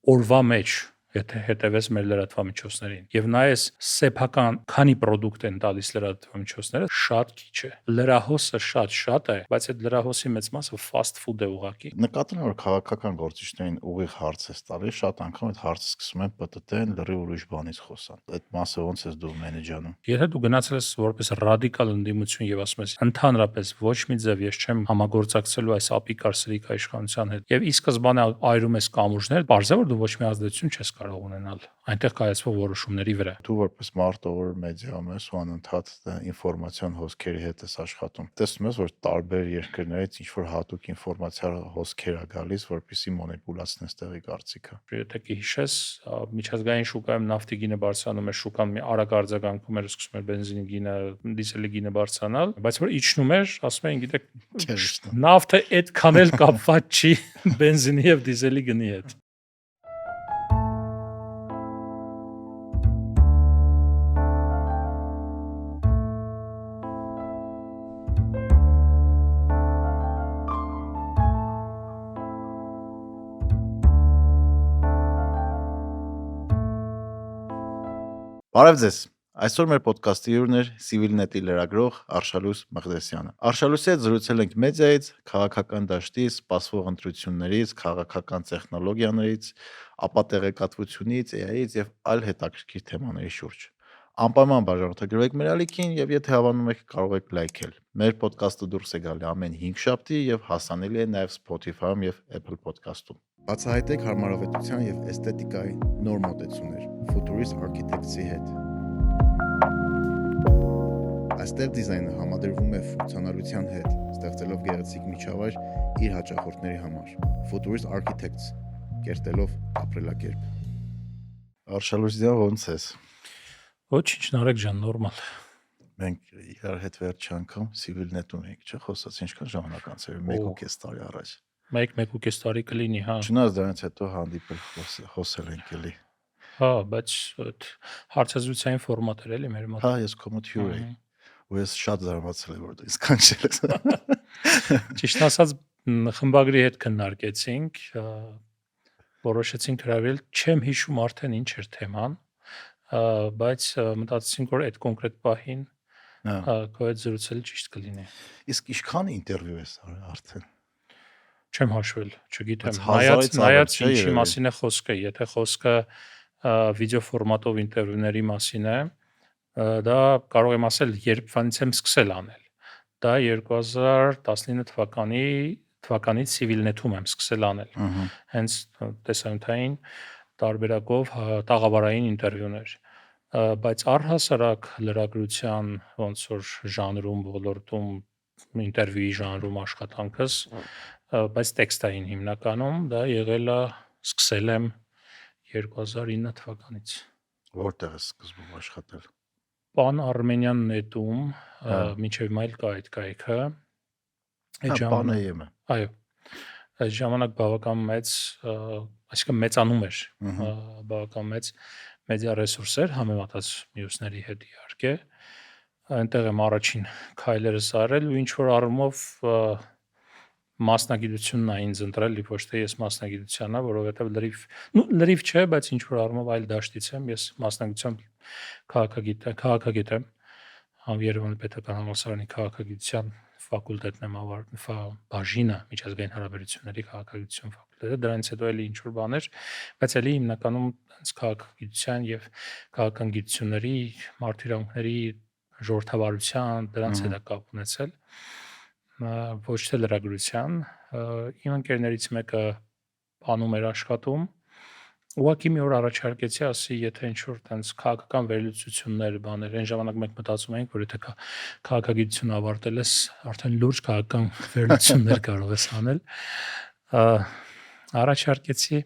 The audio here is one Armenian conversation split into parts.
օրվա մեջ եթե հետևես մեր լրատվամիջոցներին եւ նայես սեփական քանի պրոդուկտ են տալիս լրատվամիջոցները շատ քիչ է լրահոսը շատ է բայց այդ լրահոսի մեծ մասը fast food է ուղակի նկատում եմ որ քաղաքական գործիչներին ուղիղ հարց է տալիս շատ անգամ այդ հարցը սկսում են ՊՏՏ-ն լրիվ ուրիշ բանից խոսան այդ մասը ոնց ես դու մենեջանում եթե դու գնացել ես որպես ռադիկալ ընդդիմություն եւ ասում ես ընդհանրապես ոչ մի ձև ես չեմ համագործակցելու այս ապիկարսրիկ իշխանության հետ եւ ի սկզբանե այրում ես կամուրջներ բարձր որ դու ոչ մի ազդեցություն չես կարող ունենալ այնտեղ կայացվող որոշումների վրա դու որպես մարտավոր մեդիայում ես ու անընդհատ ինֆորմացիոն հոսքերի հետ ես աշխատում տեսնում ես որ տարբեր երկրներից ինչ որ հատուկ ինֆորմացիա հոսքեր է գալիս որպեսզի մոնիպուլացնես տեղի կարծիքը եթե կհիշես միջազգային շուկայում նավթի գինը բարձրանում է շուկան մի արագ արձագանքում էր սկսում էր բենզինի գինը դիզելի գինը բարձրանալ բայց որ իջնում էր ասում էին գիտեք նավթը այդքան էլ կապված չի բենզինի եւ դիզելի գնի հետ Բարև ձեզ Այսօր մեր ոդկասթի հյուրն էր Civilnet-ի լրագրող Արշալույս Մղդեսյանը։ Արշալույսի հետ զրուցել ենք մեդիայից, քաղաքական դաշտից, սպասվող ընտրություններից, քաղաքական տեխնոլոգիաներից, ապա տեղեկատվությունից, AI-ից եւ այլ հետաքրքիր թեմաների շուրջ։ Անպայման բաժանորդագրվեք մեր ալիքին եւ եթե հավանում եք կարող եք լայքել։ Մեր ոդկասթը դուրս է գալի ամեն 5 շաբթի եւ հասանելի է նաեւ Spotify-ում եւ Apple Podcast-ում։ Բացահայտեք հարմարավետության եւ էսթետիկայի նոր մոտեցումներ Futurist Architects-ի հետ։ Այստեղ դիզայնը համադրվում է ֆունկցիոնալության հետ, ստեղծելով գեղեցիկ միջավայր իր հաճախորդների համար։ Futurist Architects կերտելով ապրելակերպ։ Արշալույսյան ո՞նց ես։ Ոչինչ Նարեկ ջան, նորմալ։ Մենք իրար հետ վերջի անգամ Civilnet-ում էինք, չէ՞, խոսած ինչքան ժամանակ անցել, 1.5 տարի առաջ։ 1.5 տարի կլինի, հա։ Չնայած դրանից հետո հանդիպել խոսել ենք էլի։ Հա, բայց հարցազրույցային ֆորմատ էր էլի մեր մոտ։ Հա, ես կոմոդ հյուր էի։ Ու ես շատ զարմացել եմ, որ դու ինձ կանչել ես։ Ճիշտ ասած, խմբագրի հետ քննարկեցինք, որոշեցինք հրավիրել, չեմ հիշում արդեն ինչ էր թեման, բայց մտածեցինք, որ այդ կոնկրետ պահին քո հետ զրուցել ճիշտ կլինի։ Իսկ ինչքան ինտերվյու ես արդեն։ Չեմ հաշվել, չգիտեմ։ Նայած ինչի մասին է խոսքը, եթե խոսքը վիդեո ֆորմատով ինտերվյուների մասին է, դա կարող եմ ասել, երբվանից եմ սկսել անել։ Դա 2019 թվականից Civilnet-ում եմ սկսել անել։ Հենց տեսանյութային տարբերակով տաղավարային ինտերվյուներ, բայց առհասարակ լրագրության ոնց որ ժանրում, ոլորտում, ինտերվյուի ժանրում աշխատանքս, բայց տեքստային հիմնականում դա եղել է սկսել եմ 2009 թվականից։ Որտեղ ես սկզբում աշխատել։ Pan Armenian Net-ում մինչև մայլ կա այդ կայքը։ Այդ ժամանակ այո։ Այդ ժամանակ բավական մեծ, այսինքն մեծանում էր, բավական մեծ մեդիա ռեսուրսեր համեմատած մյուսների հետ իհարկե։ Այնտեղ եմ առաջին քայլերս արել ու ինչ որ առումով մասնագիտությունն է ինձ ընտրել, ոչ թե ես մասնագիտությանա, որովհետև լրիվ չէ, բայց ինչ որ առումով այլ դաշտից եմ, ես մասնագիտությամբ քաղաքագիտ եմ, Երևանի պետական համալսարանի քաղաքագիտության ֆակուլտետն եմ ավարտել, բաժինը միջազգային հարաբերությունների քաղաքագիտություն ֆակուլտետը, դրանից հետո էլի ինչ որ բաներ, բայց էլի հիմնականում քաղաքագիտության եւ քաղաքական գիտությունների, մարդիրավունքների ժողովրդավարության դրանց հետ է կապ ունեցել, ոչ թե լրագրության, իմ ընկերներից մեկը բանում էր աշխատում, ուղղակի մի օր առաջարկեցի, ասի, եթե ինչ-որ տենց քաղաքական վերլուծություններ, բաներ, այն ժամանակ մենք մտածում էինք, որ եթե քաղաքագիտություն ավարտել ես, արդեն լուրջ քաղաքական վերլուծություններ կարող ես անել, առաջարկեցի,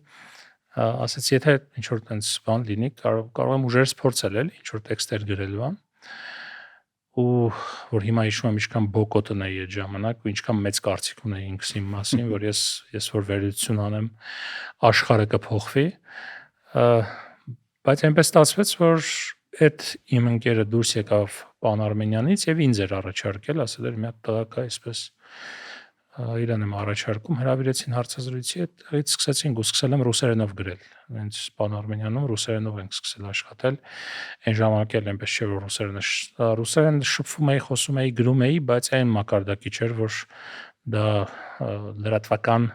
ասեցի, եթե ինչ-որ տենց բան լինի, կարող եմ ուժերս փորձել էլ, ինչ-որ տեքստեր գրել բան, ու որ հիմա հիշում եմ ինչքան բոկոտն էի այդ ժամանակ ու ինչքան մեծ կարծիք ունեի ինքս իմ մասին, որ ես որ վերլուծություն անեմ, աշխարհը կփոխվի, բայց այնպես ստացվեց, որ այդ իմ ընկերը դուրս եկավ Pan Armenian-ից եւ ինձ էր առաջարկել, ասել էր մի հատ տղա կա, այսպես իրան եմ առաջարկում, հրավիրեցին հարցազրույցի, այդից սկսեցինք ու սկսել եմ ռուսերենով գրել։ Հենց բան Արմենիանում ռուսերենով ենք սկսել աշխատել։ Այն ժամանակ էլ այնպես չէ որ ռուսերեն շփվում էի, խոսում էի, գրում էի, բայց այն մակարդակի չէր, որ դա լրատվական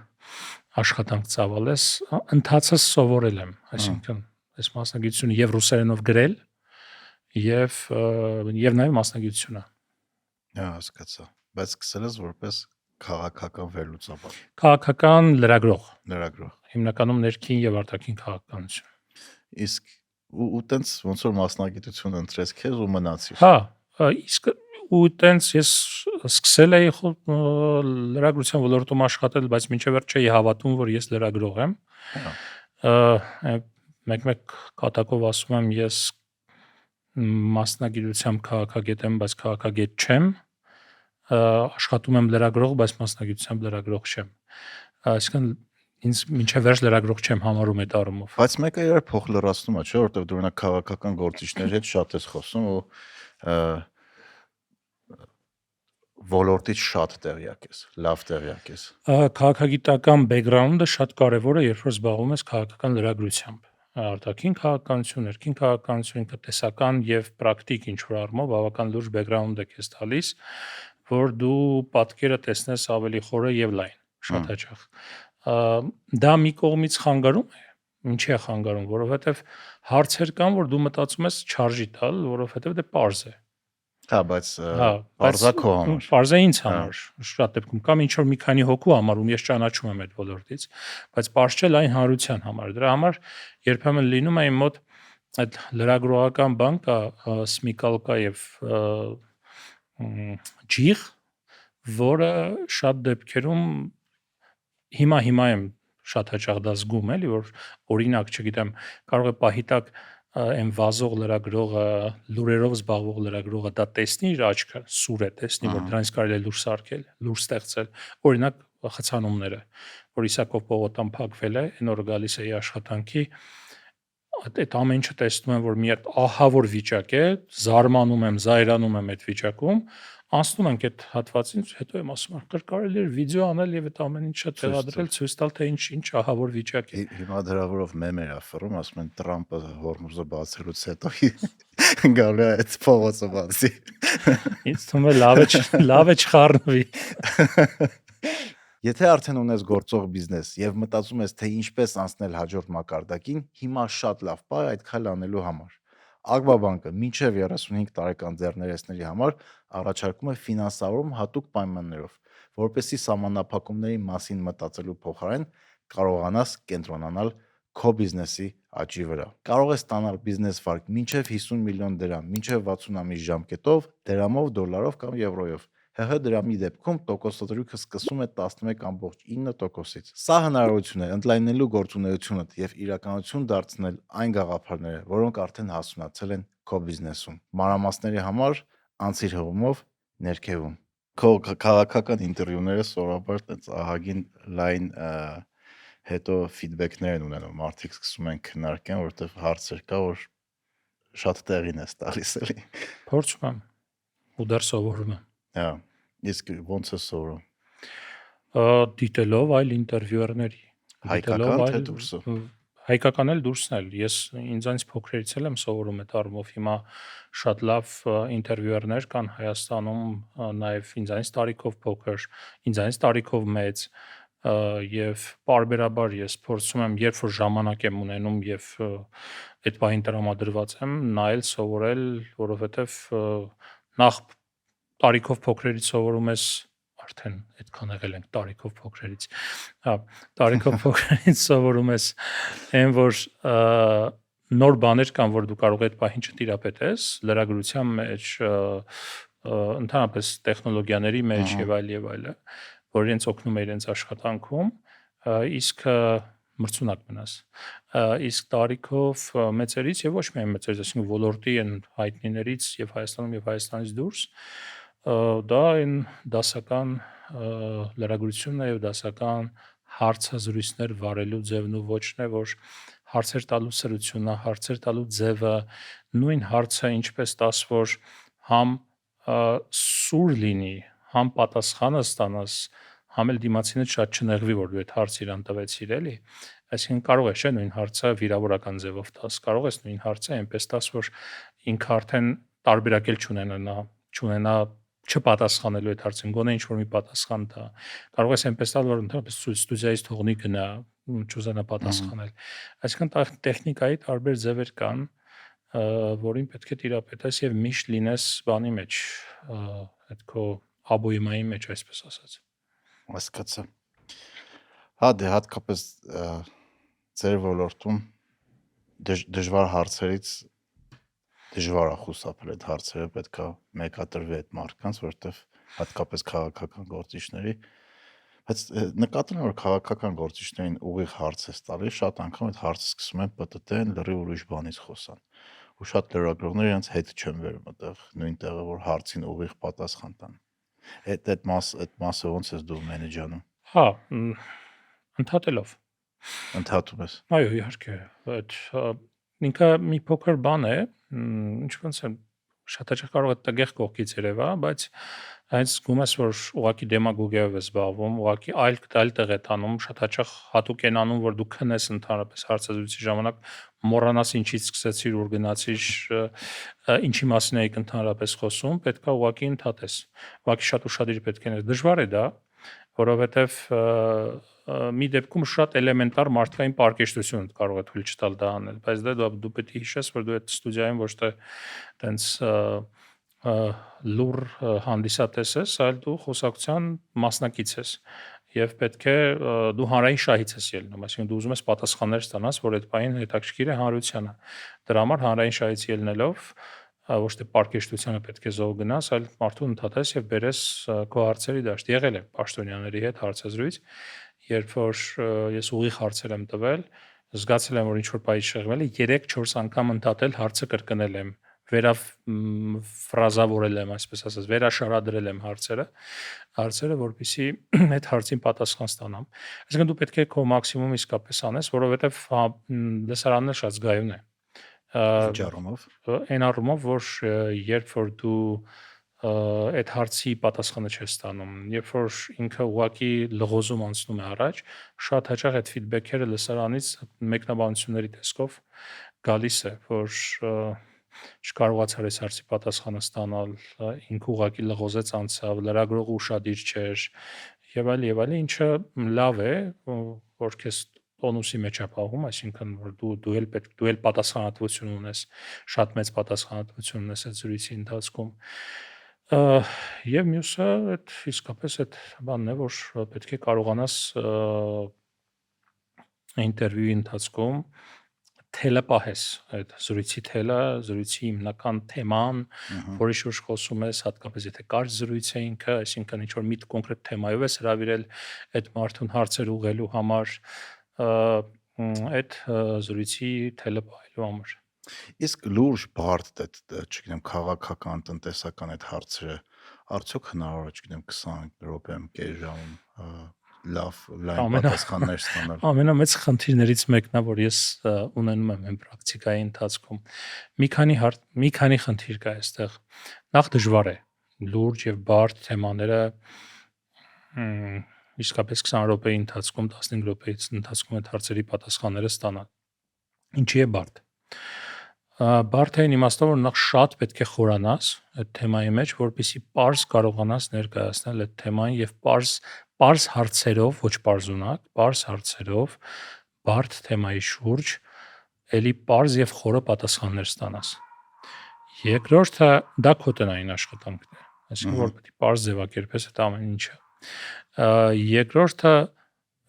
աշխատանք ծավալես, ընթացս սովորել եմ, այսինքն այս մասնագիտությունը եւ ռուսերենով գրել եւ նաեւ մասնագիտությունը։ Հասկացա։ Բայց սկսել ես որպես քաղաքական վերլուծաբան, Քաղաքական լրագրող։ հիմնականում ներքին եւ արտաքին քաղաքականություն։ Իսկ ու տենց ոնց որ մասնագիտություն ընտրես քեզ ու մնացիր։ Հա, իսկ ու տենց ես սկսել էի լրագրության ոլորտում աշխատել, բայց մինչև վերջ չէի հավատում, որ ես լրագրող եմ։ Մեկ-մեկ կատակով ասում եմ, ես մասնագիտությամբ քաղաքագետ եմ, բայց քաղաքագետ չեմ։ Աշխատում եմ լրագրող, բայց մասնագիտությամբ լրագրող չեմ։ Այսինքն ինձ մինչև վերջ լրագրող չեմ համարում այդ առումով։ Բայց մեկը իրար փոխ լրացնում է, չէ՞, որովհետև դու օրինակ քաղաքական գործիչների հետ շատ ես խոսում ու ոլորտից շատ տեղյակ ես, լավ տեղյակ ես։ Քաղաքագիտական բեքգրաունդը շատ կարևոր է, երբ որ զբաղվում ես քաղաքական լրագրությամբ։ Արտաքին քաղաքականություն, ներքին քաղաքականություն, տնտեսական եւ պրակտիկ ինչ որ առումով բավական լուրջ բեքգրաունդ է քեզ տալիս, որ դու պատկերը տեսնես ավելի խորը եւ լայն, շատ հաճախ։ Դա մի կողմից խանգարում է, ինչի է խանգարում, որովհետեւ հարցեր կան, որ դու մտածում ես չարժի տալ, որովհետեւ դե պարզ է։ Հա, բայց բարձա քո համար։ Պարզ է ինձ համար, շատ դեպքում կամ ինչ որ մի քանի հոգու համար, ում ես ճանաչում եմ այդ ոլորտից, բայց պարզ չէ լայն հանրության համար։ Դրա համար երբեմն լինում է իմ մոտ այդ լրագրողական բան կա, սմիկալկա եւ ջիղ, որը շատ դեպքերում հիմա եմ շատ հաճախ դա զգում էլի, որ օրինակ, չգիտեմ, կարող է պահի տակ այն վազող լրագրողը, լուրերով զբաղվող լրագրողը դա տեսնի իր աչքը, սուր է, տեսնի, որ դրանից կարելի է լուր սարքել, լուր ստեղծել։ Օրինակ խցանումները, որ Իսակով Պողոտան փակվել է, այն օրը գալիս էի աշխատանքի, այդ ամեն ինչը տեսնում եմ, որ մի հատ ահավոր վիճակ է, զարմանում եմ, զայրանում եմ այդ վիճակում, անցնում ենք այդ հատվածից, հետո եմ ասում, կարելի էր վիդեո անել եւ այդ ամեն ինչը տեղադրել, ցույց տալ, թե ինչ ահավոր վիճակ է։ Հիմա դրավորով մեմեր է ֆռում, ասում են Տրամպը Հորմուզը բացելուց հետո գալու է այդ փողոցը բացի։ Ինձ թվում է լավ է չխառնվի։ Եթե արդեն ունես գործող բիզնես եւ մտածում ես, թե ինչպես անցնել հաջորդ մակարդակին, հիմա շատ լավ պահ է այդ քայլը անելու համար։ Ագվա բանկը մինչև 35 տարեկան ձեռներեցների համար առաջարկում է ֆինանսավորում հատուկ պայմաններով, որպեսզի սահմանափակումների մասին մտածելու փոխարեն կարողանաս կենտրոնանալ քո բիզնեսի աճի վրա։ Կարող ես ստանալ բիզնես վարկ մինչև 50 միլիոն դրամ, մինչև 60 ամիս ժամկետով, դրամով, դոլարով կամ եվրոյով։ ՀՀ դրամի դեպքում տոկոսադրույքը սկսում է 11.9%-ից։ Սա հնարավորություն է ընդլայնելու գործունեությունդ եւ իրականություն դարձնել այն գաղափարները, որոնք արդեն հասունացել են քո բիզնեսում։ Մանրամասների համար անցիր հղումով ներքևում։ Քո քաղաքական ինտերվյուները սովորաբար տենց ահագին լայն հետո ֆիդբեքներ են ունենում։ Մարդիկ սկսում են քննարկեն, որովհետեւ հարցեր կա, որ շատ տեղին է տալիս էլի։ Փորձում եմ ու դեռ սովորում եմ։ Հա, իսկ ո՞նց է սովորում։ Դիտելով այլ ինտերվյուերների, Հայկական թե դուրսը։ Հայկական էլ դուրսն էլ։ Ես ինձանից փոքրերից էլ եմ սովորում այդ առումով։ Հիմա շատ լավ ինտերվյուերներ կան Հայաստանում, նաև ինձանից տարիքով փոքր, ինձանից տարիքով մեծ, եւ պարբերաբար ես փորձում եմ, երբ որ ժամանակ եմ ունենում եւ այդ բանին տրամադրված եմ, նայել, սովորել, որովհետեւ նախ տարիքով փոքրերից սովորում ես արդեն այդքան եղել ենք տարիքով փոքրերից։ Հա, տարիքով փոքրերից սովորում ես այն, որ նոր բաներ կան, որ դու կարող ես այդ բանին չտիրապետես, լրագրության մեջ, ընդհանրապես տեխնոլոգիաների մեջ եւ այլը, որ իրենց օգնում է իրենց աշխատանքում, իսկ մրցունակ մնաս։ Իսկ տարիքով մեծերից եւ ոչ միայն մեծերից, այսինքն ոլորտի են հայտնիներից եւ Հայաստանում եւ Հայաստանից դուրս, դա այն դասական լրագրությունն է եւ դասական հարցազրույցներ վարելու ձևն ու ոճն է, որ հարցեր տալու սրությունը, հարցեր տալու ձևը, նույն հարցը ինչպես տաս, որ համ սուր լինի, համ պատասխանը ստանաս, համ էլ դիմացինը շատ չնեղվի, որ դու այդ հարցը իրան տվեցիր, էլի։ Այսինքն կարող է չէ նույն հարցը վիրավորական ձևով տաս, կարող ես նույն հարցը այնպես տաս, որ ինքը արդեն տարբերակել չունենա չպատասխանելու այդ հարցին, գոնե ինչ որ մի պատասխան տա։ Կարող ես այնպես տալ, որ ընդհանրապես ստուդիայից թողնի գնա, չուզենա պատասխանել։ Այսինքն տեխնիկայի տարբեր ձևեր կան, որին պետք է տիրապետես եւ միշտ լինես բանի մեջ, այդ քո աբոյմայի մեջ, այսպես ասած։ Հասկացա։ Հա, դե հատկապես ձեր ոլորտում դժվար հարցերից դժվար է խուսափել այդ հարցերը, պետք է մեկատրվի այդ մարդկանց, որովհետև հատկապես քաղաքական գործիչների, բայց նկատում եմ, որ քաղաքական գործիչներին ուղիղ հարց է տալիս, շատ անգամ այդ հարցը սկսում են պտտեն, լրիվ ուրիշ բանից խոսան։ Ու շատ լրագրողներ իրենց հետ չեն վերում այդտեղ նույն տեղը, որ հարցին ուղիղ պատասխան տան։ Այդ մասը ոնց ես դու մենեջանում։ Հա, ընդհատելով։ Ընդհատում ես։ Այո, իհարկե, այդ ինքը մի փոքր բան է, ինչ-ոնց է շատ հաճախ կարող է տգեղ կողքից երևա, բայց այս զգում ես, որ ուղղակի դեմագոգիայով ես զբաղվում, ուղղակի այլ տեղ է տանում, շատ հաճախ հատուկ են անում, որ դու քնես ընդհանրապես հարցազրույցի ժամանակ մոռանաս ինչից սկսեցիր, որ գնացիր, ինչի մասին էիք ընդհանրապես խոսում, պետք է ուղղակի ընդհատես։ Ուղղակի շատ ուշադիր պետք է դժվար է դա, որովհետև մի դեպքում շատ էլեմենտար մարդկային պարկեշտություն կարող է թույլ չտալ դա անել, բայց դու պետք է հիշես, որ դու այդ ստուդիայում ոչ թե տենց լուր հանդիսատես ես, այլ դու խոսակցության մասնակից ես եւ պետք է դու հանրային շահից ես ելնում, այսինքն դու ուզում ես պատասխաններ ստանաս, որ այդ բանին հետաքրքիր է հանրությանը։ Դրա համար հանրային շահից ելնելով ոչ թե պարկեշտությանը պետք է զոհ գնաս, այլ մարդուն ընդհատես եւ բերես քո հարցերի դաշտ։ Եղել է պաշտոնյաների հետ հարցազրույց, երբ որ ես ուղիղ հարցեր եմ տվել, զգացել եմ, որ ինչ որ բայ շեղվել է, 3-4 անգամ ընդհատել հարցը կրկնել եմ, ֆրազավորել եմ, այսպես ասած, վերաշարադրել եմ հարցերը, որպեսզի այդ հարցին պատասխան ստանամ։ Այսինքն դու պետք է քո մաքսիմում իսկապես անես, որովհետև լսարանն շատ զգայուն է։ Ինչ առումով։ Այն առումով, որ երբ որ դու այդ հարցի պատասխանը չես ստանում, երբ որ ինքը ուղղակի լղոզում անցնում է առաջ, շատ հաճախ այդ ֆիդբեքերը լսարանից մեկնաբանությունների տեսքով գալիս է, որ չկարողացար այս հարցի պատասխանը ստանալ, ինքը ուղղակի լղոզեց անցավ, լրագրողը ուշադիր չէր եւ այլ, ինչը լավ է, որ քեզ տոնուսի մեջ է պահում, այսինքն որ դու էլ պատասխանատվություն ունես, շատ մեծ պատասխանատվություն ունես այդ զրույցի ընթացքում։ Եվ մյուսը այդ իսկապես այդ բանն է, որ պետք է կարողանաս ինտերվյուի ընթացքում թելը պահես, այդ զրույցի թելը, զրույցի հիմնական թեման, որի շուրջ խոսում ես, հատկապես եթե կարճ զրույց է ինքը, այսինքն ինչ որ մի կոնկրետ թեմայով ես հրավիրել այդ մարդուն հարցեր ուղղելու համար, այդ զրույցի թելը պահելու համար։ Իսկ լուրջ բարդ այդ, չգիտեմ, քաղաքական, տնտեսական այդ հարցերը արդյոք հնարավոր է, չգիտեմ, 20 րոպեում, կես ժամում լավ պատասխաններ ստանալ։ Ամենամեծ խնդիրներից մեկն է, որ ես ունենում եմ այն պրակտիկայի ընթացքում։ Մի քանի խնդիր կա այստեղ։ Նախ դժվար է լուրջ եւ բարդ թեմաները իսկապես 20 րոպեի ընթացքում, 15 րոպեի ընթացքում այդ հարցերի պատասխանները ստանալ։ Ինչի է բարդ։ Բարդ է այն իմաստով, որ նախ շատ պետք է խորանաս այդ թեմայի մեջ, որպեսզի պարզ կարողանաս ներկայացնել այդ թեման եւ պարզ հարցերով, ոչ պարզունակ, պարզ հարցերով բարդ թեմայի շուրջ էլի պարզ եւ խորը պատասխաններ ստանաս։ Երկրորդը դա քո տնային աշխատանքն է, այսինքն որ պետք է պարզ ձևակերպես այդ ամեն ինչը։ Երկրորդը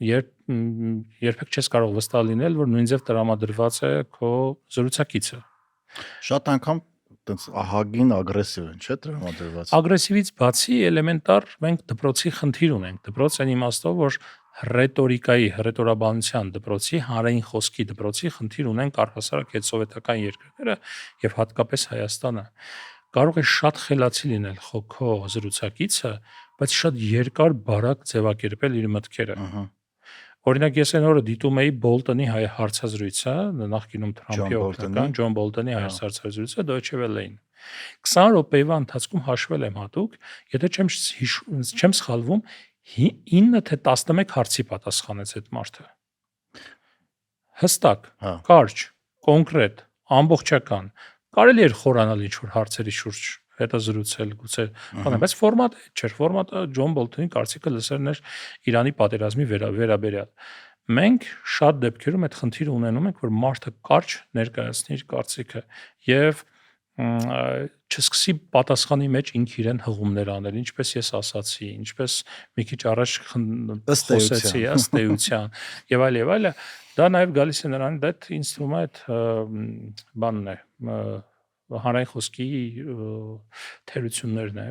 երբեք չես կարող վստահ լինել, որ նույն ձև տրամադրված է քո զրուցակիցը։ Շատ անգամ տենց ահագին ագրեսիվ են, չէ՞, տրամադրված։ Ագրեսիվից բացի էլեմենտար մենք դպրոցի խնդիր ունենք։ Դպրոց այն իմաստով, որ հռետորաբանության դպրոցի, հանրային խոսքի դպրոցի խնդիր ունենք առհասարակ այդ սովետական երկրները եւ հատկապես Հայաստանը։ Կարող է շատ խելացի լինել քո զրուցակիցը, բայց շատ երկար բարակ ձևակերպել իր մտքերը։ Օրինակ ես այն օրը դիտում էի Բոլտոնի հարցազրույցը, նախկինում Թրամփի օգնական Ջոն Բոլտոնի հարցազրույցը Deutsche Welle-ին։ 20 րոպեվա ընթացքում հաշվել եմ հատուկ, եթե չեմ սխալվում, 9 թե 11 հարցի պատասխանեց այդ մարդը։ Հստակ, Հա։ կարճ, կոնկրետ, ամբողջական։ Կարելի էր խորանալ ինչ-որ հարցերի շուրջ հետազրուցել, գուցե, բայց ֆորմատը չէր, ֆորմատը Ջոն Բոլթոնի կարծիքը լսելն էր Իրանի պատերազմի վերաբերյալ։ Մենք շատ դեպքերում այդ խնդիրը ունենում ենք, որ մարդը կարճ ներկայացնի իր կարծիքը եւ չսկսի պատասխանի մեջ ինքը իրեն հղումներ անել, ինչպես ես ասացի, ինչպես մի քիչ առաջ խոսեցի, ըստ էության եւ այլ, դա նաեւ գալիս է նրան, դա ինձ թվում է այդ բանն է, հանրային խոսքի թերություններն է։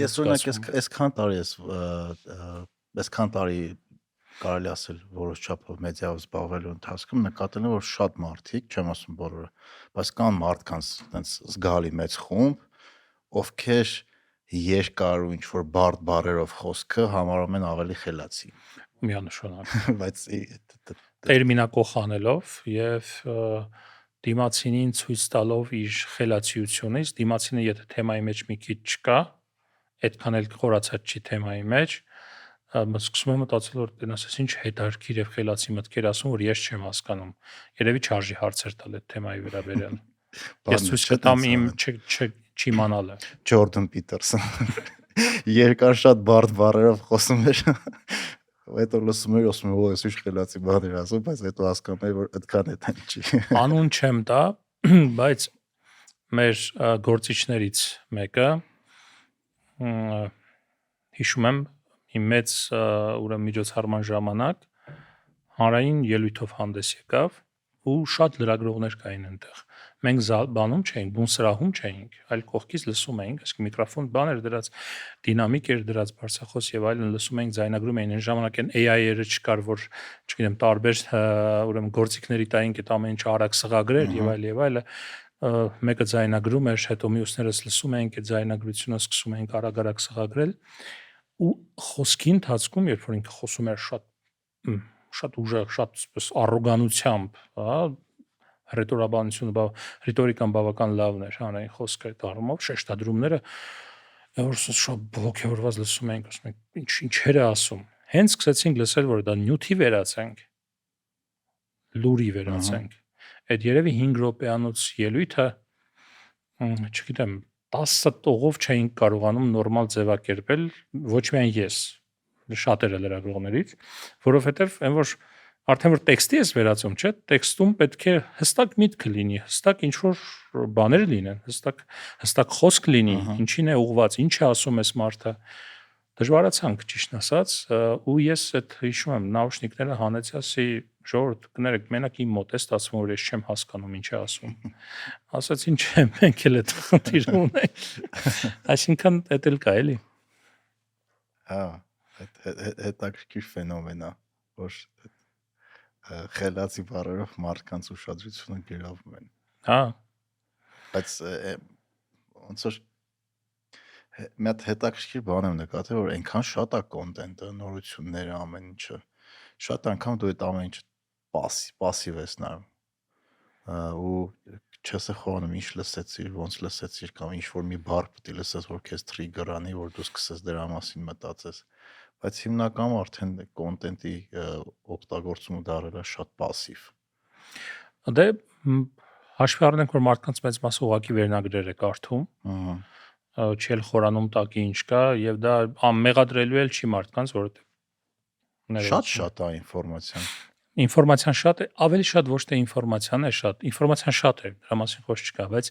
Ես օրինակ այսքան տարի կարելի ասել որոշ չափով մեդիայով զբաղվելու ընթացքում նկատել եմ, որ շատ մարդիկ, չեմ ասում բոլորը, բայց կան մարդկանց այնպես զգալի մեծ խումբ, ովքեր երկար ու ինչ-որ բարդ բառերով խոսքը համարում են ավելի խելացի։ Միանշանակ։ Բայց տերմինակոխանելով եւ դիմացինին ցույց տալով իր խելացիությունից, դիմացինը եթե թեմայի մեջ մի քիչ չկա, այդքան էլ խորացած չի թեմայի մեջ, սկսում եմ մտածել, որ տենասես ինչ հետարքիր եւ խելացի մտքեր ասում, որ ես չեմ հասկանում։ Երևի չարժի հարցեր տալ այդ թեմայի վերաբերյալ։ Ես ցույց կտամ իմ չիմանալը։ Ջորդան Պիտերսոն երկար շատ բարդ բառերով խոսում էր։ Հետո լսում էր, ասում էր, ես ինչ խելացի բան էր ասում, բայց հետո հասկանում էր, որ այդքան է չի։ Անուն չեմ տա, բայց մեր գործիչներից մեկը հիշում եմ իմ մեծ ուրեմն միջոցառման ժամանակ հանրային ելույթով հանդես եկավ ու շատ լրագրողներ կային այնտեղ։ Մենք բանում չէինք, բուն սրահում չէինք, այլ կողքից լսում էինք, այսինքն միկրոֆոն բաներ դրած, դինամիկ էր դրած, բարձրախոս եւ այլն լսում էինք, ձայնագրում էին։ Այն ժամանակ այն AI-երը չկար, որ, չգիտեմ, տարբեր ուրեմն գործիքների տային այդ ամեն ինչ արագ սղագրեր եւ այլը, մեկը ձայնագրում էր, հետո մյուսներս լսում էինք, այդ ձայնագրությունը սկսում էինք արագ սղագրել ու խոսքի ընթացքում, երբ որ ինքը խոսում էր շատ ուժեղ, շատ այսպես առոգանությամբ, հա, ռետորիկան բավական լավն էր հանրային խոսքը այդ առումով, շեշտադրումները որ շատ բլոկավորված լսում էինք, ասում ենք ինչեր է ասում։ Հենց սկսեցինք լսել, որ դա նյութի վերացենք, լուրի վերացենք։ Այդ երևի 5 րոպեանոց ելույթը, չգիտեմ, 10 տողով չէինք կարողանում նորմալ ձևակերպել, ոչ միայն ես, շատերը լրագրողներից, որովհետև այն որ արդեն որ տեքստի ես վերածում, չէ՞, տեքստում պետք է հստակ միտք լինի, հստակ ինչ որ բաներ լինեն, հստակ խոսք լինի, ինչին է ուղղված, ինչ է ասում այս մարդը։ Դժվարացանք, ճիշտ ասած, ու ես այդ հիշում եմ, նաուշնիկները հանեցի, ասի, ժողովուրդ, կներեք, մենակ իմ մոտ է ստացվում, որ ես չեմ հասկանում ինչ է ասում։ Ասացին, չէ, մենք էլ այդ խնդիրը ունենք։ Այսինքն, դա էլ կա, էլի։ Հա, հետաքրքիր ֆենոմեն է, որ խելացի բառերով մարդկանց ուշադրությունը գրավում են։ Հա։ Բայց ոնց որ մի հատ հետաքրքիր բան եմ նկատել, որ այնքան շատ է կոնտենտը, նորությունները, ամեն ինչը։ Շատ անգամ դու այդ ամեն ինչը пассив ես նայում։ Ու չես խորանում ինչ լսեցիր, ոնց լսեցիր կամ ինչ որ մի բառ պետք է լսես, որ քեզ trigger անի, որ դու սկսես դրա մասին մտածես։ Բայց հիմնականում արդեն կոնտենտի օգտագործումը դարել է շատ пассив։ Դե հաշվի առնենք, որ մարդկանց մեծ մասը ուղղակի վերնագրեր է կարդում։ Չել խորանում տակի ինչ կա եւ դա մեղադրելու էլ չի մարդկանց, որովհետեւ շատ է ինֆորմացիան։ Ինֆորմացիան շատ է, ավելի շատ ոչ թե ինֆորմացիան է շատ, ինֆորմացիան շատ է, դրա մասին խոսք չկա, բայց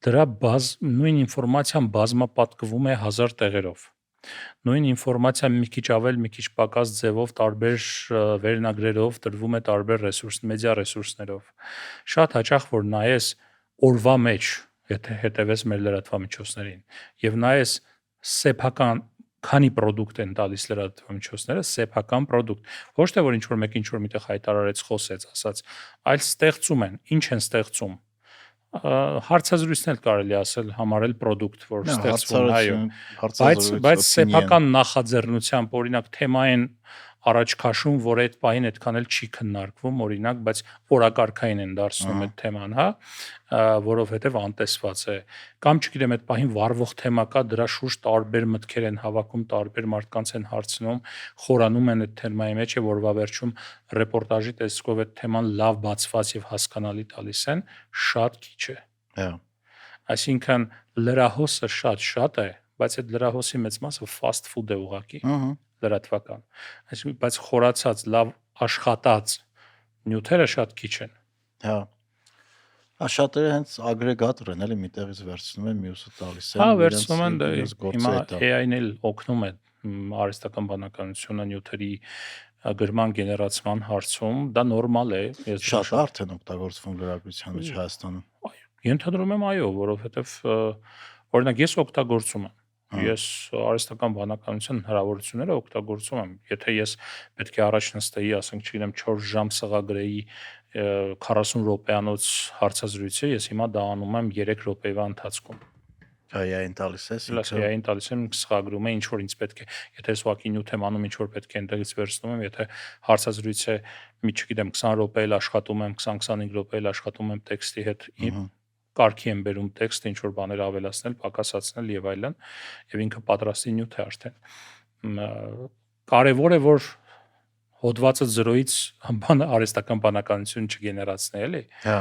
դրա նույն ինֆորմացիան բազմապատկվում է 1000 տեղերով։ Նույն ինֆորմացիան մի քիչ ավել, մի քիչ պակաս ձևով, տարբեր վերնագրերով տրվում է տարբեր մեդիա ռեսուրսներով։ Շատ հաճախ որ նայես օրվա մեջ, եթե հետևես մեր լրատվամիջոցներին, եւ նայես սեփական քանի product են տալիս լրատվամիջոցները, սեփական product, ոչ թե որ ինչ որ մեկ ինչ որ միտեղ հայտարարեց, խոսեց, ասաց, այլ ստեղծում են, ինչ են ստեղծում։ Հարցազրույցն էլ կարելի ասել համարել product, որ ստեղծվում, այո, բայց սեփական նախաձեռնությամբ, օրինակ թեմային առաջ քաշում, որ այդ պահին այդքան էլ չի քննարկվում, օրինակ, բայց օրակարգային են դարձնում այդ թեման, հա, որովհետև անտեսված է։ Կամ չգիտեմ, այդ պահին վառվող թեմա կա, դրա շուրջ տարբեր մտքեր են հավաքում, տարբեր մարդկանց են հարցնում, խորանում են այդ թեմայի մեջ եւ որվա վերջում ռեպորտաժի տեսքով այդ թեման լավ բացված եւ հասկանալի տալիս են, շատ քիչ է։ Հա։ Այսինքն լրահոսը շատ է, բայց այդ լրահոսի մեծ մասը fast food է ուղղակի, լրատվական։ Այսինքն, բայց խորացած, լավ աշխատած նյութերը շատ քիչ են։ Հա։ Շատերը հենց ագրեգատոր են, էլի միտեղից վերցնում են, մյուսը տալիս են։ Հա, վերցնում են, իրենց գործը հիմա է դա։ AI-ն էլ օգնում է արհեստական բանականությունը նյութերի գրման գեներացման հարցում, դա նորմալ է, ես Շատ արդեն օգտագործվում լրագրության մեջ Հայաստանում։ Ենթադրում եմ այո, որովհետև օրինակ ես օգտագործում եմ։ Ես արհեստական բանականության հնարավորությունները օգտագործում եմ։ Եթե ես պետք է առաջ նստեի, ասենք, չգիտեմ, 4 ժամ սղագրեի 40 րոպեանոց հարցազրույցը, ես հիմա դա անում եմ 3 րոպեվա ընթացքում։ AI-ին տալիս ես։ AI-ին տալիս եմ, սղագրում է, ինչ որ ինձ պետք է։ Եթե ես ուղղակի նյութ եմ անում, ինչ որ պետք է այնտեղից վերցնում եմ, եթե հարցազրույց է, մի չգիտեմ, 20 րոպե էլ աշխատում եմ, 20-25 րոպե էլ աշխատում եմ տեքստի հետ, կարգի եմ բերում տեքստը, ինչ որ բաներ ավելացնել, պակասացնել եւ այլն, եւ ինքը պատրաստի նյութ է արդեն։ Կարևոր է, որ հոդվածը 0-ից արհեստական բանականություն չգեներացնի, էլի։ Հա։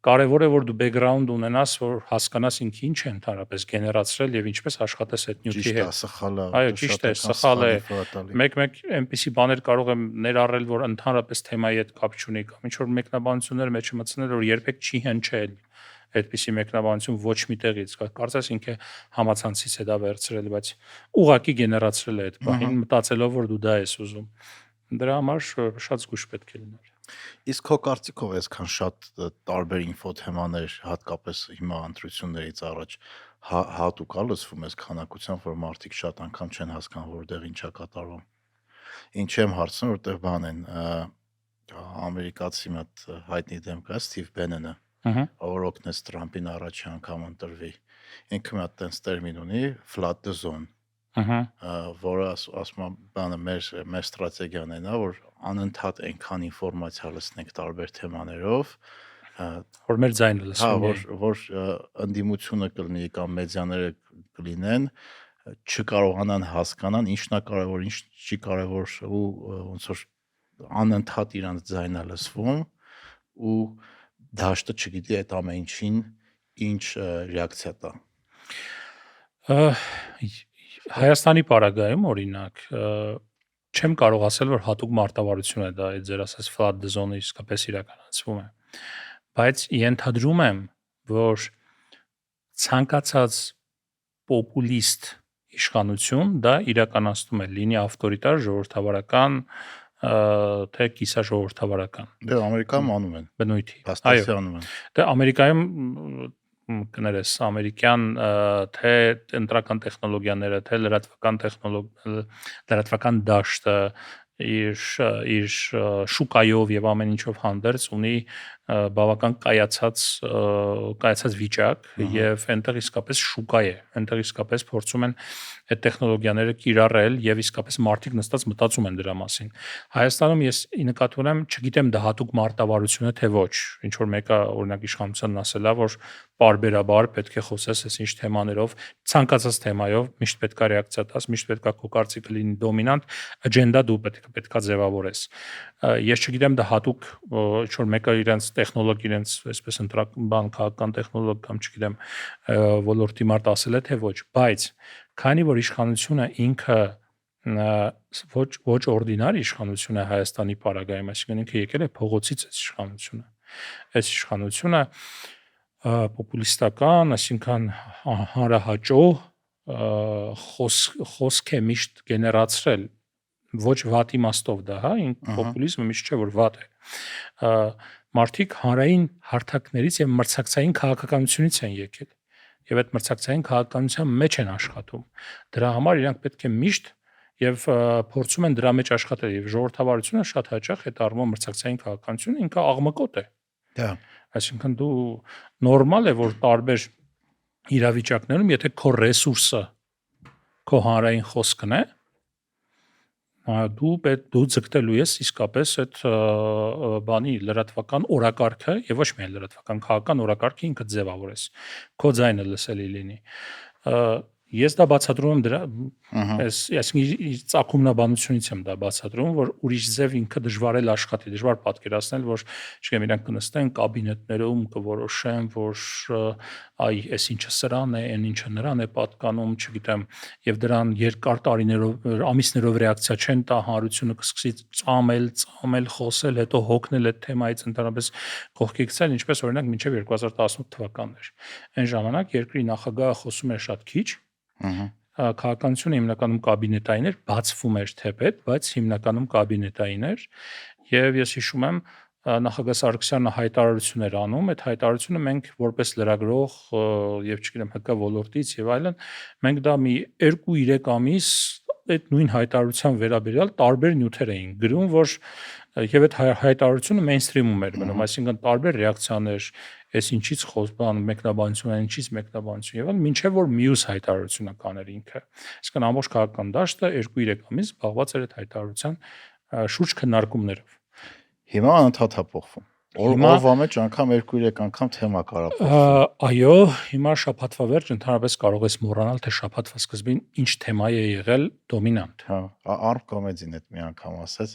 Կարևոր է, որ դու background ունենաս, որ հասկանաս ինքը ինչ է ընդհանրապես գեներացրել եւ ինչպես աշխատես այդ նյութի հետ։ Սխալը։ Այո, ճիշտ է, սխալ է։ Մեկ այնպիսի բաներ կարող եմ ներառել, որ ընդհանրապես թեմայի հետ կապ չունի կամ ինչ որ մեկնաբանություններ մեջ մտցնել, որ երբեք չի հնչել այդպիսի մեկնաբանություն ոչ մի տեղից։ Կարծես ինքը համացանցից է դա վերցրել, բայց ուղակի գեներացրել է այդ բանին, մտածելով, որ դու դա ես ուզում։ Դրա համար շատ զգուշ պետք է լինել։ Իսկ քո կարծիքով այսքան շատ տարբեր ինֆոթեմաներ, հատկապես հիմա ընտրություններից առաջ հատուկ է լսվում այս քանակությամբ, որ մարդիկ շատ անգամ չեն հասկանում, որտեղ ինչ է կատարվում։ Ինչ եմ հարցնում, որտեղ բան են ամերիկացի մոտ հայտնի դեմ կա Սթիվ Բենենը, որ օգնեց Թրամփին առաջի անգամ ընտրվի։ Ինքը մի հատ տենց տերմին ունի flood the zone, որը ասում է բանը մեր ստրատեգիան է նա, որ անընդհատ այնքան ինֆորմացիա լսնենք տարբեր թեմաներով, որ մեր ձայնը լսվում է, որ ընդդիմությունը կլինի կամ մեդիաները կլինեն, չկարողանան հասկանան ինչն է կարևոր, ինչ չի կարևոր ու ոնց որ անընդհատ իրանց ձայնը լսվում ու դաշտը չգիտի այդ ամեն ինչին ինչ ռեակցիա տա։ Հայաստանի պարագայում օրինակ չեմ կարող ասել, որ հատուկ մարտավարություն է դա, այդ ձեր ասած flood zone-ը իսկապես իրականացվում է, բայց ենթադրում եմ, որ ցանկացած պոպուլիստ իշխանություն դա իրականացնում է, լինի ավտորիտար, ժողովրդավարական, թե կիսաժողովրդավարական։ Դե Ամերիկայում անում են։ Բնույթի։ Այո, անում են։ Դե Ամերիկայում կներես ամերիկյան թե ընտրական տեխնոլոգիաները, թե լրատվական դաշտը իր շուկայով եւ ամեն ինչով հանդերձ ունի բավական կայացած վիճակ եւ այնտեղ իսկապես շուկա է, այնտեղ իսկապես փորձում են այդ տեխնոլոգիաները կիրառել եւ իսկապես մարդիկ նստած մտածում են դրա մասին։ Հայաստանում ես նկատի ունեմ, չգիտեմ դա հատուկ մարտավարություն է թե ոչ, ինչ որ մեկը օրինակ իշխանությանն ասել է, որ պարբերաբար պետք է խոսես այս ինչ թեմաներով, ցանկացած թեմայով, միշտ պետք է ռեակցիա տաս, միշտ պետք է քո կարծիքը լինի դոմինանտ, աջենդա դու պետք է ձևավորես։ Ես չգիտեմ դա հատուկ ինչ որ մեկը իրենց տեխնոլոգ, իրենց այսպես ընտրական քաղաքական տեխնոլոգ կամ չգիտեմ ոլորտի մարդ ասել է թե ոչ, բայց քանի որ իշխանությունը ինքը ոչ օրդինար իշխանություն է Հայաստանի պարագայում, այսինքն ինքը եկել է փողոցից այս իշխանությունը։ Այս իշխանությունը պոպուլիստական, այսինքն հանրահաճող խոսք է միշտ գեներացրել, ոչ վատ իմաստով դա, հա, պոպուլիզմը միշտ չէ որ վատ է։ Մարդիկ հանրային հարթակներից եւ մրցակցային քաղաքականությունից են եկել եւ այդ մրցակցային քաղաքականության մեջ են աշխատում։ Դրա համար իրանք պետք է միշտ եւ փորձում են դրա մեջ աշխատել եւ ժողովրդավարությունը շատ հաճախ այդ առումով մրցակցային քաղաքականությունը ինքը աղմկոտ է։ Դա Այսինքն դու նորմալ է որ տարբեր իրավիճակներում եթե քո ռեսուրսը քո հանրային խոսքն է, Դու ձգտելու ես իսկապես այդ բանի լրատվական օրակարգը եւ ոչ միայն լրատվական քաղաքական օրակարգը ինքը ձևավորես քո ձայնը լսելի լինի ես դա բացատրում եմ դրա այսինքն ծագումնաբանությունից եմ դա բացատրում որ ուրիշ ձև ինքը դժվար է աշխատի դժվար պատկերացնել որ չգիտեմ իրանք կնստեն կաբինետներում կորոշեն որ այ այս ինչը սրան է այն ինչը նրան է պատկանում չգիտեմ եւ դրան երկար տարիներով ամիսներով ռեակցիա չեն տա հանրությունը կսկսի ծամել խոսել հետո հոգնել այդ թեմայից ընդհանրապես կողքի գցել ինչպես օրինակ մինչեւ 2018 թվականն էր այն ժամանակ երկրի նախագահը խոսում էր շատ քիչ քաղաքականությունը հիմնականում կաբինետային էր, բացվում էր թեպետ, բայց հիմնականում կաբինետային էր եւ ես հիշում եմ նախագահ Սարգսյանը հայտարարություն էր անում, այդ հայտարարությունը մենք որպես լրագրող եւ չգիտեմ ՀԿ ոլորտից եւ այլն, մենք դա մի 2-3 ամիս այդ նույն հայտարարության վերաբերյալ տարբեր նյութեր էին գրում, որ եւ այդ հայտարարությունը մեյնսթրիմում էր մնում, այսինքն տարբեր ռեակցիաներ այս ինչից խոսան մեկնաբանություն, ինչից մեկնաբանություն եւ այլն, մինչեւ որ մյուս հայտարարությունը կաներ ինքը։ Այսինքն ամբողջ քաղաքական դաշտը 2-3 ամիս զբաղված էր այդ հայտարարության շուրջ քննարկումներով։ Հիմա անընդհատ է փոխվում։ Օրվա մեջ անգամ 2-3 անգամ թեմա կարա փոխվի։ Այո, հիմա շաբաթվա վերջ ընդհանրապես կարող ես մոռանալ, թե շաբաթվա սկզբին ինչ թեմա է եղել դոմինանտ։ Հա, Արմ կոմեդին այդ մի անգամ ասեց,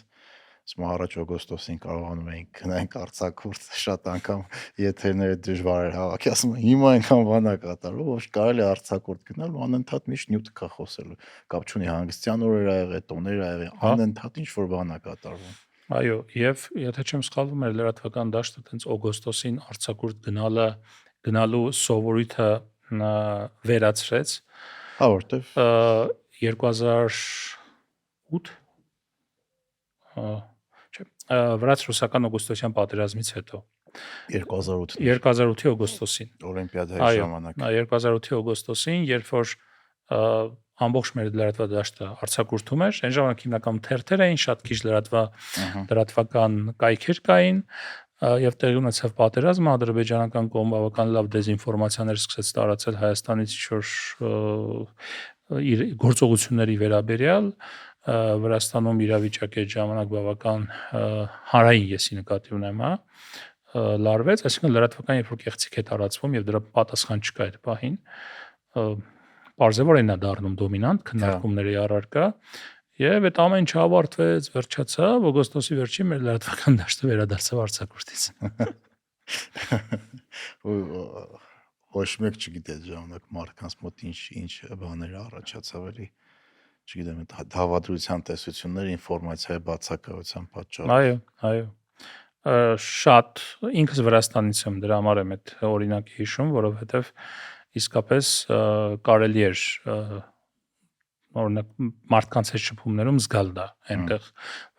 ասում առաջ օգոստոսին կարողանում էինք գնանք արձակուրդ շատ անգամ եթերները դժվար էր հավաքի, ասում հիմա այնքան բան է կատարվում, որ կարելի է արձակուրդ գնալ ու անընդհատ միշտ նյութ կա խոսելու։ Կապ չունի հանգստյան օրեր ա եղել, տոներ ա եղել, անընդհատ ինչ որ բան է կատարվում։ Այո, եւ եթե չեմ սխալվում, մեր լրատվական դաշտը տենց օգոստոսին արձակուրդ գնալու սովորույթը վերացրեց։ Հա, որտեվ 2008 վրաց-ռուսական օգոստոսյան պատերազմից հետո 2008-ի օգոստոսին Օլիմպիադայի ժամանակ 2008-ի օգոստոսին, երբ որ ամբողջ մեր լրատվադաշտը արձակուրդում էր, այն ժամանակ հիմնականում թերթեր էին, շատ քիչ լրատվական կայքեր կային, եւ տեղի ունեցավ պատերազմը, ադրբեջանական կողմը բավական լավ դեզինֆորմացիաներ սկսեց տարածել Հայաստանից իր գործողությունների վերաբերյալ, Վրաստանում իրավիճակը այդ ժամանակ բավական հանրային եսի նկատի ունեմ, լարվեց, այսինքն լրատվական երբ որ կեղծիք է տարածվում եւ դրա պատասխան չկա այդ պահին, Պարզեւոր այնա դառնում դոմինանտ քննարկումների առարկա եւ այդ ամեն ինչը ավարտվեց, վերջացավ, օգոստոսի վերջին մեր լրատվական դաշտը վերադարձավ արձակուրդից։ Ոչ մեկ չգիտեց ժամանակ մարդկանց մոտ ինչ բաներ առաջացավ էլի, չգիտեմ, հավադրության տեսություններ, ինֆորմացիայի բացակայության պատճառով։ Այո։ Շատ ինքս Վրաստանից եմ, դրա համար եմ այդ օրինակը հիշում, որովհետեւ իսկապես կարելի էր օրինակ մարդկանց հետ շփումներում զգալ դա այնտեղ,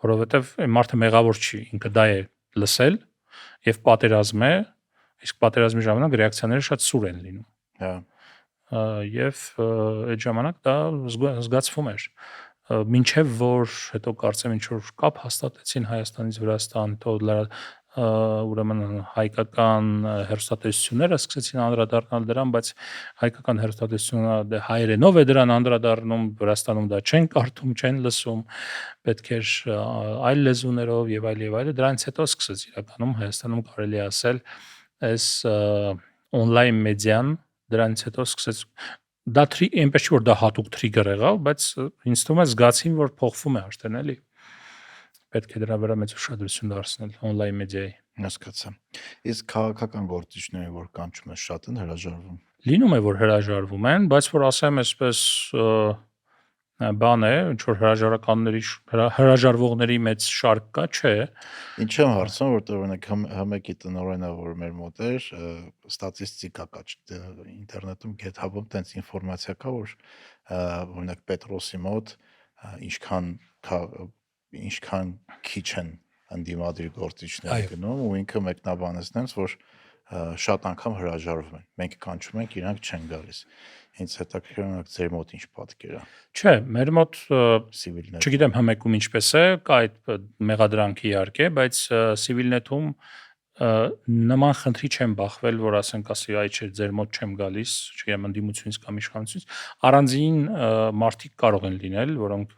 որովհետև մարդը մեղավոր չի, ինքը դա է լսել եւ պատերազմ է, իսկ պատերազմի ժամանակ ռեակցիաները շատ սուր են լինում։ Հա։ Եվ այդ ժամանակ դա զգացվում էր։ Մինչև որ հետո կարծեմ ինչ որ կապ հաստատեցին Հայաստանից Վրաստան, հետո ուրեմն հայկական հերոստատեսությունները սկսեցին անդրադառնալ դրան, բայց հայկական հերոստատեսությունը հայերենով է դրան անդրադառնում, Վրաստանում դա չեն կարդում, չեն լսում, պետք էր այլ լեզուներով եւ այլ, դրանից հետո սկսեց իրականում Հայաստանում կարելի ասել այս on-line մեդիան դրանից հետո սկսեց դա այնպես չի որ դա հատուկ trigger եղավ, բայց ինձ թվում է զգացին որ փոխվում է արդեն էլի։ Պետք է դրա վրա մեծ ուշադրություն դարձնել on-line մեդիայի։ Հասկացա։ Իսկ քաղաքական գործիչները որ կանչում են շատ են հրաժարվում։ Լինում է որ հրաժարվում են, բայց որ ասեմ այսպես բան է, ինչ որ հրաժարվողների մեծ շարք կա, չէ։ Ինչ եմ հարցնում, որտեղ օրինակ ՀՄԿ-ի տնօրենը որ մեր մոտ էր, ստատիստիկա կա ինտերնետում, GitHub-ում տենց ինֆորմացիա կա, որ օրինակ Պետրոսի մոտ ինչքան քիչ են ընդդիմադիր գործիչներ գնում ու ինքը մեկնաբանեց նենց որ շատ անգամ հրաժարվում են։ Մենք կանչում ենք, իրանք չեն գալիս։ Ինձ հետաքրքրում է ձեր մոտ ինչ պատկեր է։ Չէ, մեր մոտ Civilnet։ Չգիտեմ ՀՄԿ-ում ինչպես է, կա այդ մեղադրանքը իհարկե, բայց Civilnet-ում նման խնդրի չեմ բախվել, որ ասենք ասի այ չէ, ձեր մոտ չեմ գալիս, չգիտեմ ընդդիմությունից կամ իշխանությունից, առանձին մարդիկ կարող են լինել, որոնք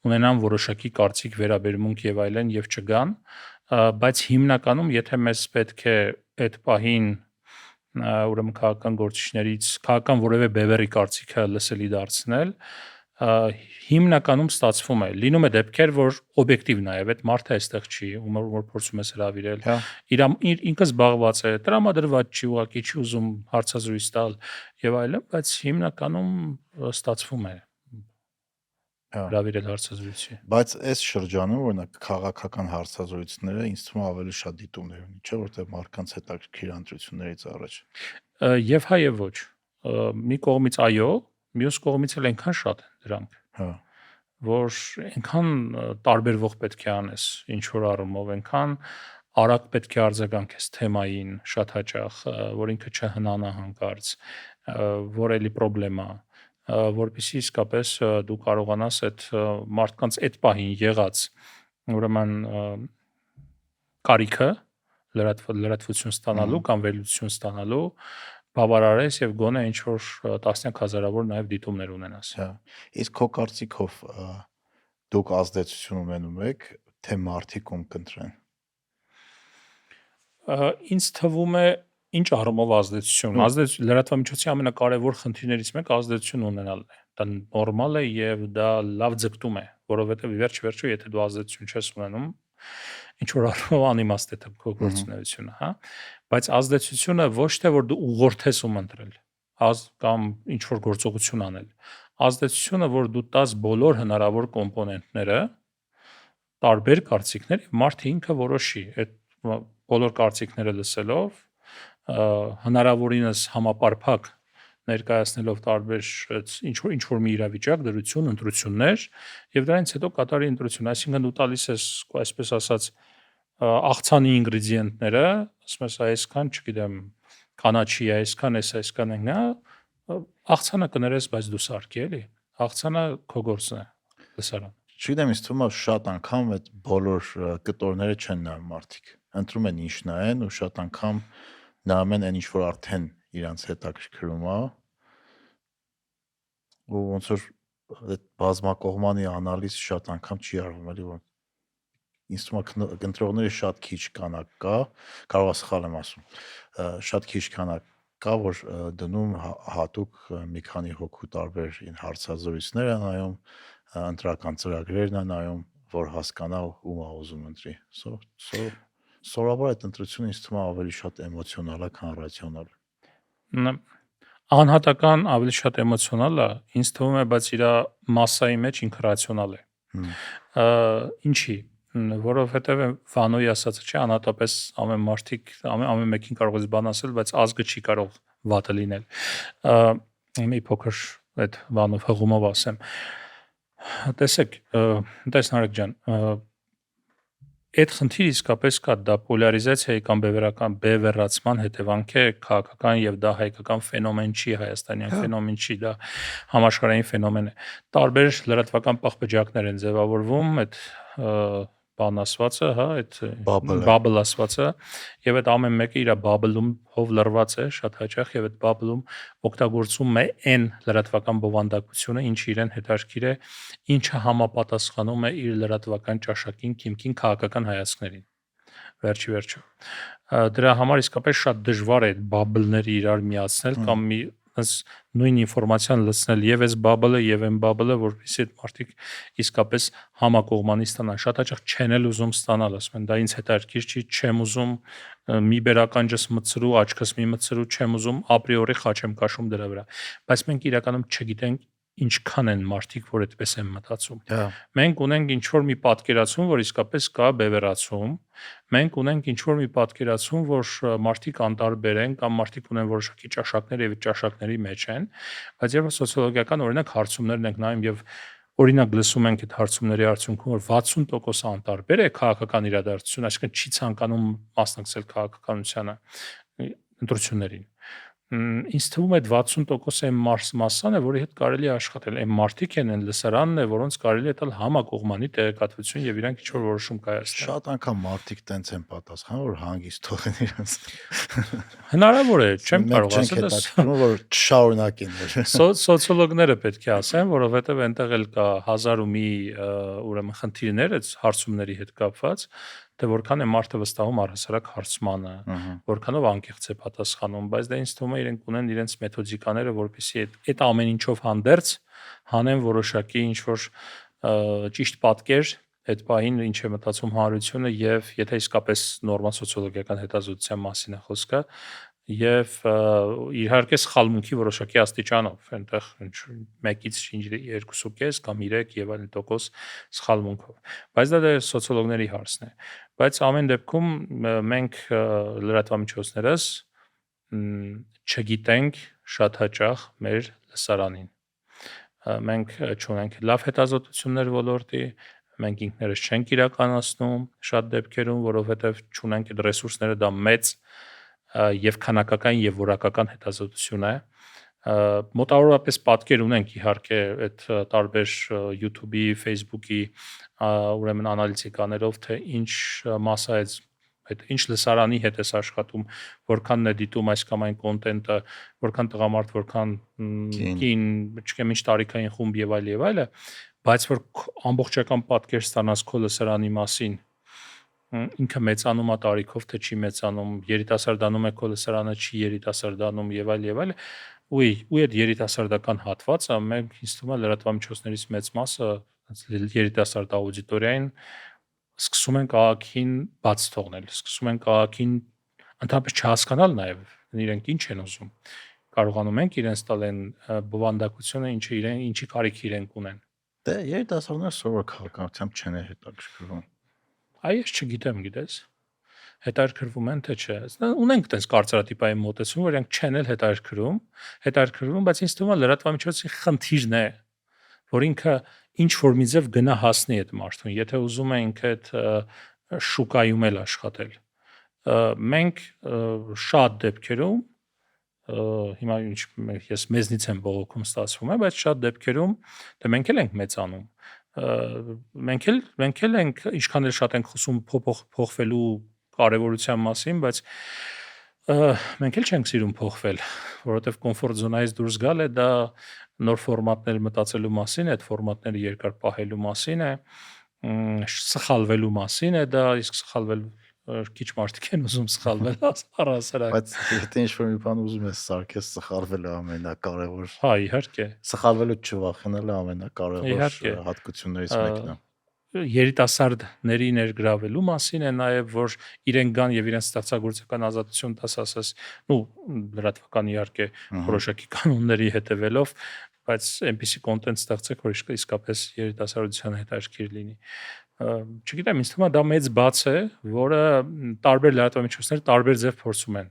ունենան որոշակի կարծիք, վերաբերմունք եւ այլն եւ չգան, բայց հիմնականում եթե մեզ պետք է այդ պահին ուրեմն քաղաքական գործիչներից քաղաքական որևէ բևեռի կարծիքը լսելի դարձնել, հիմնականում ստացվում է, լինում է դեպքեր, որ օբյեկտիվ նաև այդ մարդը այստեղ չի, որ փորձում ես հրավիրել, իր ինքը զբաղված է, տրամադրված չի, ուղղակի չի ուզում հարցազրույց տալ եւ այլն, բայց հիմնականում ստացվում է հրավիրել հարցազրույցի։ Բայց այս շրջանում օրինակ քաղաքական հարցազրույցները ինձ թվում է ավելի շատ դիտումներ ունի, չէ՞ որտեղ մարդկանց հետաքրքիր ընտրություններից առաջ։ Եվ հայ եւ ոչ։ Մի կողմից այո, մյուս կողմից էլ այնքան շատ են դրանք։ Որ այնքան տարբերվող պետք է անես ինչ որ առումով, այնքան արագ պետք է արձագանքես թեմային շատ հաճախ, որ ինքը չհնանա հանկարծ, որ էլի խնդրեմ է, որպեսզի իսկապես դու կարողանաս այդ մարդկանց այդ պահին եղած ուրեմն կարիքը լրատվություն ստանալու կամ վերլուծություն ստանալու բավարարես եւ գոնե ինչ որ տասնյակ հազարավոր նաեւ դիտումներ ունենաս։ Իսկ քո կարծիքով դուք ազդեցություն ունենում եք, թե մարդիկ ում կընտրեն։ Ինձ թվում է ինչ առումով ազդեցություն։ Լրատվամիջոցի ամենակարևոր խնդիրներից մեկը ազդեցություն ունենալն է։ Դա նորմալ է եւ դա լավ ձգտում է, որովհետեւ վերջ-վերջո եթե դու ազդեցություն չես ունենում, ինչ որ առումով անիմաստ է քո գործունեությունը, հա։ Բայց ազդեցությունը ոչ թե որ դու ուղղորդես ում ընտրել, կամ ինչ որ գործողություն անել։ Ազդեցությունը, որ դու տաս բոլոր հնարավոր կոմպոնենտները, տարբեր կարծիքներ, մարդը ինքը որոշի այդ բոլոր կարծիքները լսելով, հնարավորինս համապարփակ ներկայացնելով տարբեր ինչ որ մի իրավիճակ, դրություն, ընտրություններ եւ դրանից հետո կատարի ընտրություն, այսինքն դու տալիս ես, այսպես ասած, աղցանի ինգրեդիենտները, ասում ես այսքան, չգիտեմ, կանաչի է, այսքան է, աղցանը կներես, բայց դու սարքի էլի, աղցանը քո գործն է, լսարան։ Չգիտեմ, ինձ թվում է շատ անգամ այդ բոլոր կտորները չեն նայում մարդիկ։ Ընտրում են ինչ նայեն ու շատ անգամ նայում են այն ինչ որ արդեն իրանց հետաքրքրում է։ Ու ոնց որ այդ բազմակողմանի անալիզ շատ անգամ չի արվում, էլի որ ինձ թվում է ընտրողների շատ քիչ կանակ կա, կարող է սխալ եմ ասում, շատ քիչ կանակ կա, որ դնում հատուկ մի քանի հոգու տարբեր հարցազրույցներ են նայում, ընտրական ծրագրերն են նայում, որ հասկանա ում է ուզում ընտրի։ Սովորաբար այդ ընտրությունը ինձ թվում է ավելի շատ էմոցիոնալ է, քան ռացիոնալ։ Անհատական ավելի շատ էմոցիոնալ է, ինձ թվում է, բայց իր մասսայի մեջ ինքը ռացիոնալ է։ Ինչի՞, որովհետև Վանոյի ասածը չէ, անհատապես ամեն մարդիկ ամեն մեկին կարող ես բան ասել, բայց ազգը չի կարող վատը լինել։ Մի փոքր այդ Վանով հղումով ասեմ։ Տեսեք, տեսնարեք ջան, այդ խնդիրը իսկապես կա, դա պոլարիզացիայի կամ բևեռացման հետևանք է քաղաքական եւ դա հայկական ֆենոմեն չի, հայաստանյան ֆենոմեն չի, դա համաշխարհային ֆենոմեն է։ Տարբեր լրատվական պղպջակներ են ձևավորվում, այդ բան ասվածը, հա, այդ բաբլ ասվածը, եւ այդ ամեն մեկը իր բաբլում հով լրված է շատ հաճախ եւ այդ բաբլում օգտագործում է այն լրատվական բովանդակությունը, ինչը իրեն հետաքրքիր է, ինչը համապատասխանում է իր լրատվական ճաշակին, քիմքին, քաղաքական հայացքներին։ Վերջի։ Դրա համար իսկապես շատ դժվար է այդ բաբլները իրար միացնել կամ մի նույն ինֆորմացիան լցնել եւ այս բաբլը եւ այն բաբլը, որպեսզի այդ մարդիկ իսկապես համակողմանի ստանան։ Շատ հաճախ չեն էլ ուզում ստանալ, ասում են, դա ինձ հետաքրքիր չի, չեմ ուզում մի բերականջս մտցրու, աչքս մի մտցրու, չեմ ուզում ապրիորի խաչ եմ կաշում դրա վրա։ Բայց մենք իրականում չգիտենք ինչքան են մարդիկ, որ այդպես են մտածում։ Մենք ունենք ինչ-որ մի պատկերացում, որ իսկապես կա բևեռացում, մենք ունենք ինչ-որ մի պատկերացում, որ մարդիկ անտարբեր են կամ մարդիկ ունեն որոշակի ճաշակներ եւ ճաշակների մեջ են, բայց երբ սոցիոլոգիական օրինակ հարցումներն ենք նայում եւ օրինակ լսում ենք այդ հարցումների արդյունքում, որ 60% անտարբեր է քաղաքական իրադարձություն, այսինքն չի ցանկանում մասնակցել քաղաքականությանը ընտրություններին։ Ինձ թվում է 60% այն մասսան է, որի հետ կարելի է աշխատել։ Այն մարդիկ են, այն լսարանն է, որոնց կարելի է տալ համակողմանի տեղեկատվություն եւ իրանք ինչ-որ որոշում կայացնեն։ Շատ անգամ մարդիկ տենց են պատասխանում, որ հանգիստ թողեն իրենց։ Հնարավոր է, չեմ Մենք կարող չենք ասել, հետաքրքրում, որ չշարունակեն։ սոցիոլոգները պետք է ասեն, որովհետեւ այնտեղ էլ կա հազար ու մի ուրեմն խնդիրներ այդ հարցումների հետ կապված, թե որքան է մարդը վստահում առհասարակ հարցմանը, որքանով անկեղծ է պատասխանում, բայց դա ինձ թվում է իրենք ունեն իրենց մեթոդիկաները, որպեսզի այդ ամեն ինչով հանդերձ հանեն որոշակի ինչ որ ճիշտ պատկեր այդ պահին ինչ է մտածում հանրությունը եւ եթե իսկապես նորմալ սոցիոլոգիական հետազոտության մասին է խոսքը եւ իհարկե սխալմունքի որոշակի աստիճանով այնտեղ 1-ից 2.5 կամ 3 եւ այլն տոկոս սխալմունքով բայց դա սոցիոլոգների հարցն է բայց ամեն դեպքում մենք լրատվամիջոցներս չգիտենք շատ հաճախ մեր լսարանին մենք չունենք լավ հետազոտություններ ոլորտի մենք ինքներս չենք իրականացնում շատ դեպքերում որովհետեւ չունենք այդ ռեսուրսները դա մեծ եւ քանակական եւ որակական հետազոտություն է մոտավորապես պատկեր ունենք իհարկե այդ տարբեր YouTube-ի, Facebook-ի ուրեմն անալիզիկաներով թե ինչ մասա է այդ ինչ լսարանի հետ է աշխատում, որքանն է դիտում այս կամ այն կոնտենտը, որքան տղամարդ, որքան կին, չգիտեմ ինչ տարիքային խումբ եւ այլը, բայց որ ամբողջական պատկեր ստանաս քո լսարանի մասին ինքը մեծանում է տարիքով թե չի մեծանում երիտասարդանում է քո լսարանը չի երիտասարդանում եւ այլ ու այդ երիտասարդական հատվածը մենք ինձ թվում է լրատվամիջոցներից մեծ մասը երիտասարդ աուդիտորիային սկսում են քաղաքին բաց թողնել սկսում են քաղաքին ընդհանրապես չհասկանալ նաեւ իրենք ինչ են ուզում կարողանում ենք իրենց տալ այն բովանդակությունը ինչի կարիք իրենք ունեն դե երիտասարդները սովոր քաղաքականությամբ չեն հետաքրքրվում Այս չգիտեմ, գիտես։ Հետաքրքրվում են թե չէ։ Ունենք այդպես կարծրատիպային մոտեցում, որ իրենք չեն էլ հետաքրքրվում, բայց ինձ թվում է լրատվամիջոցի խնդիրն է, որ ինքը ինչ որ մի ձև գնա հասնի այդ մարդուն, եթե ուզում է ինքը այդ շուկայում էլ աշխատել։ Մենք շատ դեպքերում հիմա ես մեզնից եմ բողոքում ստացվում է, բայց շատ դեպքերում դե մենք էլ ենք մեծանում մենք էլ ենք ինչքան էլ շատ ենք խոսում փոխվելու կարևորության մասին, բայց մենք էլ չենք սիրում փոխվել, որովհետև կոմֆորտ զոնայից դուրս գալ է դա նոր ֆորմատներ մտածելու մասին է, այդ ֆորմատները երկար պահելու մասին է, սխալվելու մասին է դա, իսկ սխալվելու քիչ մարդիկ են ուզում սխալվել առհասարակ բայց եթե ինչ-որ մի բան ուզում ես սարքես սխալվելը ամենակարևոր հա իհարկե սխալվելու չվախենալը ամենակարևոր հատկություններից մեկն է երիտասարդների ներգրավելու մասին է նաև որ իրենք գան եւ իրենց ստեղծագործական ազատություն տասասես լրատվական իհարկե որոշակի կանոնների հետևելով բայց այնպիսի կոնտենտ ստեղծեք որ իսկապես երիտասարդության հետաքրքիր լինի չգիտեմ ինձ թվում է դա մեծ բաց է որը տարբեր լրատվամիջոցներ տարբեր ձև փորձում են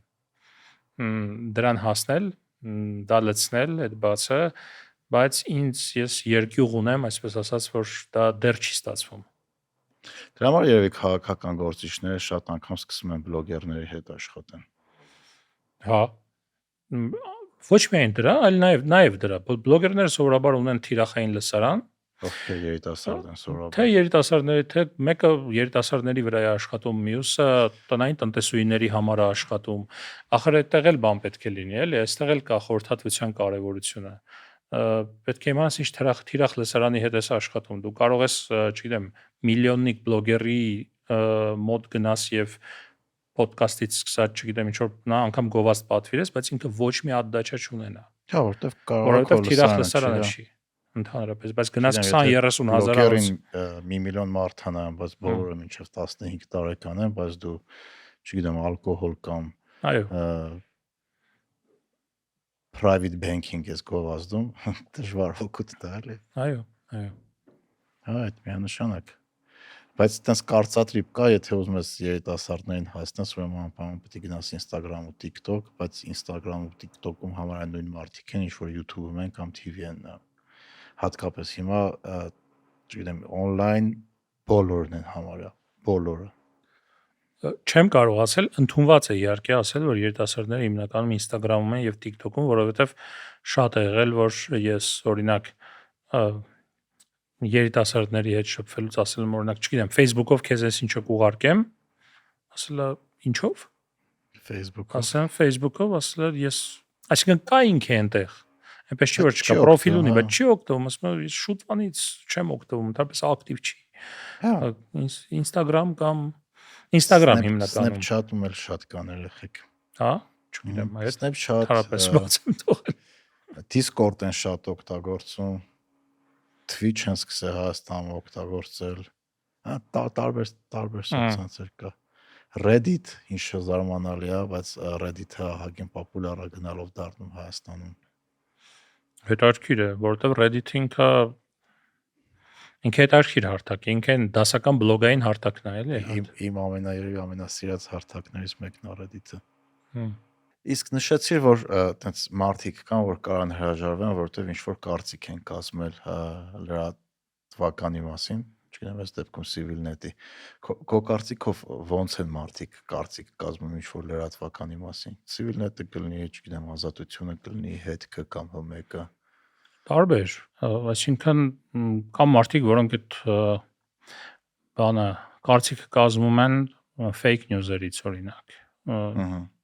դրան հասնել դա լցնել այդ բացը բայց ես երկյուղ ունեմ այսպես ասած որ դա դեռ չի ստացվում դրա համար երևի քաղաքական գործիչները շատ անգամ սկսում են բլոգերների հետ աշխատեն հա ոչ միայն դրա այլ նաև դրա բլոգերները սովորաբար ունեն թիրախային լսարան ովքեր երիտասարդ են սովորաբար թե երիտասարդների թե մեկը երիտասարդների վրա է աշխատում մյուսը տնային տնտեսուհիների համար է աշխատում ախր այդտեղ էլ բան պետք է լինի էլի այստեղ էլ կա խորհրդատվության կարևորությունը պետք է իմանաս ինչ թիրախ լսարանի հետ ես աշխատում դու կարող ես չգիտեմ միլիոննիկ բլոգերի մոտ գնաս եւ ոդկասթից սկսած չգիտեմ ինչ որ նա անգամ գովաստ պատվիրես բայց ինքը ոչ մի ադդաչա չունենա հա որովհետեւ թիրախ լսարանը չի ընդհանրապես բայց գնաց 20-30 հազարից 1 միլիոն մարդ հանան բայց բոլորը մինչև 15 տարեկան են բայց դու չգիտեմ ալկոհոլ կամ այո private banking ես գովազդում դժվար հոգուտ դա էլի այո հա այդ միանշանակ բայց այտենց կարծատրիպ կա եթե ուզում ես երիտասարդներին հասնես ուրեմն անպայման պետք է գնաս Instagram ու TikTok բայց Instagram ու TikTok-ում համարյա նույն մարդիկ են ինչ որ YouTube-ում են կամ TV-ն հատկապես հիմա չգիտեմ on-line բոլորն են համարյա բոլորը չեմ կարող ասել, ընդունված է իհարկե ասել, որ երիտասարդները հիմնականում Instagram-ում են եւ TikTok-ում, որովհետեւ շատ է եղել, որ ես օրինակ երիտասարդների հետ շփվելուց ասել եմ օրինակ, չգիտեմ, Facebook-ով քեզ էս ինչ կուղարկեմ, ասելա ինչով։ Facebook-ով։ Ասեմ Facebook-ով, ասելա ես, այսինքն կա ինքը այնտեղ։ Այնպես չի որ Չի չկա, պրոֆիլ օգտվում, ունի, հա։ բայց չի օգտվում, ասում եմ, ես շուտվանից չեմ օգտվում, ընդհանրապես ակտիվ չի։ Հա, Instagram կամ Instagram հիմնականում։ Snapchat-ում էլ շատ կան երեխեք։ Հա, չգիտեմ, այդ Snapchat, հարաբերս բաց եմ թողել։ Discord են շատ օգտագործում։ Twitch են սկսել Հայաստանում օգտագործել։ Հա, տարբեր սոցցանցեր կա։ Reddit, ինչը զարմանալի է, բայց Reddit-ը ահագին պոպուլյար է գնալով դառնում Հայաստանում։ Հետաքրքիր է, որովհետև Reddit-ը ինքը հետաքրքիր հարթակ է, ինքը դասական բլոգային հարթակն է, էլի։ Իմ ամենաերևի ամենասիրած հարթակներից մեկն է Reddit-ը։ Հմ։ Իսկ նշեցիր, որ այտենց մարդիկ կան, որ կարան հրաժարվեն, որովհետև ինչ որ կարծիք են կազմել լրատվականի մասին, չգիտեմ, այս դեպքում Civilnet-ի։ Քո կարծիքով ոնց են մարդիկ կարծիք կազմում ինչ որ լրատվականի մասին։ Civilnet-ը կլինի, չգիտեմ, Ազատությունը կլինի, Հետքը կամ Հմեկը։ Տարբեր, այսինքն կան մարդիկ, որոնք այդ բանը կարծիքը կազմում են fake news-երից օրինակ։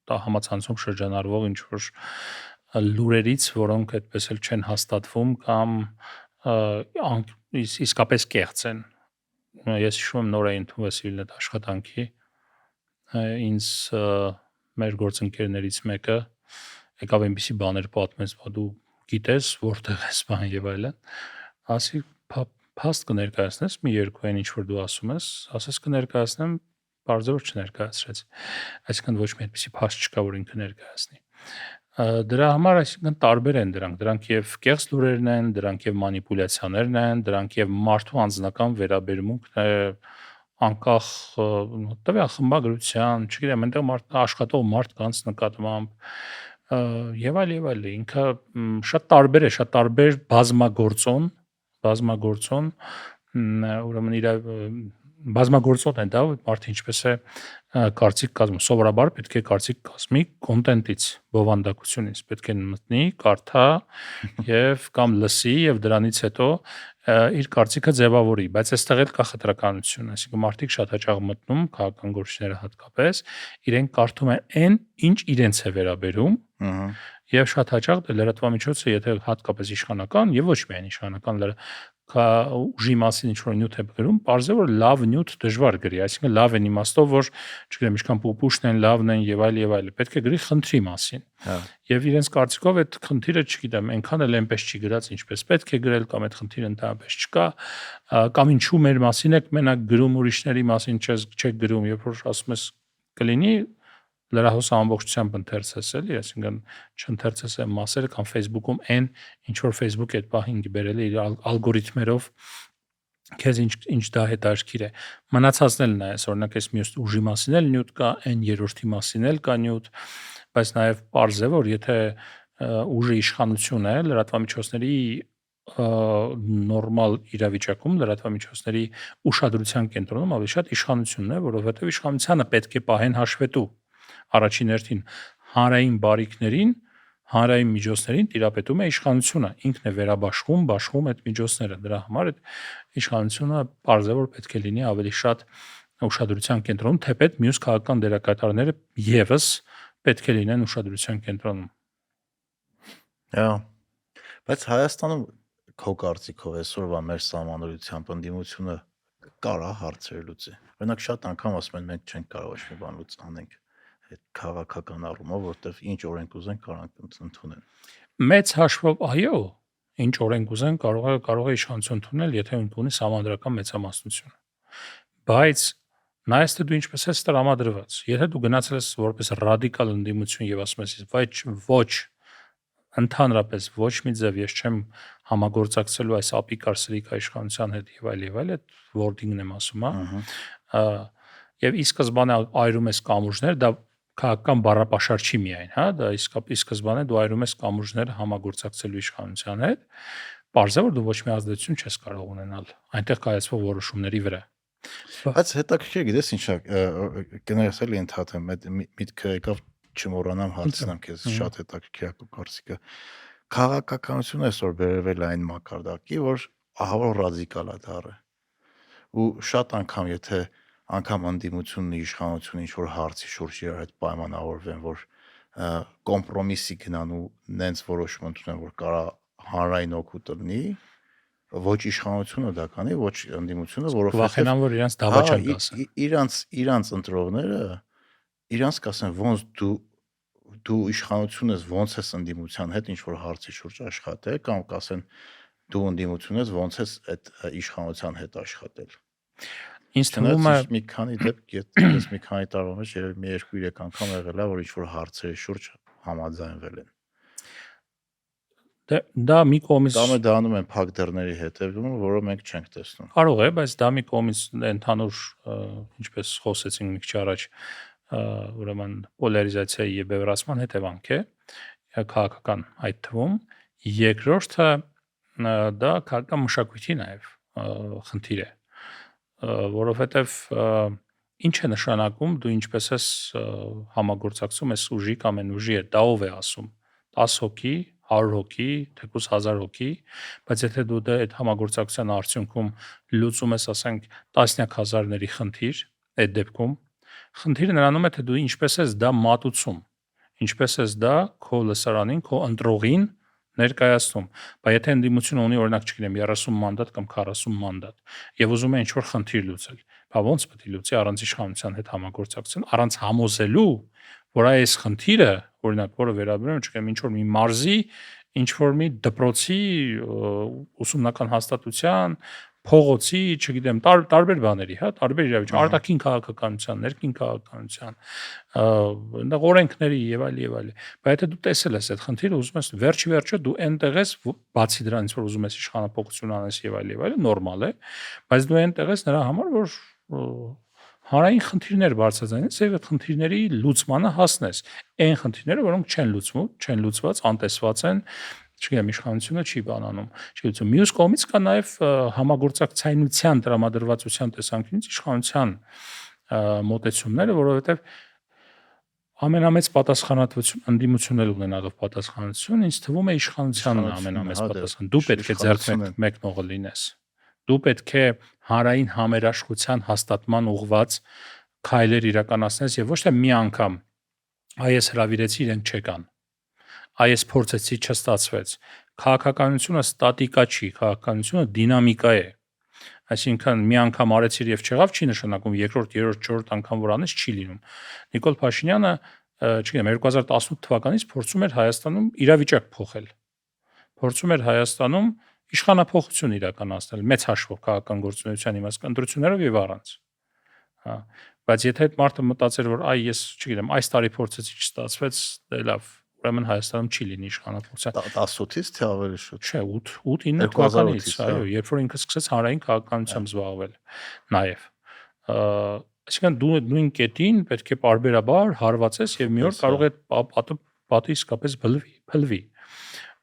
Դա համացանցում շրջանառվող ինչ որ լուրերից, որոնք այդպես էլ չեն հաստատվում կամ իսկապես կեղծ են։ Ես հիշում եմ նոր էի ընդունվել Civilnet աշխատանքի, ինձ մեր գործընկերներից մեկը եկավ այնպիսի բաներ պատմեց, որ դու գիտես որտեղ ես բան եւ այլն, ասի փաստ կներկայացնես մի երկու ինչ որ դու ասում ես, ասես կներկայացնեմ, բարձր չներկայացրեց, այսինքն ոչ մի այդպիսի փաստ չկա, որ ինքը ներկայացնի։ Դրա համար այսինքն տարբեր են դրանք եւ կեղծ լուրերն են, դրանք եւ մանիպուլյացիաներն են, դրանք եւ մարդու անձնական վերաբերմունքն է, անկախ տվյալ խմբագրության, չգիտեմ, այնտեղ աշխատող մարդ նկատմամբ եւ այլ, ինքը շատ տարբեր է, շատ տարբեր բազմագործոն, ուրեմն իր բազմագործոն է դա, մարդը ինչպես է կարծիք կազմում, սովորաբար պետք է կարծիք կազմի կոնտենտից, բովանդակությունից, պետք է մտնի, կարդա եւ կամ լսի եւ դրանից հետո իր կարծիքը ձևավորի, բայց այստեղ էլ կա խտրականություն, այսինքն մարդիկ շատ հաճախ մտնում, քաղաքական գործիչները հատկապես, իրենք կարդում են այն, ինչ իրենց է վերաբերում, եւ շատ հաճախ լրատվամիջոցը, եթե հատկապես իշխանական եւ ոչ միայն իշխանական ուժի մասին ինչ-որ նյութ է գրում, պարզ է որ լավ նյութ դժվար գրի, այսինքն լավ են իմաստով, որ չգիտեմ, ինչքան պուպուշն են, լավն են եւ այլ, պետք է գրի խնդրի մասին։ Եվ իրենց կարծիքով այդ խնդիրը, չգիտեմ, այնքան էլ այնպես չի գրած, ինչպես պետք է գրել, կամ այդ խնդիրը ընդհանրապես չկա, կամ ինչու մեր մասին եք մենակ գրում, ուրիշների մասին չեք գրում, երբ որ ասում ես կլինի լրահոսը ամբողջությամբ ընթերցես էլի, այսինքն չընթերցես այն մասերը կամ Facebook-ում այն ինչ որ Facebook-ը այդ պահին բերել է իր ալգորիթմերով քեզ ինչ դա հետաքրքիր է։ Մնացածն էլ նայես, օրինակ այս մյուս ուժի մասին էլ նյութ կա, այն երրորդի մասին էլ կա նյութ, բայց նաև պարզ է, որ եթե ուժը իշխանություն է, լրատվամիջոցների նորմալ իրավիճակում լրատվամիջոցների ուշադրության կենտրոնում ավելի շատ իշխանությունն է, որովհետև իշխանությանը պետք է պահեն հաշվետու առաջին հերթին հանրային բարիքներին, հանրային միջոցներին տիրապետում է իշխանությունը, ինքն է բաշխում այդ միջոցները, դրա համար այդ իշխանությունը պարզ է որ պետք է լինի ավելի շատ ուշադրության կենտրոնում, թեպետ մյուս քաղաքական դերակատարները եւս պետք է լինեն ուշադրության կենտրոնում։ Հա։ Բայց Հայաստանում քո կարծիքով այսօրվա մեր սահմանադրությամբ ընդդիմությունը կարա հարցեր լուծի։ Օրինակ շատ անգամ ասում են մենք չենք կարող ոչ մի բան անենք այդ քաղաքական առումով, որտեվ ինչ օրենք ուզեն կարանք ընդունեն։ Մեծ հաշվով այո, ինչ օրենք ուզեն կարող է իշխանություն ընդունել, եթե ունի սահմանադրական մեծամասնություն։ Բայց նայես թե դու ինչպես ես տրամադրված։ Եթե դու գնացել ես որպես ռադիկալ ընդդիմություն եւ ասում ես ոչ ընդհանրապես ոչ մի ձև ես չեմ համագործակցելու այս ապիկարսրիկա իշխանության հետ եւ այլ, այդ wording-ն եմ ասում, հա։ Եվ ի սկզբանե այրում ես կամուրջներ, դա քաղաքական բառապաշար չի միայն, հա, դա իսկապես սկզբանե դու այրում ես կամուրջներ համագործակցելու իշխանության հետ, պարզ է որ դու ոչ մի ազդեցություն չես կարող ունենալ այնտեղ կայացվող որոշումների վրա։ Բայց հետաքրքիր գիտես ինչա կներես էլի ընդհատեմ այդ միտքը եկավ չմոռանամ հարցնեմ քեզ շատ հետաքրքիր է կարծիքը քաղաքականությունը այսօր վերևել այն մակարդակի որ ահավոր ռադիկալ է դառը ու շատ անգամ եթե անգամ ընդդիմությունն իշխանությունը ինչ որ հարցի շուրջ իրար հետ պայմանավորվեն որ կոմպրոմիսի գնան ու նենց որոշում ընդունեն որ կարա հանրային օգուտ լինի ոչ իշխանությունը դա կանի, ոչ ընդդիմությունը, որովհետեւ վախենան որ իրանց դավաճան կասեն։ Իրանց ընտրողները իրանց կասեն ոնց դու իշխանություն ես, ոնց ես ընդդիմության հետ ինչ որ հարցի շուրջ աշխատել կամ կասեն դու ընդդիմություն ես, ոնց ես այդ իշխանության հետ աշխատել։ Ինձ թվում է մի քանի դեպք ես մի քանի տարվա մեջ երևի մի 2-3 անգամ եղել է որ ինչ որ հարցերի շուրջ համաձայնվել են։ Դա մի կողմից դա անում են փակ դռների հետևում, որը մենք չենք տեսնում։ Կարող է, բայց դա մի կողմից ընդհանուր ինչպես խոսեցինք մի քիչ առաջ, ուրեմն պոլարիզացիայի եւ բևեռացման հետևանք է քաղաքական այդ թվում։ Երկրորդը դա քաղաքական մշակույթի նաեւ խնդիր է, որովհետեւ ինչ է նշանակում դու ինչպես ես համագործակցում ես ուժի կամ այն ուժի հետ, դա ով է ասում 10 հոգի 100 հոգի, թեկուզ 1000 հոգի, բայց եթե դու դա այդ համագործակցության արդյունքում լուծում ես, ասենք, տասնյակ հազարների խնդիր, այդ դեպքում խնդիրը նրանում է, թե դու ինչպես ես դա մատուցում, ինչպես ես դա քո լսարանին, քո ընտրողին ներկայացնում։ Բայց եթե ընդդիմությունը ունի օրինակ, չգիտեմ, 30 մանդատ կամ 40 մանդատ եւ ուզում է ինչ-որ խնդիր լուծել, բա ոնց պետք է լուծի առանց իշխանության հետ համագործակցություն, առանց համոզելու, որ այս խնդիրը, օրինակ, որը վերաբերում է, չգիտեմ, ինչ որ մի մարզի, ինչ որ մի դպրոցի ուսումնական հաստատության, փողոցի, չգիտեմ, տարբեր բաների, հա, տարբեր իրավիճակի, արտաքին քաղաքականության, ներքին քաղաքականության, այնտեղ օրենքների եւ այլ։ Բայց եթե դու տեսել ես այդ խնդիրը, ուզում ես վերջի դու այնտեղ ես, բացի դրանից, որ ուզում ես իշխանապողություն անես եւ այլ, նորմալ է, բայց դու այնտեղ ես նրա համար, որ հանրային խնդիրներ բարձրացնես եւ այդ խնդիրների լուծմանը հասնես։ Այն խնդիրները, որոնք չեն լուծված, անտեսված են, չգիտեմ, իշխանությունը չի բանանում, չի լուծում։ Մյուս կողմից կա նաեւ համագործակցայնության տրամադրվածության տեսանկյունից իշխանության մոտեցումները, որովհետեւ ամենամեծ պատասխանատվություն ընդդիմությունն էլ ունենալով պատասխանատվություն, ինձ թվում է իշխանությանն է ամենամեծ պատասխան։ Դու պետք է ձեռք մեկնողը լինես։ Դու պետք է հանրային համերաշխության հաստատման ուղղված քայլեր իրականացնես եւ ոչ թե մի անգամ այս հravirեցի իրենք չեկան։ Այս փորձեցի չստացվեց։ Քաղաքականությունը ստատիկա չի, քաղաքականությունը դինամիկա է։ Այսինքն մի անգամ արեցիր եւ չեղավ չի նշանակում երկրորդ, երրորդ, չորրորդ անգամ որ անես չի լինում։ Նիկոլ Փաշինյանը, չգիտեմ, 2018 թվականից փորձում էր Հայաստանում իրավիճակ փոխել։ Փորձում էր Հայաստանում իշխանապողություն իրականացնել մեծ հաշվով քաղաքական գործունեության իմաստ ընտրություններով եւ առանց։ Հա, բայց եթե այդ մարդը մտածեր որ այ ես, չգիտեմ, այս տարի փորձեցի չստացվեց, դե լավ, ուրեմն Հայաստանում չի լինի իշխանապողություն։ 18-ից թե ավելի շուտ։ Չէ, 8-9 թվականից, այո, երբ որ ինքը սկսեց հանրային քաղաքականությամբ զբաղվել նաեւ։ Այսինքն դու նույն կետին պետք է պարբերաբար հարվածես եւ մի օր կարող է պատը իսկապես փլվի։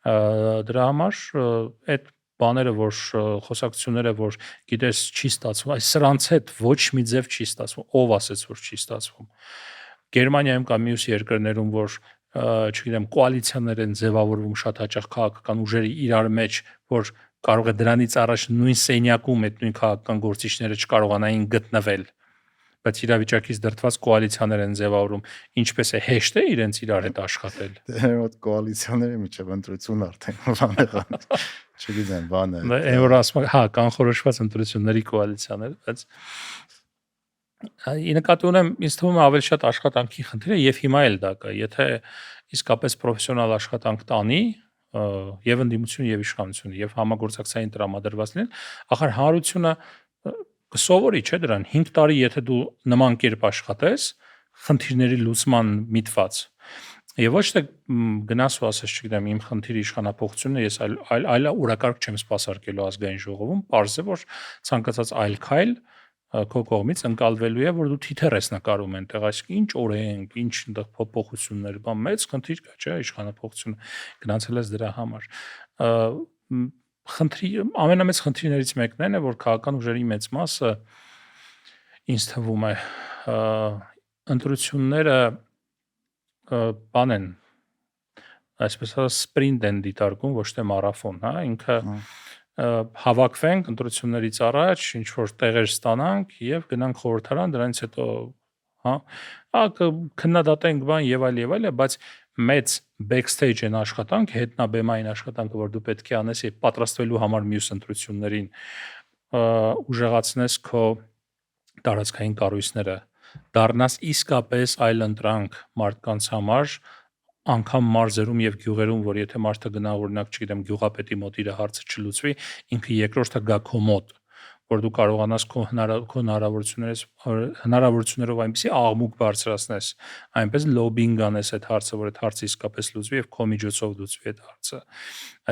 Դրա համար այդ բաները, որ խոսակցությունները, որ գիտես չի ստացվում, այս սրանց հետ ոչ մի ձև չի ստացվում, ով ասեց որ չի ստացվում։ Գերմանիայում կամ մյուս երկրներում, որ չգիտեմ, կոալիցիաներ են ձևավորվում շատ հաճախ քաղաքական ուժերի իրար մեջ, որ կարող է դրանից առաջ նույն սենյակում այդ նույն քաղաքական գործիչները չկարողանային գտնվել, բայց իրավիճակից դրդված կոալիցիաներ են ձևավորում, ինչպես է հեշտ է իրենց իրար հետ աշխատել։ Դե այդ կոալիցիաների միջև ընտրություն արդեն բան եղան։ Չգիտեմ, բան է։ Այն որ ասում հա, կանխորոշված ընտրությունների կոալիցիաներ, բայց ի նկատի ունեմ, ինձ թվում է ավելի շատ աշխատանքի խնդիր է եւ հիմա էլ դա կա, եթե իսկապես պրոֆեսիոնալ աշխատանք տանի եւ ընդդիմություն եւ իշխանություն եւ համագործակցային տրամադրված լինեն, ախր հանրությունը կսովորի, չէ՞ դրան 5 տարի եթե դու նման կերպ աշխատես, խնդիրների լուծման միտված եւ ոչ թե գնաս ու ասես, չգիտեմ, իմ խնդիրը իշխանապողությունն է, ես այլ օրակարգ չեմ սպասարկելու ազգային ժողովում, պարզ է որ ցանկացած այլ քայլ քո կողմից ընկալվելու է, որ դու թիթեռ ես նկարում այնտեղ, այսինքն ինչ օրենք, ինչ այնտեղ փոփոխություններ, բան մեծ խնդիր կա, չէ՞, իշխանապողությունը գնացել ես դրա համար։ Ամենամեծ խնդիրներից մեկն է, որ քաղաքական ուժերի մեծ մասը ինձ թվում է ընտրությունները բան են, այսպես ասած սպրինտ են դիտարկում, ոչ թե մարաթոն, հա, ինքը հավաքվենք ընտրություններից առաջ, ինչ որ տեղեր ստանանք եւ գնանք խորհրդարան, դրանից հետո հա քննադատենք բան եւ այլ, բայց մեծ backstage են աշխատանք, հետնաբեմային աշխատանքը, որ դու պետք է անես եւ պատրաստվելու համար մյուս ընտրություններին ուժեղացնես քո տարածքային կառույցները, դառնաս իսկապես այլ ընտրանք մարդկանց համար, անգամ մարզերում եւ գյուղերում, որ եթե մարդը գնա օրինակ, չգիտեմ, գյուղապետի մոտ իր հարցը չլուծվի, ինքը երկրորդը գա քո մոտ, որ դու կարողանաս քո հնարավորություններով այնպեսի աղմուկ բարձրացնես, այնպես լոբինգ անես այդ հարցը, որ այդ հարցը իսկապես լուծվի եւ քո միջոցով լուծվի այդ հարցը։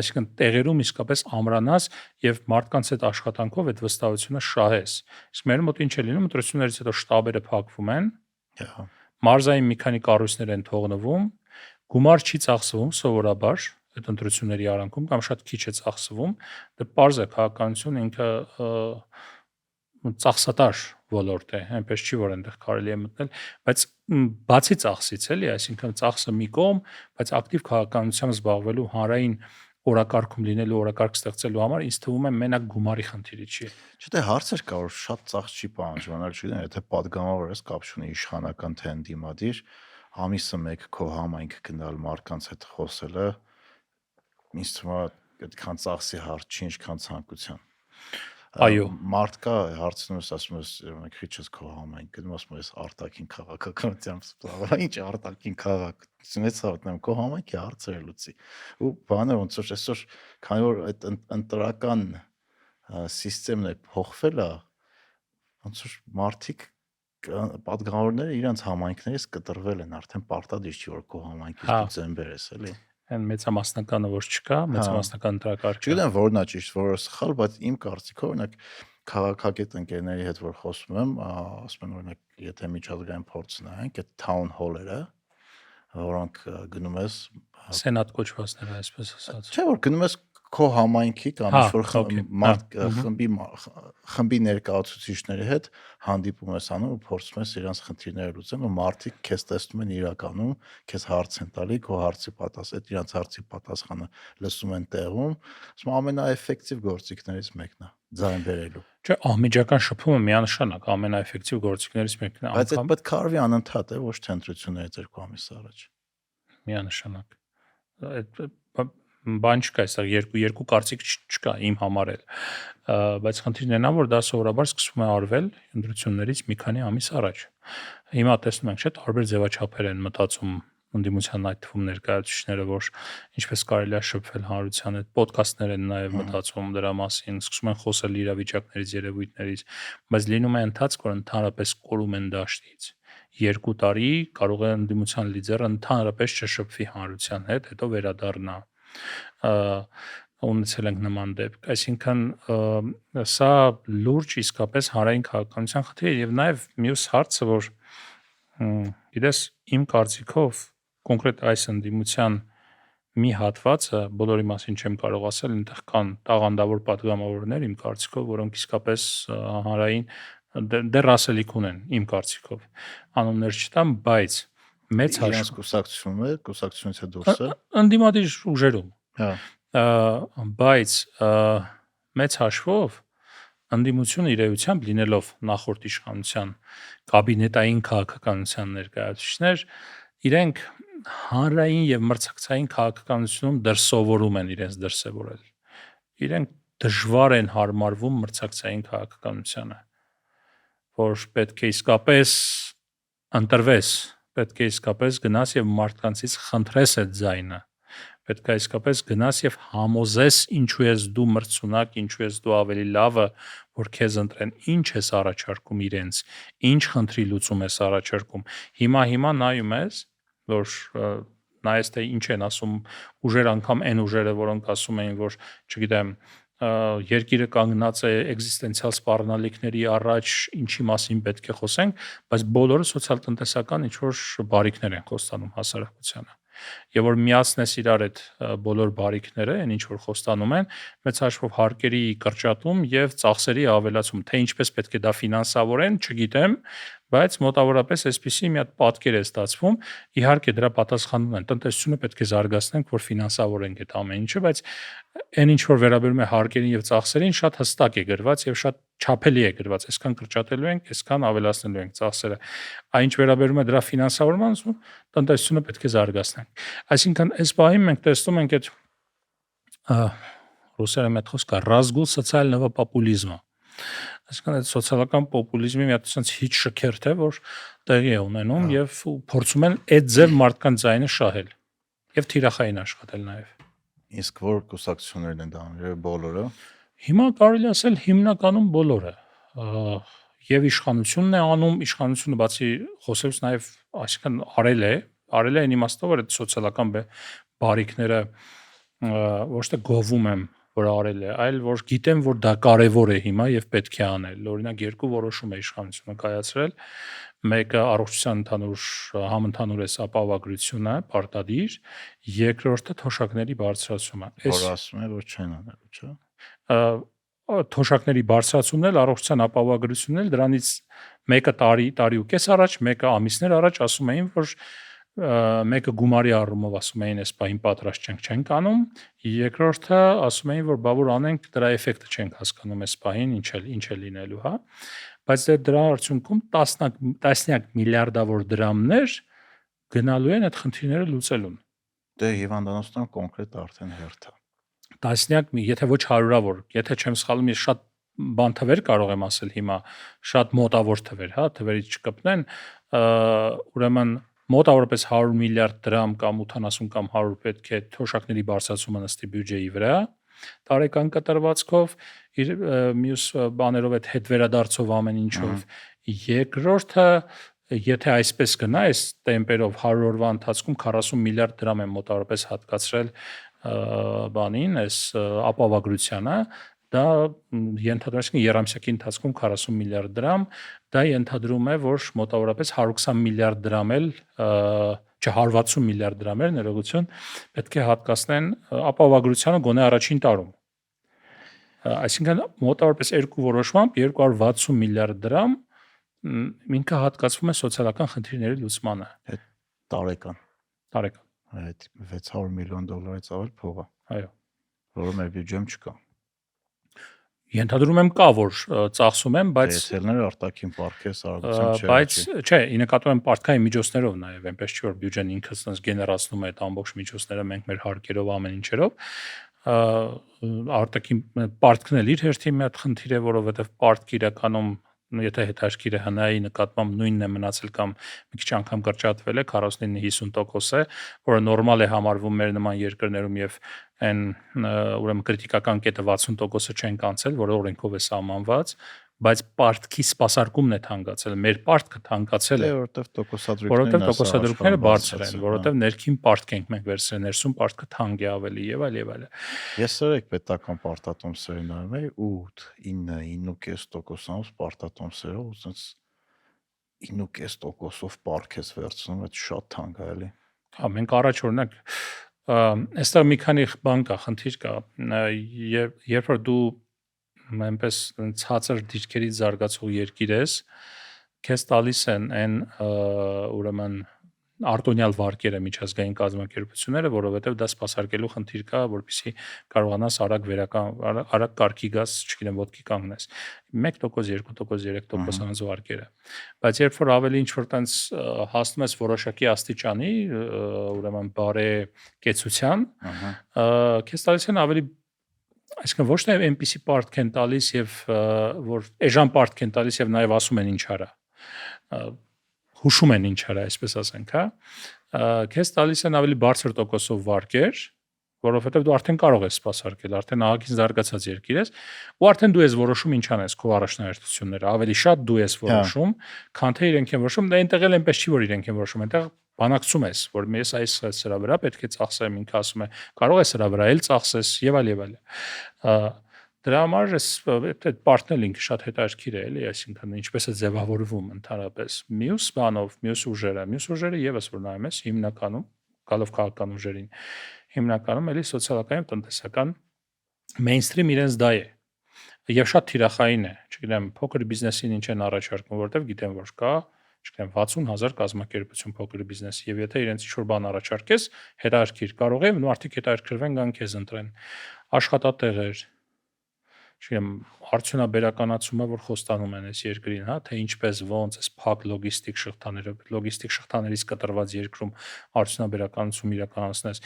Այսինքն տեղերում իսկապես ամրանաս եւ մարդկանց այդ աշխատանքով այդ վստահությունը շահես։ Իսկ մեր մոտ ինչ է լինում, ընտրություններից հետո շտաբերը փակվում են, մարզային մի քանի կառույցներ են թողնվում, գումար չի ծախսվում սովորաբար այդ ընտրությունների արանքում կամ շատ քիչ է ծախսվում, դե պարզ է քաղաքականությունը ինքը ծախսատար ոլորտ է, այնպես չի որ այնտեղ կարելի է մտնել, բայց բացի ծախսից էլի, այսինքն ծախսը մի կողմ, բայց ակտիվ քաղաքականությամբ զբաղվելու հանրային օրակարգում լինելու, օրակարգ ստեղծելու համար ինձ թվում է մենակ գումարի խնդիրը չի։ Չէ, դե հարցեր կա, որ շատ ծախս չի պահանջվում, չգիտեմ, եթե падգամավոր ես, կապ չունի իշխանական թե ընդդիմադիր, ամիսը մեկ քո համայնք գնալ մարդկանց հետ խոսելը, ինձ թվում է այդքան ծախսի հարց չի, ինչքան ցանկության։ Այո, մարդ կա հարցնում ես, ասում ես, մենք քիչ ես քո համայնք, գնում ասում ես արտաքին քաղաքականությամբ զբաղվել, ինչ արտաքին քաղաքականություն ես հավատում, քո համայնքի հարցերը լուծի։ Ու բանը ոնց որ այսօր, քանի որ այդ ընտրական սիստեմն է փոխվել է, ոնց որ մարդիկ падգամավորները իրանց համայնքներից կտրվել են, արդեն պարտադիր չի որ քո համայնքից դու ծեմբեր ես, էլի։ այն մեծամասնականը որ չկա, մեծամասնական ընտրակարգ։ Չգիտեմ որն է ճիշտ, որը սխալ, բայց իմ կարծիքով օրինակ քաղաքագետ ընկերների հետ որ խոսում եմ, ասում են օրինակ, եթե միջազգային փորձ նայենք, այդ town hall-երը, որոնք գնում ես սենատ կոչվածները, այսպես ասած։ Չէ, որ գնում ես քո համայնքի կամ ինչ-որ խմբի ներկայացուցիչների հետ հանդիպում ես անում ու փորձում ես իրենց խնդիրները լուծել ու մարդիկ քեզ տեսնում են իրականում, քեզ հարց են տալի, քո հարցի պատասխանը, իրենց հարցի պատասխանը լսում են տեղում, ասում ամենաէֆեկտիվ գործիքներից մեկն է ձայն բերելու։ Չէ, ահմիջական շփումը միանշանակ ամենաէֆեկտիվ գործիքներից մեկն է, բայց այդ պետք է արվի անընդհատ է, ոչ թե ընտրություններից 2 ամիս առաջ։ Միանշանակ։ Այդ բան չկա, այստեղ երկու կարծիք չկա իմ համար էլ, բայց խնդիրն է նա, որ դա սովորաբար սկսվում է արվել ընտրություններից մի քանի ամիս առաջ։ Հիմա տեսնում ենք, չէ՞, տարբեր ձևաչափեր են մտածում ընդդիմության այդ թվում ներկայացուցիչները, որ ինչպես կարելի է շփվել հանրության հետ, ոդքասթներ են նաև մտածում դրա մասին, սկսում են խոսել իրավիճակներից, երևույթներից, բայց լինում է ընթացք, որ ընդհանրապես կորում են դաշտից։ 2 տարի կարող է ընդդիմության լիդերը ընդհանրապես չշփվի հանրության հետ, հետո վերադառնա։ Ունեցել ենք նման դեպք, այսինքն սա լուրջ իսկապես հանրային քաղաքականության խնդիր է եւ նաեւ մյուս հարցը, որ գիտես, իմ կարծիքով կոնկրետ այս ընդդիմության մի հատվածը, բոլորի մասին չեմ կարող ասել, այնտեղ կան տաղանդավոր падգամավորներ իմ կարծիքով, որոնք իսկապես հանրային դեռ ասելիք ունեն իմ կարծիքով։ Անուններ չտամ, բայց մեծ հաշվով կուսակցությունից է դուրսը ընդդիմադիր ուժերում։ Հա։ Բայց մեծ հաշվով ընդդիմությունը իր էությամբ լինելով նախորդ իշխանության կաբինետային քաղաքականության ներկայացուցիչներ, իրենք հանրային եւ մրցակցային քաղաքականությունում դրսևորում են իրենց դրսևորել։ Իրենք դժվար են հարմարվում մրցակցային քաղաքականությանը, որ պետք է իսկապես ընտրվես, պետք է իսկապես գնաս եւ մարդկանցից խնդրես այդ ձայնը, պետք է իսկապես գնաս եւ համոզես ինչու ես դու մրցունակ, ինչու ես դու ավելի լավը, որ քեզ ընտրեն, ինչ ես առաջարկում իրենց, ինչ խնդրի լուծում ես առաջարկում։ Հիմա նայում ես, որ նայես թե ինչ են ասում ուժեր, անգամ այն ուժերը, որոնք ասում էին, որ, չգիտեմ, երկիրը կանգնած է էգզիստենցիալ սպառնալիքների առաջ, ինչի մասին պետք է խոսենք, բայց բոլորը սոցիալ-տնտեսական ինչ-որ բարիքներ են խոստանում հասարակությանը։ եւ որ միացնես իրար այդ բոլոր բարիկները, այն ինչ որ խոստանում են, մեծ հաշվով հարկերի կրճատում եւ ծախսերի ավելացում, թե ինչպես պետք է դա ֆինանսավորեն, չգիտեմ, բայց մոտավորապես այսպեսի մի հատ պատկեր է ստացվում, իհարկե դրա պատասխանում են տնտեսությունը պետք է զարգացնենք, որ ֆինանսավորենք այդ ամեն ինչը, բայց այն ինչ որ վերաբերում է հարկերին եւ ծախսերին շատ հստակ է գրված եւ շատ չափելի է գրված, այսքան կրճատելու ենք, այսքան ավելացնելու ենք ծախսերը։ Այն ինչ վերաբերում է դրա ֆինանսավորմանը, տնտեսությունը պետք է զարգացնենք։ Այսինքն այս պահին մենք տեսնում ենք այդ ռուսերեն մեծ խոսք է «разгул социального популизма»։ Այսինքն այդ սոցիալական պոպուլիզմի մի հատ sense հիչ շքերթ է, որ տեղի է ունենում եւ փորձում են այդ ձև մարդկանց ձայնը շահել եւ թիրախային աշխատել նաեւ։ Իսկ որ կուսակցություններն են դա բոլորը։ Հիմա կարելի ասել հիմնականում բոլորը եւ իշխանությունն է անում, իշխանությունը բացի խոսելուց նաեւ այսինքն արել է այն իմաստով, որ այդ սոցիալական բարիկները ոչ թե գովում եմ որ արել է, այլ որ գիտեմ, որ դա կարևոր է հիմա եւ պետք է անել։ Օրինակ երկու որոշում է իշխանությունը կայացրել, մեկը առողջության համընդհանուր ապահովագրությունը, պարտադիր, երկրորդը թոշակների բարձրացումը։ Որ ասում է, որ չեն անելու, չէ՞։ Թոշակների բարձրացումն էլ առողջության ապահովագրությունն էլ դրանից մեկը տարի ու կես առաջ, մեկը ամիսներ առաջ ասում էին, որ մեկը գումարի առումով ասում էին, այս պահին պատրաստ չենք անում, երկրորդը ասում էին, որ բա որ անենք, դրա էֆեկտը չենք հասկանում այս պահին, ինչ է լինելու, հա։ Բայց դրա արդյունքում տասնյակ միլիարդավոր դրամներ գնալու են այդ խնդիրները լուծելուն։ Դե հիվանդանոցներում կոնկրետ արդեն հերթ է։ Տասնյակ, եթե ոչ հարյուրավոր, եթե չեմ սխալվում, ես շատ բան թվեր կարող եմ ասել հիմա, շատ մոտավոր թվեր, հա, թվերից չկպնեն, ուրեմն մոտավորապես 100 միլիարդ դրամ կամ 80 կամ 100 պետք է թոշակների բարձրացումը նստի բյուջեի վրա, տարեկան կտրվածքով, իր մյուս բաներով այդ հետ վերադարձով ամեն ինչով, երկրորդը եթե այսպես գնա, այս տեմպերով 100 օրվա ընթացքում 40 միլիարդ դրամ են մոտավորապես հատկացրել բանին, այս ապահովագրությանը, դա ենթադրում է երամսյակի ընթացքում 40 միլիարդ դրամ, դա ենթադրում է, որ մոտավորապես 120 միլիարդ դրամ էլ, 160 միլիարդ դրամ էլ ներողություն, պետք է հատկացնեն ապահովագրությանը գոնե առաջին տարում։ Այսինքն մոտավորապես երկու որոշմամբ 260 միլիարդ դրամ ինքը հատկացվում է սոցիալական խնդիրների լուծմանը։ Տարեկան։ Այդ $600 միլիոն ավել փող է։ Այո։ Որը մեր բյուջեում չկա։ Ենթադրում եմ կա, որ ծախսում եմ, բայց Էթելները արտաքին պարքես արագություն չէ։ Բայց չէ, ի նկատի ունեմ պարտքային միջոցներով նաեւ, այնպես չի որ բյուջեն ինքը sense գեներացնում է այդ ամբողջ միջոցները մենք մեր հարկերով ամեն ինչերով։ Արտաքին պարտքն էլ իր հերթին մի հատ խնդիր է, որովհետեւ պարտք իրականում եթե հետաքրքիր է հնայի նկատմամբ նույնն է մնացել կամ մի քիչ անգամ կրճատվել է 49-50% է, որը նորմալ է համարվում մեր նման երկրներում եւ այն ուրեմն քրիտիկական կետը 60%-ը չեն կանցել, որը օրենքով է սահմանված, բայց պարտքի սպասարկումն է թանկացել, մեր պարտքը թանկացել է, որովհետեւ տոկոսադրույքները բարձր են, որովհետեւ ներքին պարտք ենք մենք վերցրել, ներսում պարտքը թանկ է ավելի եւ այլ եւ այլ։ Ես սերեք պետական պարտատոմսերի նայում էի 8-9.5%-ով պարտատոմսերով, ու sense 9.5%-ով պարտք ես վերցնում, այդ շատ թանկ է էլի։ Հա, մենք առաջ օրինակ այստեղ մի քանի բան կա, խնդիր կա, երբ որ դու այնպես ցածր դիրքերից զարգացող երկիր ես, քեզ տալիս են այն ուրեմն արտոնյալ վարկերը միջազգային կազմակերպությունները, որովհետև դա սպասարկելու խնդիր կա, որպեսզի կարողանաս արագ կարգի գաս, չգիտեմ, ոտքի կանգնես։ 1%, 2%, 3% անց վարկերը։ Բայց երբ որ ավելի ինչ որ տենց հասնում ես որոշակի աստիճանի, ուրեմն բարեկեցության, քեզ տալիս են ավելի այսինքն ոչ թե այնպիսի պարտք են տալիս եւ որ էժան պարտք են տալիս եւ նաեւ ասում են ինչ արա, հուշում են ինչ արա, այսպես ասենք, հա, քեզ տալիս են ավելի բարձր տոկոսով վարկեր, որովհետեւ դու արդեն կարող ես սպասարկել, արդեն ահագին զարգացած երկիր ես, ու արդեն դու ես որոշում ինչ անես քո առաջնահերթությունները, ավելի շատ դու ես որոշում, քան թե իրենք են որոշում, դա այնտեղ էլ այնպես չի որ իրենք են որոշում, այնտեղ բանակցում ես, որ ես այս սրա վրա պետք է ծախսեմ, ինքը ասում է, կարող է սրա վրա էլ ծախսես եւ այլ եւ այլ։ Դրա համար այդ պարտնել ինքը շատ հետաքրքիր է, էլի, այսինքն ինչպես է ձևավորվում ընդհանրապես։ Մյուս ուժերը եւս որ նայում ես հիմնականում գալով քաղաքական ուժերին։ Հիմնականում էլի սոցիալական եւ տնտեսական mainstream իրենց դա է։ Եվ շատ թիրախային է, չգիտեմ, փոքր բիզնեսին ինչ են առաջարկում, որովհետև գիտեմ, որ կա, չգիտեմ, 60,000 կազմակերպություն փոքր բիզնեսի եւ եթե իրենց ինչ-որ բան առաջարկես, հետաքրքիր, կարող է մարդիկ հետաքրքրվեն գան քեզ ընտրեն։ Աշխատատեղեր, չգիտեմ, արդյունաբերականացումը, որ խոստանում են այս երկրին, հա, թե ինչպես ոնց էս փակ լոգիստիկ շղթաներից կտրված երկրում արդյունաբերականություն իրականացնես,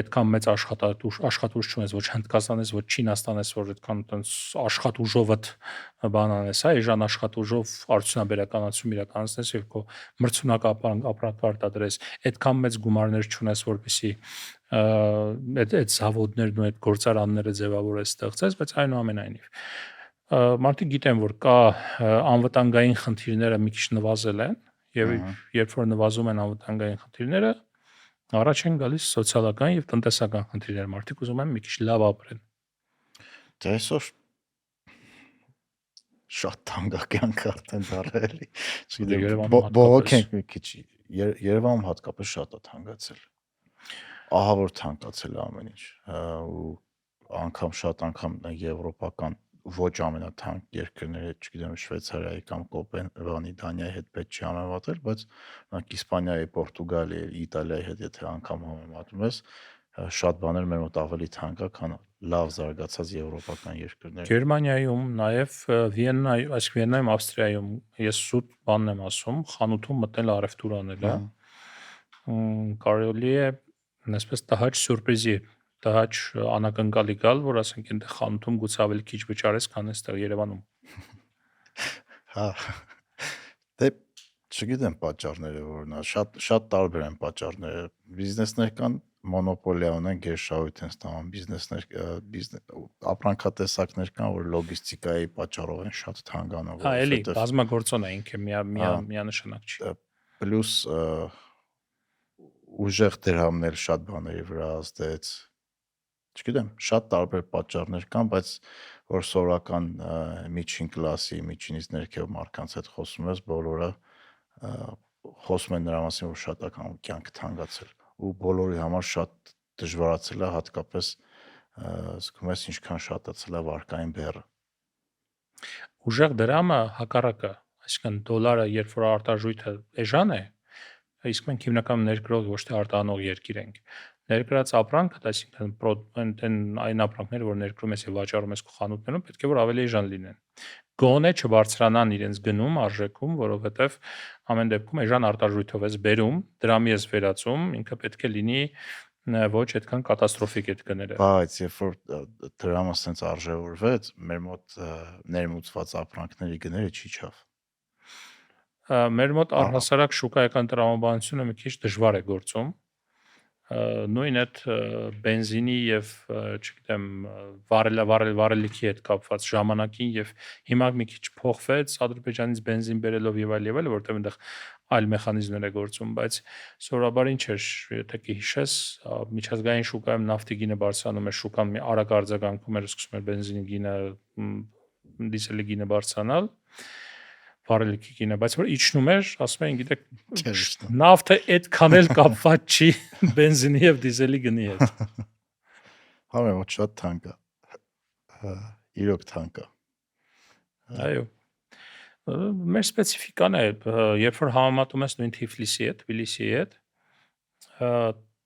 այդքան մեծ աշխատուժ չունես, ոչ Հնդկաստանես, ոչ Չինաստանես, որ այդքան տենց աշխատուժովդ բան անես, հա, էժան աշխատուժով արդյունաբերականություն իրականացնես եւ քո մրցունակ ապրանք արտադրես, այդքան մեծ գումարներ չունես, որպեսի այդ զավոդներն ու այդ գործարանները ձևավորես ստեղծես, բայց այնուամենայնիվ մարդիկ գիտեն, որ կա անվտանգային խնդիրները մի քիչ նվազել են եւ երբ որ նվազում են անվտանգային խնդիրները, առաջ են գալիս սոցիալական եւ տնտեսական խնդիրներ, մարդիկ ուզում են մի քիչ լավ ապրեն։ Դե այսօր շատ թանկագանք արդեն դարելի։ Չգիտեմ, բողոքենք մի քիչ Երևանում հատկապես շատ է թանկացել։ Ահա որ թանկացել է ամեն ինչ ու անգամ շատ անգամ եվրոպական ոչ ամենաթանկ երկրների, չգիտեմ, Շվեյցարիայի կամ Կոպենհագենի, Դանիայի հետ պետք չի համեմատել, բայց օրինակ Իսպանիայի, Պորտուգալիայի, Իտալիայի հետ եթե անգամ համեմատում ես, շատ բաներ մեր մոտ ավելի թանկ է, քան լավ զարգացած եվրոպական երկրներ։ Գերմանիայում նաև Վիեննայում, այսինքն Վիեննայում, Ավստրիայում ես սուտ բանն եմ ասում, խանութում մտնել առևտուր անել, կարելի է այսպես տհաճ սյուրպրիզի, տհաճ անակնկալի գալ, որ ասենք այնտեղ խանութում գուցե ավելի քիչ վճարես, քան այստեղ Երևանում։ Հա։ Դե չգիտեմ պատճառները որն է, շատ տարբեր են պատճառները։ Բիզնեսներ կան, մոնոպոլիա ունեն, գերշահույթ են ստանում, բիզնեսներ, ապրանքատեսակներ կան, որ լոգիստիկայի պատճառով են շատ թանկանում։ Հա, էլի բազմագործոն է ինքը միանշանակ չի։ Պլյուս ուժեղ դրամներ շատ բաների վրա ազդեց։ Չգիտեմ, շատ տարբեր պատճառներ կան, բայց որ սովորական միջին կլասի, միջինից ներքև մարդկանց հետ խոսում ես, բոլորը խոսում են նրա մասին, որ շատ կյանքը թանկացել ու բոլորի համար շատ դժվարացել է, հատկապես զգում ես ինչքան շատացել է վարկային բեռը։ Ուժեղ դրամը հակառակը, այսինքն դոլարը, երբ որ արտարժույթը էժան է, իսկ մենք հիմնականում ներկրող ոչ թե արտահանող երկիր ենք։ Ներկրած ապրանքը, այսինքն այն ապրանքները, որ ներկրում ես եւ վաճառում ես քո խանութներում, պետք է որ ավելի էժան լինեն։ Գոնե չբարձրանան իրենց գնում, արժեքում, որովհետեւ ամեն դեպքում էժան արտարժույթով ես բերում, դրամի ես վերածում, ինքը պետք է լինի ոչ այդքան կատաստրոֆիկ այդ գները։ Բայց երբ որ դրամը sense արժևորվեց, մեր մոտ ներմուծված ապրանքների գները չիջավ։ Մեր մոտ առհասարակ շուկայական տրամաբանությունը մի քիչ դժվար է գործում։ Նույն այդ բենզինի եւ չգիտեմ վարելիքի հետ կապված ժամանակին եւ հիմա մի քիչ փոխվեց Ադրբեջանից բենզին բերելով եւ այլ, որտեղ այնտեղ այլ մեխանիզմներ է գործում, բայց սովորաբար ինչ էր, եթե կհիշես, միջազգային շուկայում նավթի գինը բարձրանում էր, շուկան մի արագ արձագանքում էր, սկսում էր բենզինի գինը, դիզելի գինը բարձրանալ, վարելիքի գինը, բայց որ իջնում էր, ասում են, գիտեք, նավթը այդքան էլ կապված չի բենզինի եւ դիզելի գնի հետ։ Հա, մոտ շատ թանկ է։ Իրոք թանկ է։ Այո։ Մեր սպეციფიკան է, երբ որ համեմատում ես նույն Թիֆլիսի հետ, Թբիլիսիի հետ,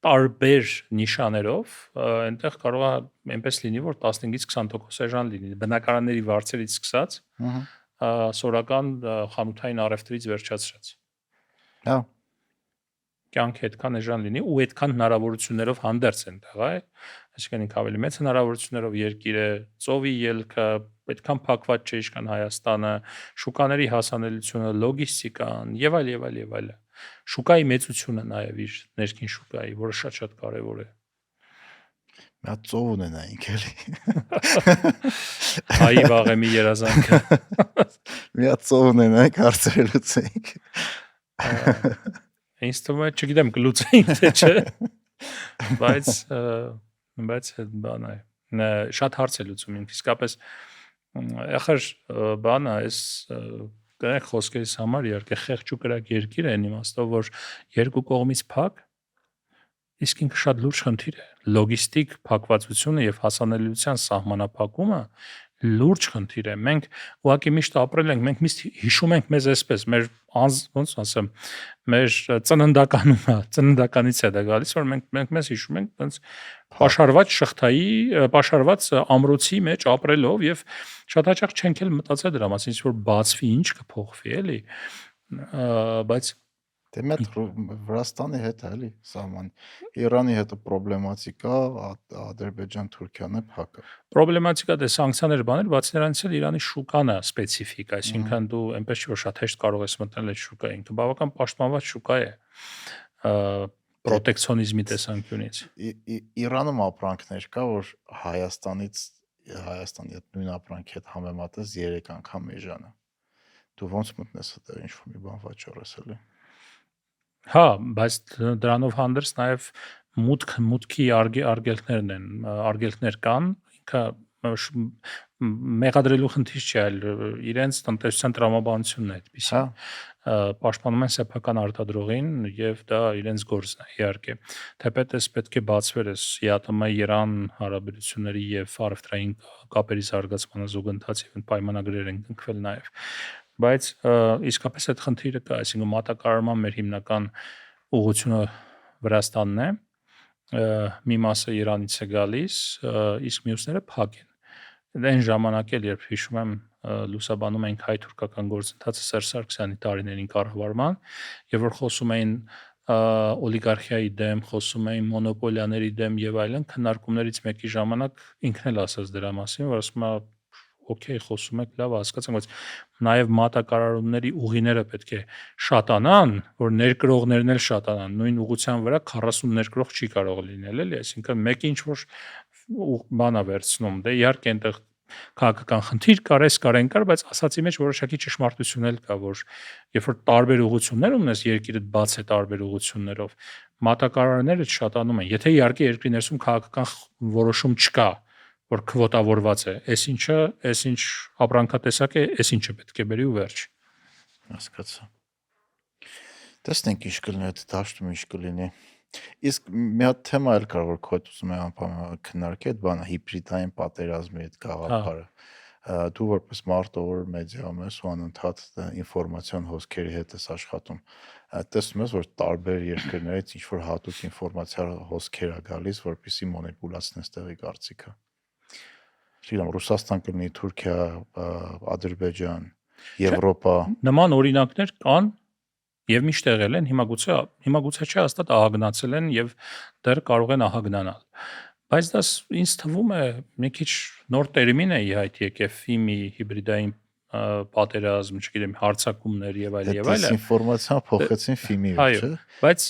տարբեր նիշաներով, այնտեղ կարող է այնպես լինի, որ 15-ից 20% էժան լինի, բնակարանների վարձերից սկսած, սորական խանութային առևտրից վերջացրած։ Հա։ Կյանքը այդքան էժան լինի ու այդքան հնարավորություններով հանդերձ այնտեղ, այ, այսինքն ինքը ավելի մեծ հնարավորություններով երկիր է, ծովի ելքը, այդքան փակված չէ ինչքան Հայաստանը, շուկաների հասանելիությունը, լոգիստիկան եւ այլ։ Շուկայի մեծությունը նաեւ իր ներքին շուկայի, որը շատ կարեւոր է։ Մի հատ ծով ունենայինք էլի։ Հայի վաղեմի երազանքը։ Մի հատ ծով ունենայինք, հարցերը լուծեինք։ Ինձ թվում է, չգիտեմ կլուծեինք թե չէ, բայց այդ բանը է։ Շատ հարց է լուծում ինքը, իսկապես ախր բանը էս կրակ խոսքերից համար իհարկե խեղճ ու կրակ երկիր է այն իմաստով, որ երկու կողմից փակ Իսկ ինքը շատ լուրջ խնդիր է։ Լոգիստիկ փակվածությունը եւ հասանելիության սահմանափակումը լուրջ խնդիր է։ Մենք ուղղակի միշտ ապրել ենք, մենք միշտ հիշում ենք մեզ այսպես, մեր ոնց ասեմ, մեր ծննդականից է դա գալիս, որ մենք մեզ հիշում ենք այնց պաշարված շղթայի, պաշարված ամրոցի մեջ ապրելով եւ շատ հաճախ չենք էլ մտածել դրա մասին, ինչ որ բացվի, ինչ կփոխվի, էլի։ Բայց Դե մեծ Վրաստանի հետ է էլի սահման։ Իրանի հետ պրոբլեմատիկա, Ադրբեջան, Թուրքիան է փակը։ Պրոբլեմատիկա դե սանկցիաներ բաներ, բացի նրանից էլ Իրանի շուկան է սպეციფիկ, այսինքն դու այնպես չի որ շատ հեշտ կարող ես մտնել այդ շուկա, ինքը բավական պաշտպանված շուկա է պրոտեկցիոնիզմի տեսանկյունից։ Իրանում ապրանքներ կա, որ Հայաստանի հետ նույն ապրանքի հետ համեմատես 3 անգամ էժանը։ Դու ոնց մտնես այդտեղ ինչ-որ մի բան վաճառես էլի։ Հա, բայց դրանով հանդերձ նաև մուտքի արգելքներն են, արգելքներ կան, ինքը մեղադրելու խնդիր չի, այլ իրենց տնտեսության տրամաբանությունն է այդպեսին։ Պաշտպանում են սեփական արտադրողին եւ դա իրենց գործն է, իհարկե։ Թեպետ էս պետք է բացվեր էս ԵԱՏՄ-Իրան հարաբերությունների եւ առևտրային կապերի զարգացման զուգընթաց եւ պայմանագրեր են կնքվել նաեւ։ Բայց իսկապես այդ խնդիրը կա, այսինքն մատակարարման մեր հիմնական ուղղությունը Վրաստանն է, մի մասը Իրանից է գալիս, իսկ մյուսները փակ են։ Այն ժամանակ էլ երբ հիշում եմ լուսաբանում ենք հայ-թուրքական գործընթացը Սերժ Սարգսյանի տարիներին կառավարման, եւ որ խոսում էին օլիգարխիայի դեմ, խոսում էին մոնոպոլիաների դեմ եւ այլն, քննարկումներից մեկի ժամանակ ինքն էլ ասաց դրա մասին, որ ասում է օքեյ, խոսում եք, լավ, հասկացանք, բայց նաև մատակարարումների ուղիները պետք է շատանան, որ ներկրողներն էլ շատանան, նույն ուղղության վրա 40 ներկրող չի կարող լինել, էլի, այսինքն մեկը ինչ որ բանա վերցնում, դե իհարկե այնտեղ քաղաքական խնդիր կար, էս կար, այն կար, բայց ասացի մեջ որոշակի ճշմարտություն էլ կա, որ երբ որ տարբեր ուղղություններ ունես, երկիրը բաց է տարբեր ուղղություններով, մատակարարները շատանում են, եթե իհարկե երկրի ներսում քաղաքական որոշում չկա, որ քվոտավորված է, այս ինչ ապրանքատեսակ է, այս ինչը պետք է բերի ու վերջ։ Հասկացա։ Տեսնենք ինչ կլինի այդ դաշտում ինչ կլինի։ Իսկ մի հատ թեմա էլ կար, որ քո հետ ուզում եմ անպայման քննարկել, այդ բանը հիբրիդային պատերազմի այդ գաղափարը։ Դու որպես մարտավոր մեդիայում ես ու անընդհատ ինֆորմացիոն հոսքերի հետ ես աշխատում։ Տեսնում ես, որ տարբեր երկրներից ինչ որ հատուկ ինֆորմացիա հոսքեր է գալիս, որպեսզի մանիպուլացնես տեղի կարծիքը։ Չգիտեմ, Ռուսաստան կլինի, Թուրքիա, Ադրբեջան, Եվրոպա։ Նման օրինակներ կան եւ միշտ եղել են, հիմա գուցե չէ, հաստատ ահագնացել են եւ դեռ կարող են ահագնանալ։ Բայց դա ինձ թվում է մի քիչ նոր տերմին է իհայտ եկել ֆիմի հիբրիդային պատերազմ, չգիտեմ, հարձակումներ եւ այլ եւ այլ։ Այդ ինֆորմացիան փոխեցին ֆիմի, չէ՞։ Բայց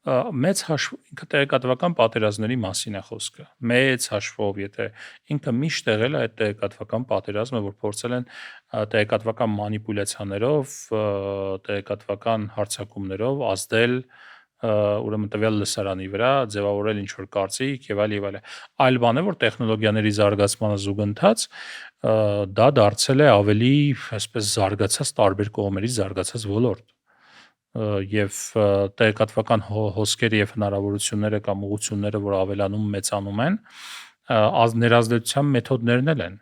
մեծ հաշվով ինքը տեղեկատվական պատերազմների մասին է խոսքը։ Մեծ հաշվով, եթե ինքը միշտ եղել է այդ տեղեկատվական պատերազմը, որ փորձել են տեղեկատվական մանիպուլյացիաներով, տեղեկատվական հարձակումներով ազդել ուրեմն տվյալ լսարանի վրա, ձևավորել ինչ որ կարծիք եւ այլ։ Այլ բան է, որ տեխնոլոգիաների զարգացմանը զուգընթաց դա դարձել է ավելի, այսպես զարգացած տարբեր կողմերից զարգացած ոլորտ եւ տեղեկատվական հոսքերը եւ հնարավորությունները կամ ուղղությունները, որ ավելանում մեծանում են, ներազդեցության մեթոդներն էլ են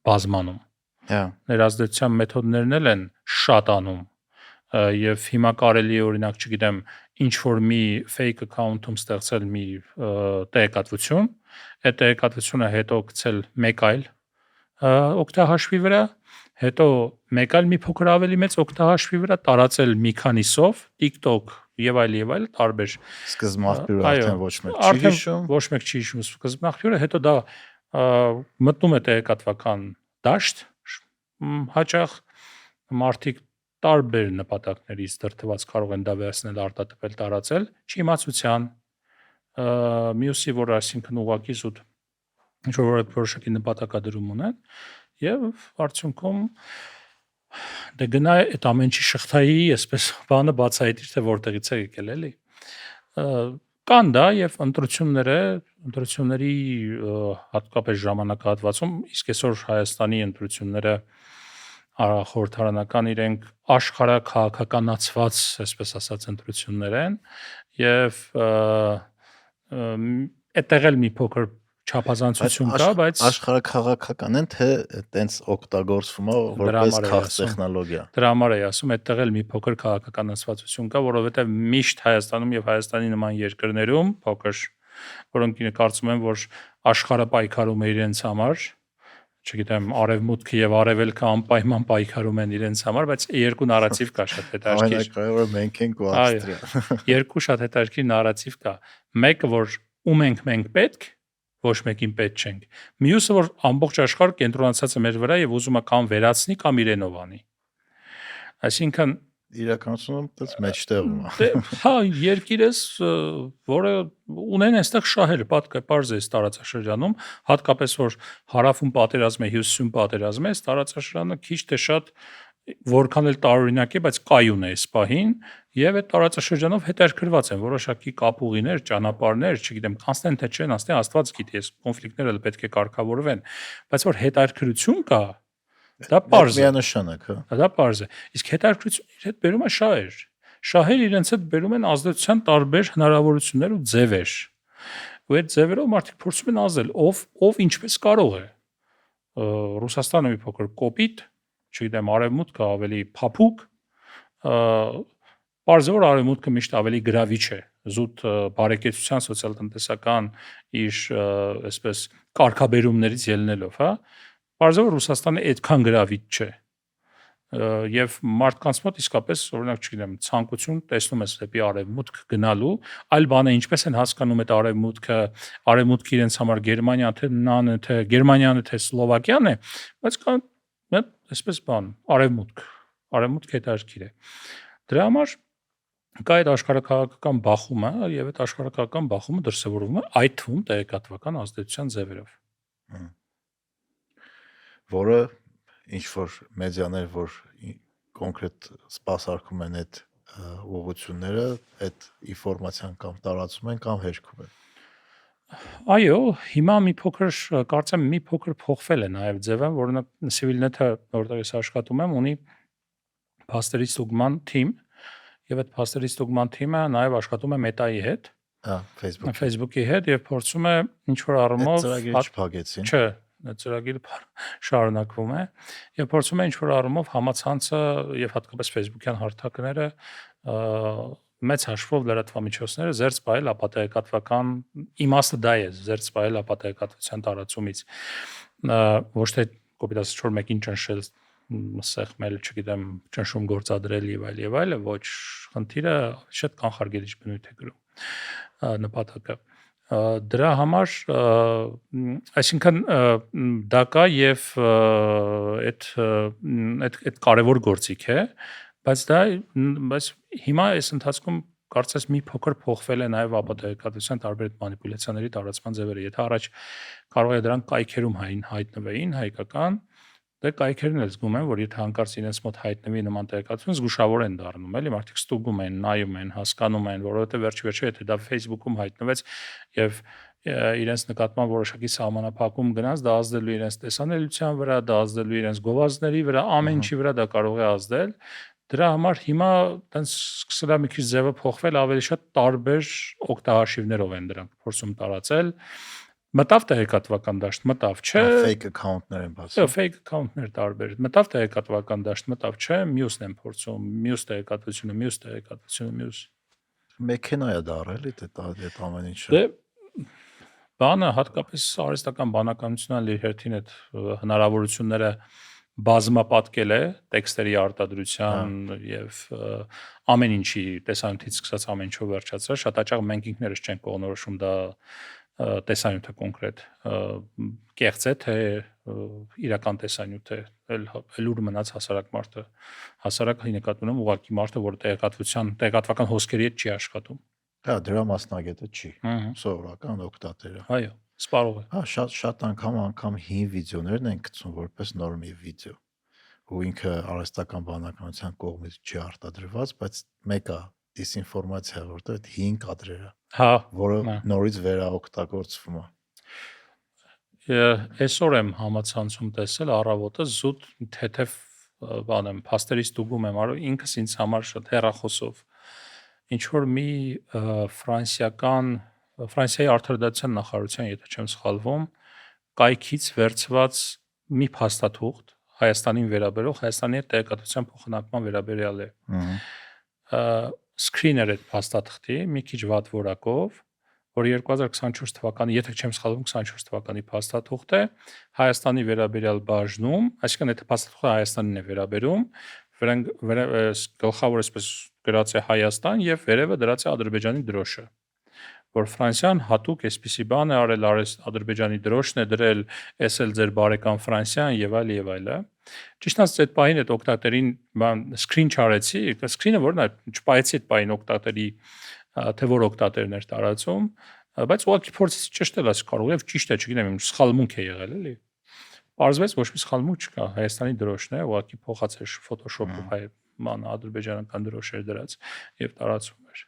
բազմանում։ Ներազդեցության մեթոդներն էլ են շատանում եւ հիմա կարելի է օրինակ, չգիտեմ, ինչ որ մի fake account-ում ստեղծել մի տեղեկատվություն, այդ տեղեկատվությունը հետո գցել մեկ այլ օգտահաշվի վրա, հետո մեկ այլ մի փոքր ավելի մեծ օգտահաշվի վրա տարածել մի քանիսով, TikTok եւ այլ տարբեր սկզբնաղբյուրը արդեն ոչ մեկ չի հիշում, ոչ մեկ չի հիշում սկզբնաղբյուրը, հետո դա մտնում է տեղեկատվական դաշտ, հաճախ մարդիկ տարբեր նպատակներից դրդված կարող են դա վերցնել, արտատպել, տարածել, չիմացության, մյուսի, որ այսինքն ուղղակի զուտ ինչ որ որոշակի նպատակադրում ունեն եւ արդյունքում դե գնա այդ ամեն ինչի շղթայի, այսպես բանը բացահայտիր, թե որտեղից է եկել, էլի։ Կան դա եւ ընտրությունների հատկապես ժամանակահատվածում, իսկ այսօր Հայաստանի ընտրությունները խորհրդարանական իրենք աշխարհաքաղաքականացված, այսպես ասած, ընտրություններ են եւ այդտեղ էլ մի փոքր չափազանցություն կա, բայց աշխարհաքաղաքական են թե տենց օգտագործվում է որպես քաղց տեխնոլոգիա։ Դրա համար էի ասում, այդտեղ էլ մի փոքր քաղաքականացվածություն կա, որովհետև միշտ Հայաստանում եւ Հայաստանի նման երկրներում փոքր, որոնք կարծում են, որ աշխարհը պայքարում է իրենց համար, չգիտեմ, արևմուտքը եւ արևելքը անպայման պայքարում են իրենց համար, բայց երկու նարատիվ կա շատ հետաքրքիր։ Ամենակարևորը մենք ենք ու Ավստրիան։ Երկու շատ հետաքրքիր նարատիվ կա։ Մեկը, որ ում ենք մենք պետք, ոչ մեկին պետք չենք։ Մյուսը, որ ամբողջ աշխարհը կենտրոնացած է մեր վրա եւ ուզում է կամ վերացնի, կամ իրենով անի։ Այսինքն իրականությունում դից մեջտեղում է։ Հա, երկիրս, որը ունեն այստեղ շահեր, պարզ է տարածաշրջանում, հատկապես որ հարավում պատերազմ է, հյուսիսում պատերազմ է, տարածաշրջանը քիչ թե շատ որքան էլ տարօրինակ է, բայց կայուն է այս պահին, եւ այդ տարածաշրջանով հետաքրքրված են որոշակի կապուղիներ, ճանապարհներ, չգիտեմ, կանցնեն թե չեն, ասեն Աստված գիտի, այս կոնֆլիկտները էլ պետք է կարգավորվեն, բայց որ հետաքրքրություն կա, դա պարզ է։ Միանշանակ, հա։ Դա պարզ է։ Իսկ հետաքրքրություն իր հետ բերում է շահեր։ Շահեր իրենց հետ բերում են ազդեցության տարբեր հնարավորություններ ու ձևեր։ Ու այդ ձևերով մարդիկ փորձում են ազդել, ով ինչպես կարող է։ Ռուսաստանը մի փոքր կոպիտ, չգիտեմ, արևմուտքը ավելի փափուկ, պարզ է որ արևմուտքը միշտ ավելի գրավիչ է, զուտ բարեկեցության սոցիալ-տնտեսական իր այսպես կարգաբերումներից ելնելով, հա։ Պարզ է որ Ռուսաստանը այդքան գրավիչ չէ։ Եվ մարդկանց մոտ իսկապես, օրինակ, չգիտեմ, ցանկություն տեսնում ես դեպի արևմուտք գնալու, այլ բան է ինչպես են հասկանում այդ արևմուտքը իրենց համար Գերմանիան թե ՆԱՆ-ը, թե Գերմանիան թե Սլովակիան է, բայց կա այսպես բան, արևմուտք հետաքրքիր է։ Դրա համար կա այդ աշխարհաքաղաքական բախումը, եւ այդ աշխարհաքաղաքական բախումը դրսևորվում է այդ թվում տեղեկատվական ազդեցության ձևերով։ Որը ինչ որ մեդիաներ, որ կոնկրետ սպասարկում են այդ ուղղությունները, այդ ինֆորմացիան կամ տարածում են կամ հերքում են։ Այո, հիմա մի փոքր, կարծեմ մի փոքր փոխվել է նաև ձևը, որոնք Civilnet-ը, որտեղ ես աշխատում եմ, ունի փաստերի ստուգման թիմ, եւ այդ փաստերի ստուգման թիմը նաև աշխատում է Meta-ի հետ, Facebook-ի հետ եւ փորձում է ինչ որ առումով ծրագիրը չփակեցին։ Չէ, այդ ծրագիրը շարունակվում է եւ փորձում է ինչ որ առումով համացանցը եւ հատկապես Facebook-յան հարթակները մեծ հաշվով լրատվամիջոցները զերծ պահել ապատեգատվական իմաստը դա է, զերծ պահել ապատեգատվության տարածումից, ոչ թե կոպիտ ասած չոր մեկին ճնշել, սեղմել, չգիտեմ, ճնշում գործադրել եւ այլ, ոչ, խնդիրը շատ կանխարգելիչ բնույթ է կրում նպատակը։ Դրա համար, այսինքն դա կա եւ այդ կարևոր գործիք է, բայց հիմա այս ընթացքում կարծես մի փոքր փոխվել է նաև ապատեգատվության տարբեր մանիպուլյացիաների տարածման ձևերը։ Եթե առաջ կարող է դրանք կայքերում հայտնվեին հայկական, դե կայքերն էլ զգում են, որ եթե հանկարծ իրենց մոտ հայտնվի նման տեղեկատվություն, զգուշավոր են դառնում, էլի մարդիկ ստուգում են, նայում են, հասկանում են, որովհետև վերջ-վերջը եթե դա Facebook-ում հայտնվեց եւ իրենց նկատմամբ որոշակի սահմանափակում գնաց, դա ազդելու իրենց տեսանելիության վրա, դա ազդելու իրենց գովազդների վրա, ամեն ինչի վրա դա կարող է ազդել։ Դրա համար հիմա տենց սկսել է մի քիչ ձևը փոխվել, ավելի շատ տարբեր օգտահաշիվներով են դրանք փորձում տարածել։ Մտավ տեղեկատվական դաշտ, մտավ, չէ։ Fake account-ներ են բացում։ Fake account-ներ տարբեր։ Մտավ տեղեկատվական դաշտ, մտավ, չէ, մյուսն են փորձում, մյուս տեղեկատվությունը։ Մեքենա է դարել այդ ամեն ինչը։ Դե բանը հատկապես արհեստական բանականությունն իր հերթին այդ հնարավորությունները բազմապատկել է տեքստերի արտադրության եւ ամեն ինչի տեսանյութից սկսած ամեն ինչով վերջացրած, շատ հաճախ մենք ինքներս չենք կողնորոշում դա տեսանյութը կոնկրետ կեղծ է թե իրական տեսանյութ է, լուր մնաց հասարակ մարդը, հասարակի նկատի ունեմ ուղղակի մարդը, որ տեղեկատվական հոսքերի հետ չի աշխատում։ Հա, դրա մասնագետը չի, սովորական օգտատերը։ Այո, սպառող է։ Հա, շատ անգամ հին վիդեոներն են գցում որպես նորմալ վիդեո, ու ինքը արհեստական բանականության կողմից չի արտադրված, բայց մեկը դիսինֆորմացիա, որտեղ այդ հին կադրերը, հա, որը նորից վերաօգտագործվում է։ Այսօր եմ համացանցում տեսել առավոտը զուտ թեթև բան եմ, փաստերի ստուգում եմ արել, ինքս ինձ համար շատ հեռախոսով ինչ որ մի ֆրանսիական Ֆրանսիայի արդարադատության նախարարության, եթե չեմ սխալվում, կայքից վերցված մի փաստաթուղթ Հայաստանին վերաբերող Հայաստանի հետ տեղեկատվության փոխանակման վերաբերյալ է։ Սկրիներ այդ փաստաթղթի մի քիչ վատ որակով, որ 2024 թվականի, եթե չեմ սխալվում, 24 թվականի փաստաթուղթ է Հայաստանի վերաբերյալ բաժնում, այսինքն այդ փաստաթուղթը Հայաստանին է վերաբերում, գլխավոր այսպես գրած է Հայաստան եւ վերևը դրած է Ադրբեջանի դրոշը, որ Ֆրանսիան հատուկ այսպիսի բան է արել, Ադրբեջանի դրոշն է դրել, էսել ձեր բարեկամ Ֆրանսիան եւ այլ եւ այլը։ Ճիշտ ասած այդ պահին այդ օկտատերին սկրին չարեցի, սկրինը որն է, չպայեցի այդ պահին օկտատերի թե որ օկտատերն էր տարածում, բայց ուղղակի փորձեցի ճշտել, ասի կարող է ճիշտ է, չգիտեմ, սխալմունք է եղել, էլի։ Պարզվեց ոչ մի սխալմունք չկա, Հայաստանի դրոշն է, ուղղակի փոխած էր Photoshop-ով հայ ադրբեջանական դրոշեր դրած եւ տարածում էր։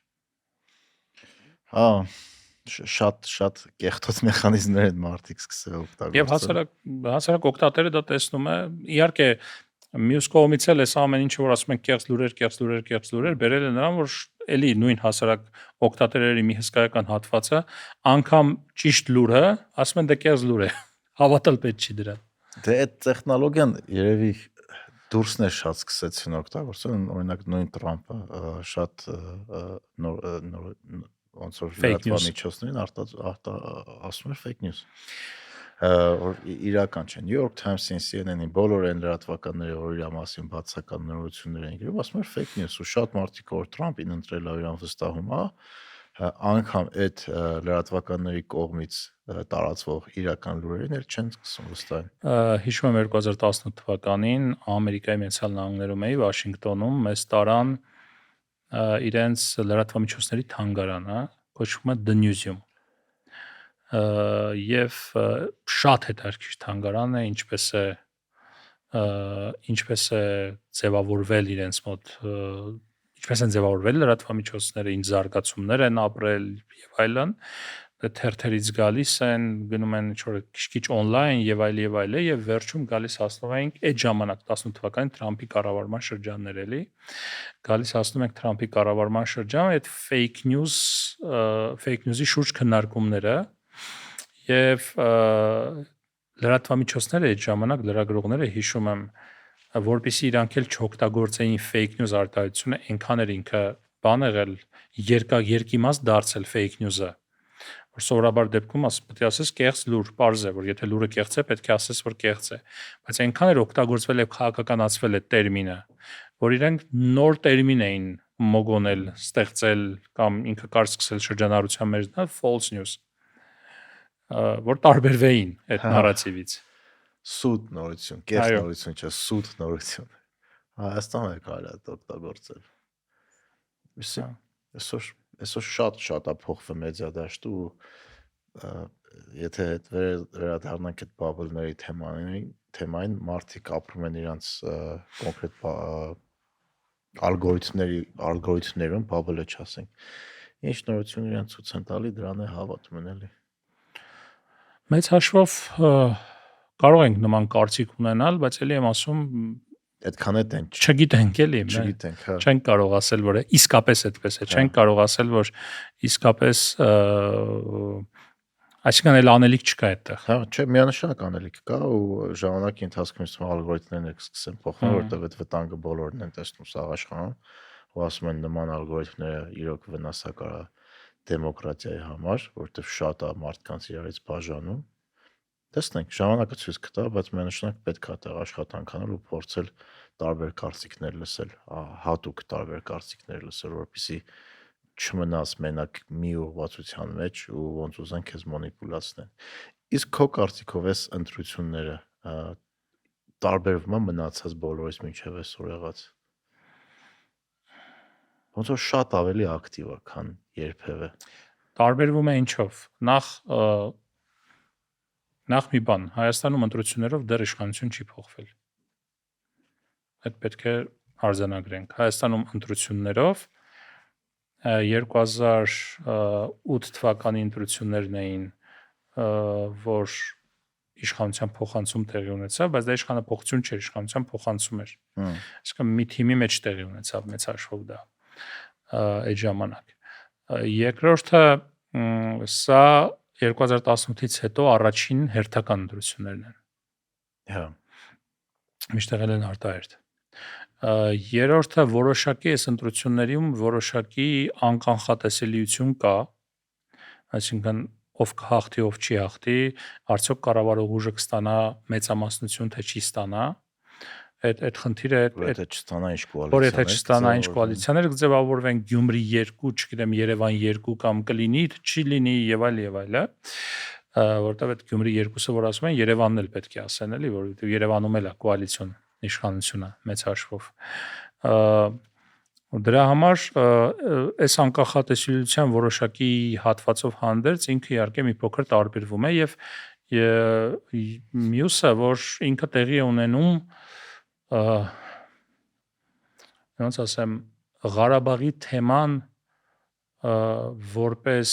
Հա, շատ կեղտոտ մեխանիզմներ են մարդիկ սկսել օգտագործել։ Եվ հասարակ օկտատերը դա տեսնում է, իհարկե մյուս կողմից էլ էս ամեն ինչը որ ասում են կեղծ լուրեր, բերել է նրան, որ էլի նույն հասարակ օկտատերերի մի հսկայական հատվածը անգամ ճիշտ լուրը ասում են դա կեղծ լուր է, հավատալ պետք չի դրան։ Դե այդ տեխնոլոգիան երևի դուրսն է շատ սկսեցին օգտագործել, օրինակ նույն Տրամպը շատ ոնց որ լրատվամիջոցներին ասում էր fake news, որ իրական չէ։ New York Times-ին, CNN-ին բոլոր այն լրատվականները, որ իր մասին բացական նորություններ են գրում, ասում էր fake news, ու շատ մարդիկ որ Տրամպին ընտրել է իրան վստահում, անգամ այդ լրատվականների կողմից տարածվող իրական լուրերին էլ չեն սկսում վստահել։ Հիշում եմ 2018 թվականին Ամերիկայի Միացյալ Նահանգներում էի Վաշինգտոնում, մեզ տարան իրենց լրատվամիջոցների թանգարանը, կոչվում է The Newsroom։ Եվ շատ հետաքրքիր թանգարան է, ինչպես է ձևավորվել իրենց մոտ, ինչպես են ձևավորվել լրատվամիջոցները, ինչ զարգացումներ են ապրել եւ այլն, թերթերից գալիս են, գնում են ինչ-որ քիչ on-line եւ այլ եւ վերջում գալիս հասնում ենք այդ ժամանակ 18 թվականին Թրամփի կառավարման շրջաններ էլի, գալիս հասնում ենք Թրամփի կառավարման շրջան, այդ fake news-ի շուրջ քննարկումները եւ լրատվամիջոցները այդ ժամանակ լրագրողները հիշում եմ, որպեսզի իրանք էլ չօգտագործեին fake news արտահայտությունը, այնքան էր ինքը բան եղել, երկիմաստ դարձել fake news-ը, որ սովորաբար դեպքում պետք է ասես կեղծ լուր, պարզ է, որ եթե լուրը կեղծ է, պետք է ասես, որ կեղծ է, բայց այնքան էր օգտագործվել եւ քաղաքականացվել այդ տերմինը, որ իրենք նոր տերմին էին մոգոնել, ստեղծել կամ ինքը կար սկսել շրջանառության մեջ, դա false news, որ տարբերվեին այդ նարատիվից։ Սուտ նորություն, կեղծ նորություն չէ, սուտ նորություն։ Հայաստանը կարելի է օգտագործել։ Այսօր շատ է փոխվում մեդիա դաշտը ու եթե այդ վերադառնանք այդ բաբլների թեմային մարդիկ ապրում են իրանց կոնկրետ ալգորիթմներում, բաբլը չասենք։ Ինչ նորություն իրանց ցույց են տալի, դրան է հավատում են էլի։ Մեծ հաշվով կարող ենք նման կարծիք ունենալ, բայց էլի եմ ասում այդքան է տեն չգիտենք էլի, չգիտենք, հա։ Չենք կարող ասել, որ իսկապես այդպես է, չենք կարող ասել, որ իսկապես այսինքն էլ անելիք չկա այդտեղ։ Հա, չէ, միանշանակ անելիք կա ու ժամանակի ընթացքում ալգորիթմներն սկսեն փոխվել, որտեղ այդ վտանգը բոլորն են տեսնում սաղ աշխարհում, ու ասում են նման ալգորիթմները իրոք վնասակար է դեմոկրատիայի համար, որտեղ շատ է մարդկանց իրարից բաժանում։ Տեսնենք, ժամանակը ցույց կտա, բայց միանշանակ պետք է այդտեղ աշխատանք անել ու փորձել տարբեր կարծիքներ լսել, հատուկ տարբեր կարծիքներ լսել, որպեսզի չմնաս մենակ մի ուղղվածության մեջ ու ոնց ուզեն քեզ մանիպուլացնեն։ Իսկ քո կարծիքով էս ընտրությունները տարբերվում են մնացած բոլորից մինչև այսօր եղած։ Ոնց որ շատ ավելի ակտիվ է, քան երբևէ։ Տարբերվում է ինչով։ Նախ մի բան, Հայաստանում ընտրություններով դեռ իշխանություն չի փոխվել։ Այդ պետք է արձանագրենք։ Հայաստանում ընտրություններով 2008 թվականի ընտրություններն էին, որ իշխանության փոխանցում տեղի ունեցավ, բայց դա իշխանապողություն չէր, իշխանության փոխանցում էր։ Այսինքն մի թիմի մեջ տեղի ունեցավ մեծ հաշվով դա այդ ժամանակ։ Երկրորդը Սա 2018-ից հետո առաջին հերթական ընտրություններն են։ Հա։ Միշտ եղել են արտահերթ։ Երրորդը որոշակի այս ընտրություններում որոշակի անկանխատեսելիություն կա, այսինքն ով կհաղթի, ով չի հաղթի, արդյոք կառավարող ուժը կստանա մեծամասնություն, թե չի ստանա։ Այդ խնդիրը Եթե չստանա ինչ որ եթե կոալիցիաներ, չստանա ինչ կոալիցիաներ կձևավորվեն, Գյումրի 2, չգիտեմ, Երևան 2 կամ կլինի, չի լինի եւ այլ եւ այլը, որտեղ այդ Գյումրի 2-ը որ ասում են, Երևանն էլ պետք է ասեն, էլի, որովհետեւ Երևանում էլ է կոալիցիոն իշխանությունը մեծ հաշվով։ Դրա համար այս անկախատեսության որոշակի հատվածով հանդերձ ինքը իհարկե մի փոքր տարբերվում է եւ մյուսը, որ ինքը տեղի է ունենում ոնց ասեմ, Ղարաբաղի թեման որպես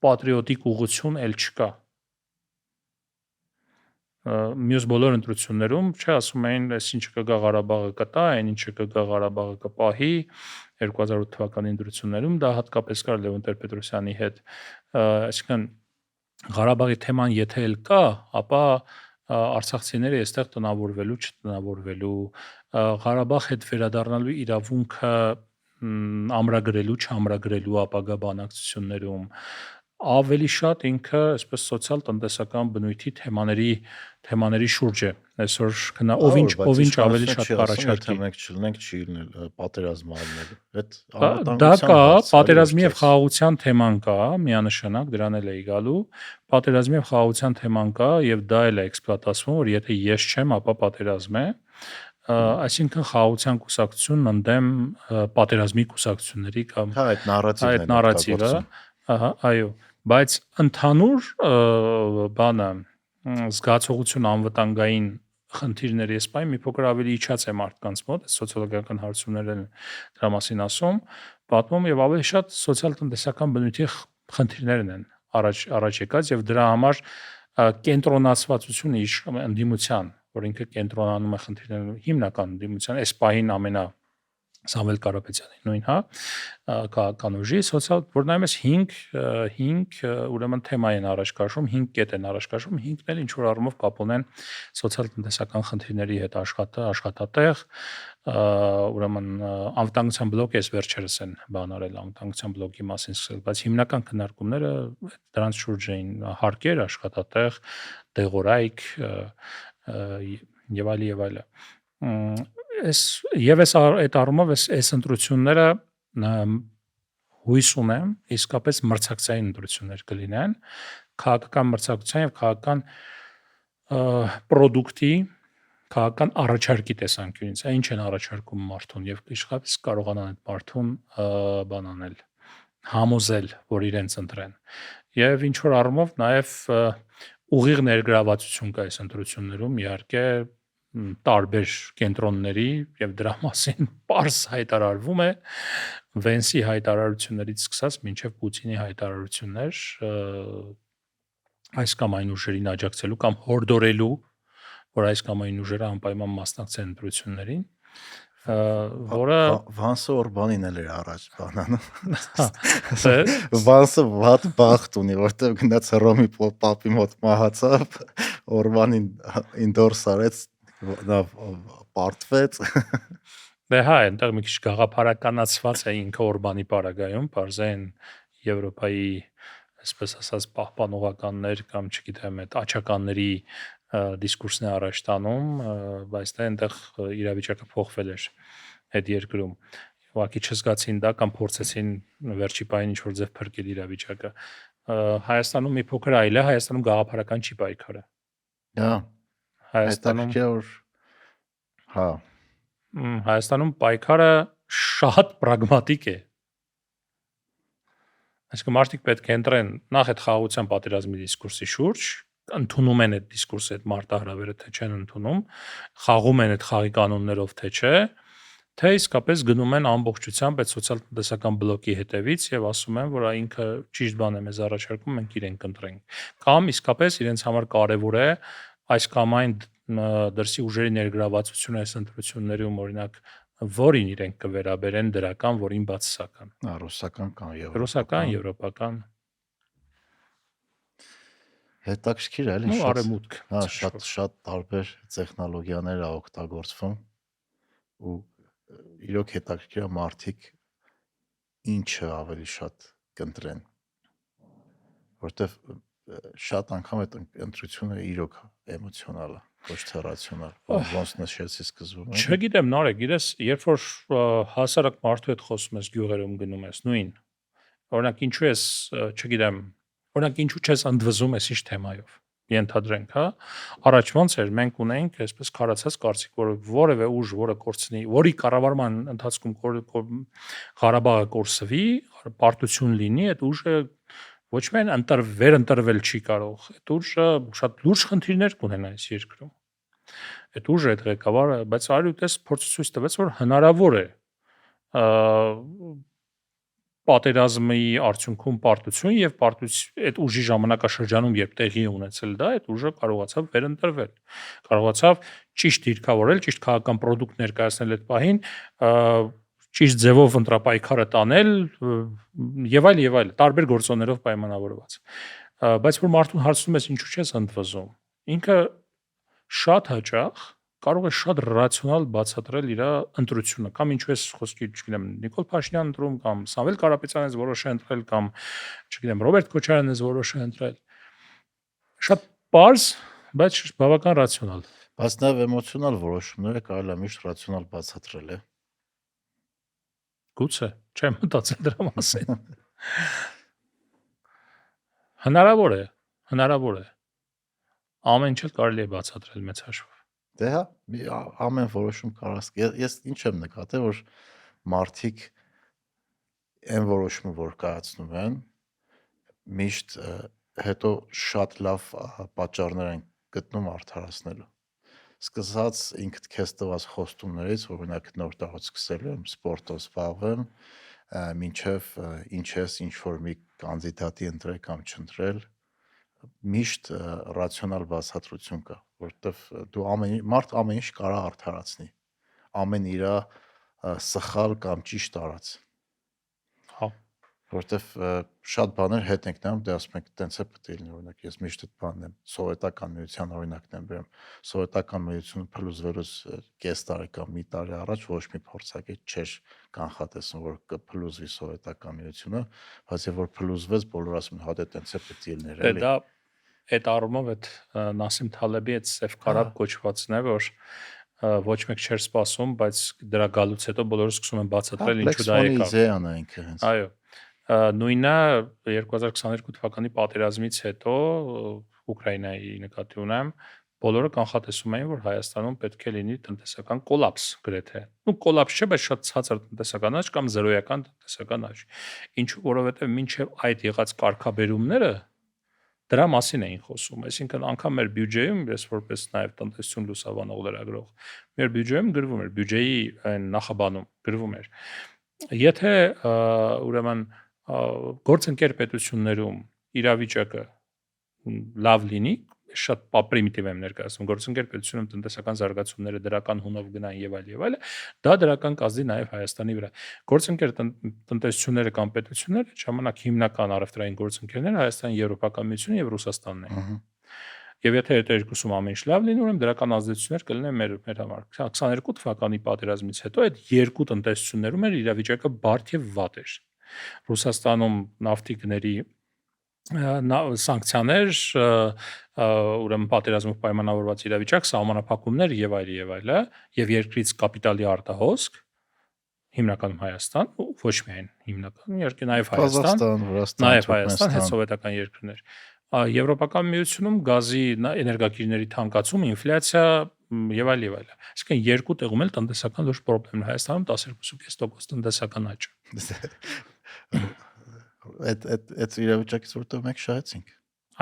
պատրիոտիկ ուղղություն էլ չկա։ Մյուս բոլոր ընտրություններում, չէ, ասում էին, այս ինչը կգա Ղարաբաղը կտա, այն ինչը կգա Ղարաբաղը կպահի, 2008 թվականի ընտրություններում դա հատկապես կար Լևոն Տեր-Պետրոսյանի հետ, այսինքն Ղարաբաղի թեման եթե էլ կա, ապա արցախցիները այստեղ տնավորվելու, չտնավորվելու, Ղարաբաղ հետ վերադառնալու իրավունքը ամրագրելու, չամրագրելու ապագա բանակցություններում ավելի շատ ինքը այսպես սոցիալ-տնտեսական բնույթի թեմաների շուրջ է այսօր քնա ով ինչ ավելի շատ կառաջարկի մենք չլինենք չի լինել պատերազմ արնելու դա կա պատերազմի եւ խաղաղության թեման կա միանշանակ դրան էլ էի գալու պատերազմի եւ խաղաղության թեման կա եւ դա էլ է էքսպլուատացվում որ եթե ես չեմ ապա պատերազմ է այսինքն խաղաղության կուսակցությունն ընդդեմ պատերազմի կուսակցությունների կամ այդ նարատիվը այո բայց ընդհանուր բանը զգացողություն անվտանգային խնդիրների էսպայն մի փոքր ավելի իջած է մարդկանց մոտ սոցիոլոգիական հարցումներն դրա մասին ասում պատմում եւ ավելի շատ սոցիալ-տնտեսական բնույթի խնդիրներն են առաջ եկած եւ դրա համար կենտրոնացվածությունը ընդդիմության որ ինքը կենտրոնանում է խնդիրներում հիմնական ընդդիմության այս պահին Սամվել Կարապետյանի նույն, քաղաքական ուժի սոցիալ, որ նայում ես 5 ուրեմն թեմա են առաջ քաշում, 5 կետ են առաջ քաշում, 5-ն էլ ինչ որ առումով կապ ունեն սոցիալ-տնտեսական խնդիրների հետ աշխատատեղ, ուրեմն անվտանգության բլոկ էս վերջերս են բան արել անվտանգության բլոկի մասին սկսել, բայց հիմնական քննարկումները դրանց շուրջ էին հարկեր, աշխատատեղ, դեղորայք եւ այլը Ես այդ առումով այս ընտրությունները հույս ունեմ իսկապես մրցակցային ընտրություններ կլինեն քաղաքական մրցակցության եւ քաղաքական պրոդուկտի քաղաքական առաջարկի տեսանկյունից ինչ են առաջարկում մարդուն եւ իսկապես կարողանան այդ մարդուն բան անել համոզել որ իրենց ընտրեն եւ ինչ որ առումով նաեւ ուղիղ ներգրավվածություն կա այս ընտրություններում իհարկե տարբեր կենտրոնների եւ դրա մասին պարզ հայտարարվում է Վենսի հայտարարություններից սկսած մինչեւ Պուտինի հայտարարություններ այս կամ այն ուժերին աջակցելու կամ հորդորելու որ այս կամ այն ուժերը անպայման մասնակցեն ընտրություններին որը Վանսը Օրբանին էլ էր առաջ բանանում Վանսը վատ բախտ ունի որտեղ գնաց Հռոմի պապի մոտ մահացավ Օրբանին ինդորս արեց նա պարտվեց դե հա այնտեղ մի քիչ գաղափարականացված է ինքը Օրբանի պարագայում բարձեն Եվրոպայի այսպես ասած պահպանողականներ կամ չգիտեմ այդ աչականների դիսկուրսն է առաջ տանում բայց դա այնտեղ իրավիճակը փոխվել էր այդ երկրում ուղղակի չզգացին դա կամ փորձեցին վերջի պահին ինչ որ ձև փրկել իրավիճակը Հայաստանում մի փոքր այլ է Հայաստանում գաղափարական չի պայքարը հա Հայաստանում հա Հայաստանում պայքարը շատ պրագմատիկ է այսինքն մարդիկ պետք է ընտրեն նախ այդ խաղաղության պատերազմի դիսկուրսի շուրջ ընդունում են այդ դիսկուրսը այդ մարտահրավերը թե չեն ընդունում խաղում են այդ խաղի կանոններով թե չէ թե իսկապես գնում են ամբողջությամբ այդ սոցիալ-տնտեսական բլոկի հետևից եւ ասում են որ ինքը ճիշտ բան է մեզ առաջարկում մենք իրեն կընտրենք կամ իսկապես իրենց համար կարեւոր է այս կամ այն դրսի ուժերի ներգրավվածությունը այս ընտրություններում օրինակ որին իրենք կվերաբերեն դրական, որին բացասական։ Ռուսական կամ Ռուսական, եվրոպական, հետաքրքիր է, էլի ու շատ արևմուտք։ հա շատ տարբեր տեխնոլոգիաներ ա օգտագործվում ու իրոք հետաքրքիր է մարդիկ ինչը ավելի շատ կընտրեն, որտեվ շատ անգամ այդ ընտրությունը իրոք էմոցիոնալ է, ոչ թե ռացիոնալ, ոնց նշեցի սկզբում։ Չգիտեմ, Նարեկ, գիտես, երբ որ հասարակ մարդու հետ խոսում ես գյուղերում գնում ես, նույն։ Օրինակ, ինչու ես, չգիտեմ, օրինակ ինչու չես ընդվզում ես ինչ թեմայով։ Ենթադրենք, հա, առաջ ոնց էր, մենք ունեինք այսպես քարացած կարծիք, որ որևէ ուժ, որը կորցնի, որի կառավարման ընթացքում Ղարաբաղը կորսվի, պարտություն լինի, այդ ուժը ոչ միայն վերընտրվել չի կարող, այդ ուժը շատ լուրջ խնդիրներ կունենա այս երկրում։ Այդ ուժը, այդ ղեկավարը, բայց արի ուտես փորձ ցույց տվեց, որ հնարավոր է պատերազմի արդյունքում պարտություն եւ այդ ուժի ժամանակաշրջանում, երբ տեղի է ունեցել դա, այդ ուժը կարողացավ վերընտրվել, կարողացավ ճիշտ դիրքավորել, ճիշտ քաղաքական product ներկայացնել այդ պահին, ճիշտ ձևով ընտրապայքարը տանել եւ այլ, տարբեր գործոններով պայմանավորված։ Բայց որ մարդուն հարցնում ես ինչու չես ընդվզում, ինքը շատ հաճախ կարող է շատ ռացիոնալ բացատրել իր ընտրությունը, կամ ինչու ես խոսքի, չգիտեմ, Նիկոլ Փաշինյանն ընտրում, կամ Սամվել Կարապետյանն է որոշ է ընտրել, կամ չգիտեմ, Ռոբերտ Քոչարյանն է որոշ է ընտրել։ Շատ պարզ, բայց բավական ռացիոնալ։ Բայց նաև էմոցիոնալ որոշումները կարելի է միշտ ռացիոնալ բացատրել, է։ Գուցե, չեմ մտածել դրա մասին։ Հնարավոր է։ Ամեն ինչ կարելի է բացատրել մեծ հաշվով։ Դե հա, ամեն որոշում կարաս։ Ես ինչ եմ նկատել, որ մարդիկ այն որոշումը, որ կայացնում են, միշտ հետո շատ լավ պատճառներ են գտնում արդարացնելու։ Սկսած ինքդ քեզ տված խոստումներից, օրինակ նոր տարուց սկսելու եմ սպորտով զբաղվեմ, մինչև ինչ ես ինչ որ մի կանդիդատի ընտրել կամ չընտրել, միշտ ռացիոնալ բացատրություն կա, որտեվ դու մարդ ամեն ինչ կարա արդարացնի, ամեն իր սխալ կամ ճիշտ արած։ Հա, որտեվ շատ բաներ հետ ենք նայում, դե ասում ենք տենց է պետք է լինի, օրինակ ես միշտ այդ բանն եմ, սովետական միության օրինակն եմ բերում, սովետական միությունը փլուզվելուց կես տարի կամ մի տարի առաջ ոչ մի փորձագետ չէր կանխատեսում, որ կփլուզվի սովետական միությունը, բայց եւ որ փլուզվեց, բոլորը ասում են, հա դե տենց է պետք է լիներ, էլի։ դա այդ առումով այդ Նասիմ Թալեբի այդ Սև քարապ կոչվածն է, որ ոչ մեկ չէր սպասում, բայց դրա գալուց հետո բոլորը սկսում են բացատրել ինչու դա եկավ։ Իդեան է ինքը հենց։ Այո, նույնը 2022 թվականի պատերազմից հետո Ուկրաինայի նկատի ունեմ, բոլորը կանխատեսում էին, որ Հայաստանում պետք է լինի տնտեսական կոլապս գրեթե։ Ну կոլապս չէ, բայց շատ ցածր տնտեսական աճ կամ զրոյական տնտեսական աճ։ Ինչու, որովհետև մինչև այդ եղած կարգաբերումները դրա մասին էին խոսում, այսինքն անգամ մեր բյուջեում, ես որպես նաև տնտեսություն լուսաբանող լրագրող, մեր բյուջեում գրվում էր, բյուջեի այն նախաբանում գրվում էր, եթե ուրեմն գործընկեր պետություններում իրավիճակը լավ լինի, շատ պրիմիտիվ եմ ներկայացնում, գործընկեր պետությունում տնտեսական զարգացումները դրական հունով գնային եւ այլ, դա դրական կազդի նաև Հայաստանի վրա։ Գործընկեր տնտեսությունները կամ պետությունները ժամանակ հիմնական առևտրային գործընկերները Հայաստանի Եվրոպական միությունը եւ Ռուսաստանն են։ Եվ եթե այդ երկուսում ամեն ինչ լավ լինի, ուրեմն դրական ազդեցություններ կլինեն մեր համար։ 22 թվականի պատերազմից հետո այդ երկու տնտեսություններում էր իրավիճակը բարդ եւ վատ էր։ Ռուսաստանում նավթի գների սանկցիաներ, ուրեմն պատերազմով պայմանավորված իրավիճակ, սահմանափակումներ եւ այլ, եւ երկրից կապիտալի արտահոսք, հիմնականում Հայաստան, ոչ միայն հիմնականում, իհարկե նաեւ Հայաստան, նաեւ Հայաստան, հետսովետական երկրներ։ Եվրոպական միությունում գազի էներգակիրների թանկացում, ինֆլյացիա եւ այլ։ Այսինքն երկու տեղում էլ տնտեսական լուրջ խնդիրներ, Հայաստանում 12.5% տնտեսական աճ։ Այդ իրավիճակից որտեղ մենք շահեցինք։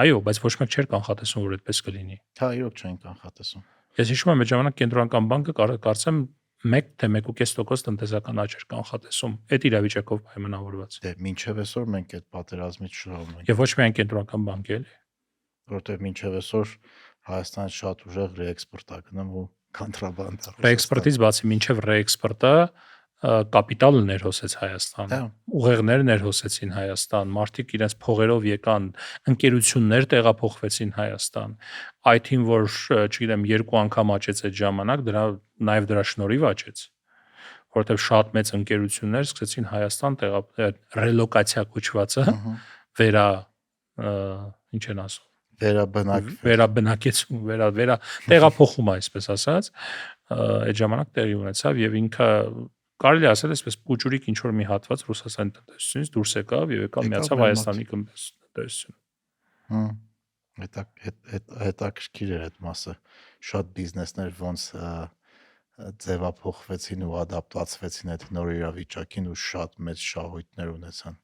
Այո, բայց ոչ մեկ չէր կանխատեսում, որ այդպես կլինի։ Հա, իրոք չեն կանխատեսում։ Ես հիշում եմ, այդ ժամանակ կենտրոնական բանկը կարծեմ 1 թե 1.5% տնտեսական աճ էր կանխատեսում, այդ իրավիճակով պայմանավորված։ Դե մինչև այսօր մենք այդ պատերազմից շահում ենք։ Եվ ոչ միայն կենտրոնական բանկը էլի։ Որտեղ մինչև այսօր Հայաստանը շատ ուժեղ ռեէքսպորտ է գնում ու Կոնտրաբանդա։ Ռեէքսպորտից բացի մինչև ռեէքսպորտը կապիտալը ներհոսեց Հայաստան, ուղեղներ ներհոսեցին Հայաստան, մարդիկ իրենց փողերով եկան, ընկերություններ տեղափոխվեցին Հայաստան, IT-ին որ չգիտեմ 2 անգամ աճեց այդ ժամանակ, նաև դրա շնորհիվ աճեց, որովհետև շատ մեծ ընկերություններ սկսեցին Հայաստան ռելոկացիա կոչվածը ինչ են ասում վերաբնակեցում, տեղափոխում այսպես ասած, այդ ժամանակ տեղի ունեցավ եւ ինքը կարելի ասել այսպես փուճուրիկ ինչ որ մի հատված Ռուսաստանի տնտեսությունից դուրս եկավ եւ եկավ միացավ Հայաստանի տնտեսություն։ Հետաքրքիր էր այդ մասը, շատ բիզնեսներ ոնց ձևափոխվեցին ու ադապտացվեցին այդ նոր իրավիճակին ու շատ մեծ շահույթներ ունեցան։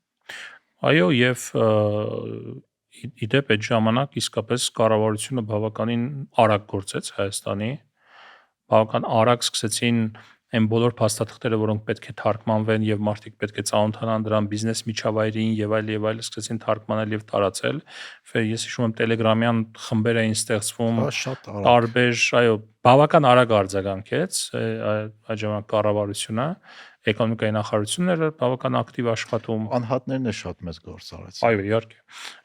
Այո, եւ իդեպ այդ ժամանակ իսկապես կառավարությունը բավականին արագ գործեց Հայաստանի, բավական արագ սկսեցին այն բոլոր փաստաթղթերը, որոնք պետք է թարգմանվեն եւ մարդիկ պետք է ծանոթանան դրան բիզնես միջավայրին եւ այլ սկսեցին թարգմանել եւ տարածել։ Ես հիշում եմ Telegram-յան խմբեր էին ստեղծվում, տարբեր, այո, բավական արագ արձագանքեց այդ ժամանակ կառավարությունը, էկոնոմիկայի նախարարությունները բավական ակտիվ աշխատում։ Անհատներն է շատ մեծ գործ արեցին։ Այո, իհարկե։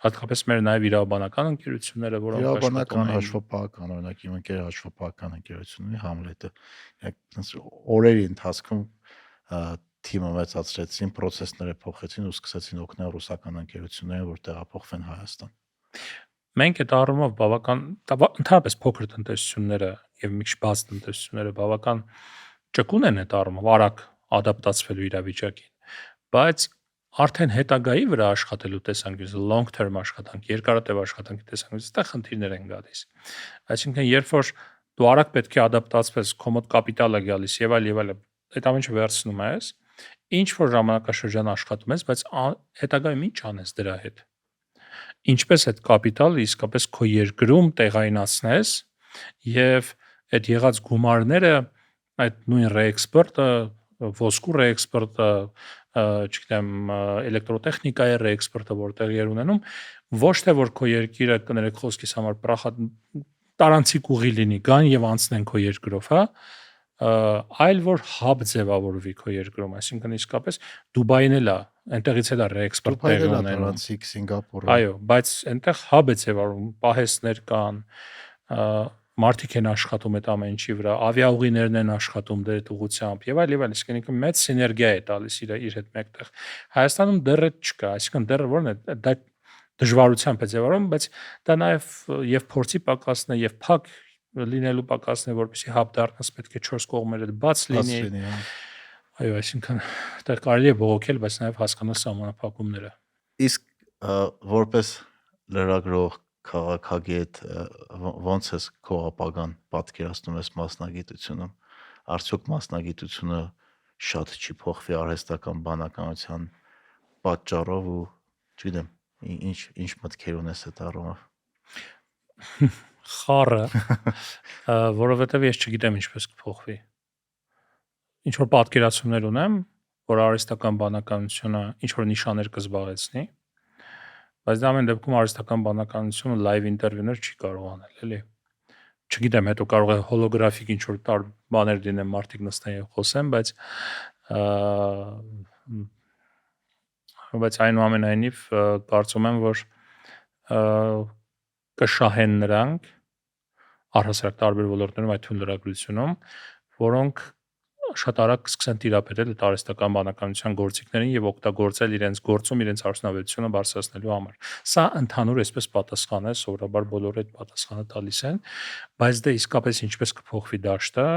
Հատկապես մեր նաև իրավաբանական ընկերությունները, որոնք աշխատում են հաշվապահական, օրինակ իմ ընկերը հաշվապահական ընկերությունի Համլետը, օրերի ընթացքում թիմը մեծացրեցին, process-ները փոխեցին ու սկսեցին օգնել ռուսական ընկերություններին, որ տեղափոխվեն Հայաստան։ Մենք այդ առումով բավական ընդհանրապես փոքր տնտեսությունները եւ մի քիչ բաց տնտեսությունները բավական ճկուն են այդ առումով, արագ ադապտացվելու իրավիճակին, բայց արդեն հետագայի վրա աշխատելու տեսանկյունից long term աշխատանք, երկարատև աշխատանքի տեսանկյունից այստեղ խնդիրներ են գալիս։ Այսինքն, երբ որ դու արագ պետք է ադապտացվես, քո մոտ կապիտալ է գալիս եւ այլ, այդ ամենը վերցնում ես, ինչ որ ժամանակաշրջան աշխատում ես, բայց հետագայում ինչ անես դրա հետ։ Ինչպես այդ կապիտալը իսկապես քո երկրում տեղայնացնես եւ այդ եղած գումարները, այդ նույն ռեէքսպորտը, ոսկու ռեէքսպորտը, չգիտեմ, էլեկտրոտեխնիկայի ռեէքսպորտը, որտեղ եր ունենում, ոչ թե որ քո երկիրը կներեք խոսքիս համար տարանցիկ ուղի լինի, գան եւ անցնեն քո երկրով, հա, այլ որ հաբ ձևավորվի քո երկրում, այսինքն իսկապես Դուբային էլ է, այնտեղից էլ է ռեէքսպորտ տեղի ունենում, Ֆրանսիա, Սինգապուրը։ Այո, բայց այնտեղ հաբ է ձևավորվում, պահեստներ կան, մարդիկ են աշխատում այդ ամեն ինչի վրա, ավիաուղիներն են աշխատում դեր ուղղությամբ եւ այլ, այսինքն մեծ սիներգիա է տալիս իր հետ մեկտեղ։ Հայաստանում դեռ այդ չկա, այսինքն դեռ որն է, դա դժվարությամբ է ձևավորվում, բայց դա նաեւ եւ փորձի պակասն է եւ փակ լինելու պակասն է, որպեսզի հաբ դառնաս պետք է 4 կողմերը բաց լինի։ Այո, այսինքն այդտեղ կարելի է բողոքել, բայց նաեւ հասկանալ սահմանափակումները։ Իսկ որպես լրագրող, քաղաքագետ, ոնց ես քո ապագան պատկերացնում ես մասնագիտությունում, արդյոք մասնագիտությունը շատ չի փոխվի արհեստական բանականության պատճառով ու չգիտեմ, ինչ մտքեր ունես այդ առումով։ Խառը, որովհետև ես չգիտեմ ինչպես կփոխվի։ Ինչ որ պատկերացումներ ունեմ, որ արհեստական բանականությունը ինչ որ նիշաներ կզբաղեցնի, բայց դա ամեն դեպքում արհեստական բանականությունը լայվ ինտերվյուներ չի կարող անել, էլի։ Չգիտեմ, հետո կարող է հոլոգրաֆիկ ինչ որ բաներ լինեն, մարդիկ նստեն եւ խոսեն, բայց այնուամենայնիվ կարծում եմ, որ կշահեն նրանք առհասարակ տարբեր ոլորտներում, այդ թվում լրագրությունում, որոնք շատ արագ կսկսեն տիրապետել այդ արհեստական բանականության գործիքներին եւ օգտագործել իրենց գործում իրենց արդյունավետությունը բարձրացնելու համար։ Սա ընդհանուր այսպես պատասխան է, սովորաբար բոլորը այդ պատասխանը տալիս են, բայց դե իսկապես ինչպես կփոխվի դաշտը,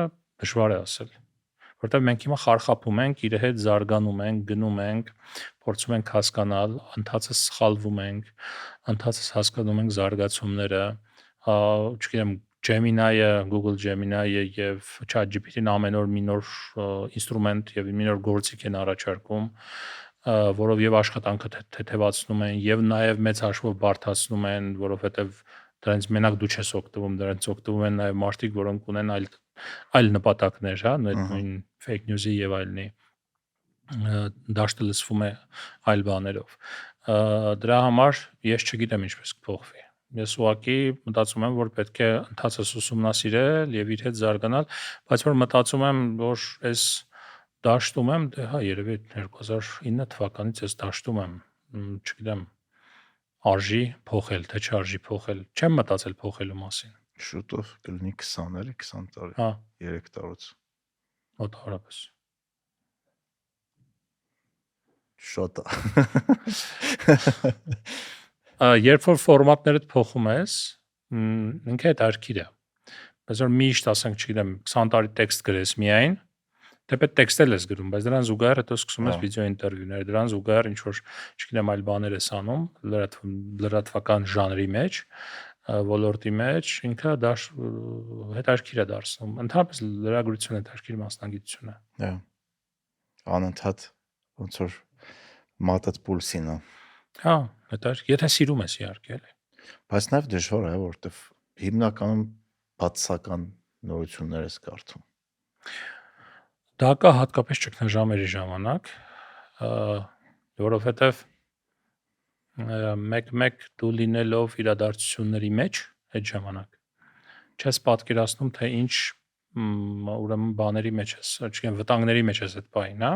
դժվար է ասել։ Որտեղ մենք հիմա խարխափում ենք, իր հետ զարգանում ենք, գնում ենք, փորձում ենք հասկանալ, ընթացը սխալվում ենք, ընթացը հասկանում ենք զարգացումները, չգիտեմ, Gemini-ը, Google Gemini-ը եւ ChatGPT-ն ամեն օր մի նոր ինստրումենտ եւ մի նոր գործիք են առաջարկում, որով եւ աշխատանքը թեթևացնում են եւ նաեւ մեծ հաշվով բարդացնում են, որովհետեւ դրանից մենակ դու չես օգտվում, դրանից օգտվում են նաեւ մարդիկ, որոնք ունեն այլ նպատակներ, հա, նույն fake news-ի եւ այլնի դաշտը լսվում է այլ բաներով։ Դրա համար ես չգիտեմ ինչպես կփոխվի։ Ես ուղղակի մտածում եմ, որ պետք է ընթացս ուսումնասիրել եւ իր հետ զարգանալ, բայց որ մտածում եմ, որ այս դաշտում եմ, դե հա, երևի 2009 թվականից ես դաշտում եմ, չգիտեմ, արժի փոխել, թե չարժի փոխել։ Չեմ մտածել փոխելու մասին։ Շուտով կլինի 20 էլի, 20 տարի, Հա, 3 տարուց։ մոտավորապես։ Շատ է։ Երբ որ ֆորմատներդ փոխում ես, ինքը հետաքրքիր է։ Բայց որ միշտ ասենք, չգիտեմ, 20 տարի տեքստ գրես միայն, թեպետ տեքստել ես գրում, բայց դրան զուգահեռ հետո սկսում ես վիդեո ինտերվյուներ, դրան զուգահեռ ինչ որ, չգիտեմ, այլ բաներ ես անում լրատվական ժանրի մեջ, ոլորտի մեջ, ինքը դա հետաքրքիր է դարձնում։ Ընդհանրապես լրագրություն հետաքրքիր մասնագիտություն է։ Հա։ Անընդհատ ոնց որ մատած պուլսին է։ Հա, հետաքրքիր, եթե սիրում ես իհարկե, էլի։ Բայց նաև դժվար է, որովհետև հիմնականում բացասական նորություններ ես կարդում։ Դա կա հատկապես ճգնաժամերի ժամանակ, որովհետև մեկ դու լինելով իրադարձությունների մեջ այդ ժամանակ չես պատկերացնում, թե ինչ ուրեմն բաների մեջ ես, չգիտեմ, վտանգների մեջ ես այդ պահին, հա։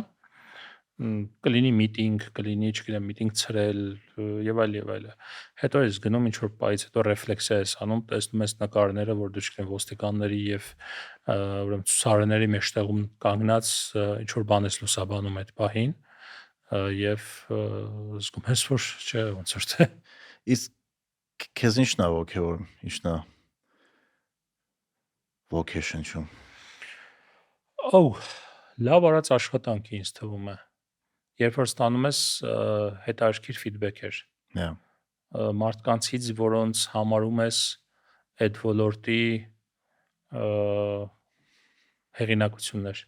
Կլինի միտինգ, կլինի, չգիտեմ, միտինգ ցրել եւ այլ։ Հետո ես գնում ինչ որ պայից հետո ռեֆլեքսիա ես անում, տեսնում ես նկարները, որ դու չգիտեմ ոստիկանների եւ ուրեմն ցուսարների մեջտեղում կանգնած ինչ որ բան ես լուսաբանում այդ պահին եւ զգում ես որ չէ ոնց որ թե Իսկ քեզ ինչն է ոգևոր, ինչն է vocation-ում։ Լավ արած աշխատանք ինձ թվում է։ Երբ որ ստանում ես հետաքրքիր ֆիդբեքեր Հա։ մարդկանցից, որոնց համարում ես այդ ոլորտի հեղինակություններ,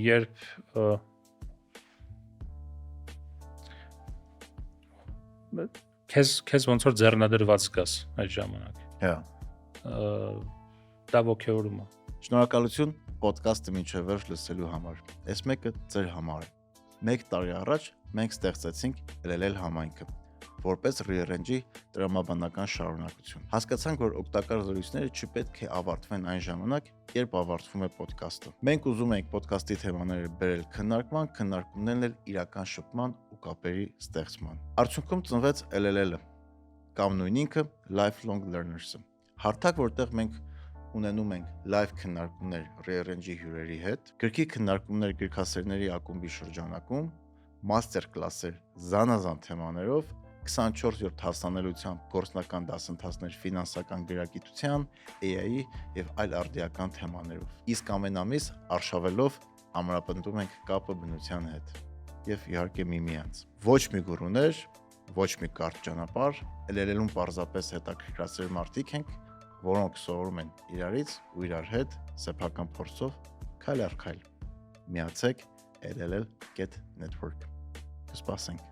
երբ քեզ ոնց որ ձեռնադրված զգաս այդ ժամանակ, Հա։ դա ոգևորում է։ Շնորհակալություն ոդկասթը մինչև վերջ լսելու համար։ Այս մեկը ձեր համար է։ 1 տարի առաջ մենք ստեղծեցինք LLL համայնքը, որպես Rearrange-ի տրամաբանական շարունակություն։ Հասկացանք, որ օգտակար զրույցները չպետք է ավարտվեն այն ժամանակ, երբ ավարտվում է ոդկասթը։ Մենք ուզում ենք ոդկասթի թեմաները բերել քննարկման, քննարկումներն էլ իրական շփման ու կապերի ստեղծման։ Արդյունքում ծնվեց LLL-ը կամ նույն ինքը Lifelong Learners-ը։ Հարթակ, որտեղ մենք ունենում ենք լայվ քննարկումներ Rearrange-ի հյուրերի հետ, գրքի քննարկումներ գրքասերների ակումբի շրջանակում, մաստեր կլասեր զանազան թեմաներով, 24/7 հասանելիության գործնական դասընթացներ ֆինանսական գրագիտության, AI-ի եւ այլ արդիական թեմաներով։ Իսկ ամեն ամիս արշավելով ամրապնդում ենք կապը բնության հետ եւ իհարկե միմյանց։ Ոչ մի գուրուներ, ոչ մի կարճ ճանապարհ, LLL-ում պարզապես հետաքրքրասեր մարդիկ ենք, որոնք սովորում են իրարից ու իրար հետ սեփական փորձով քայլ առ քայլ։ Միացեք LLL.network։ Սպասենք։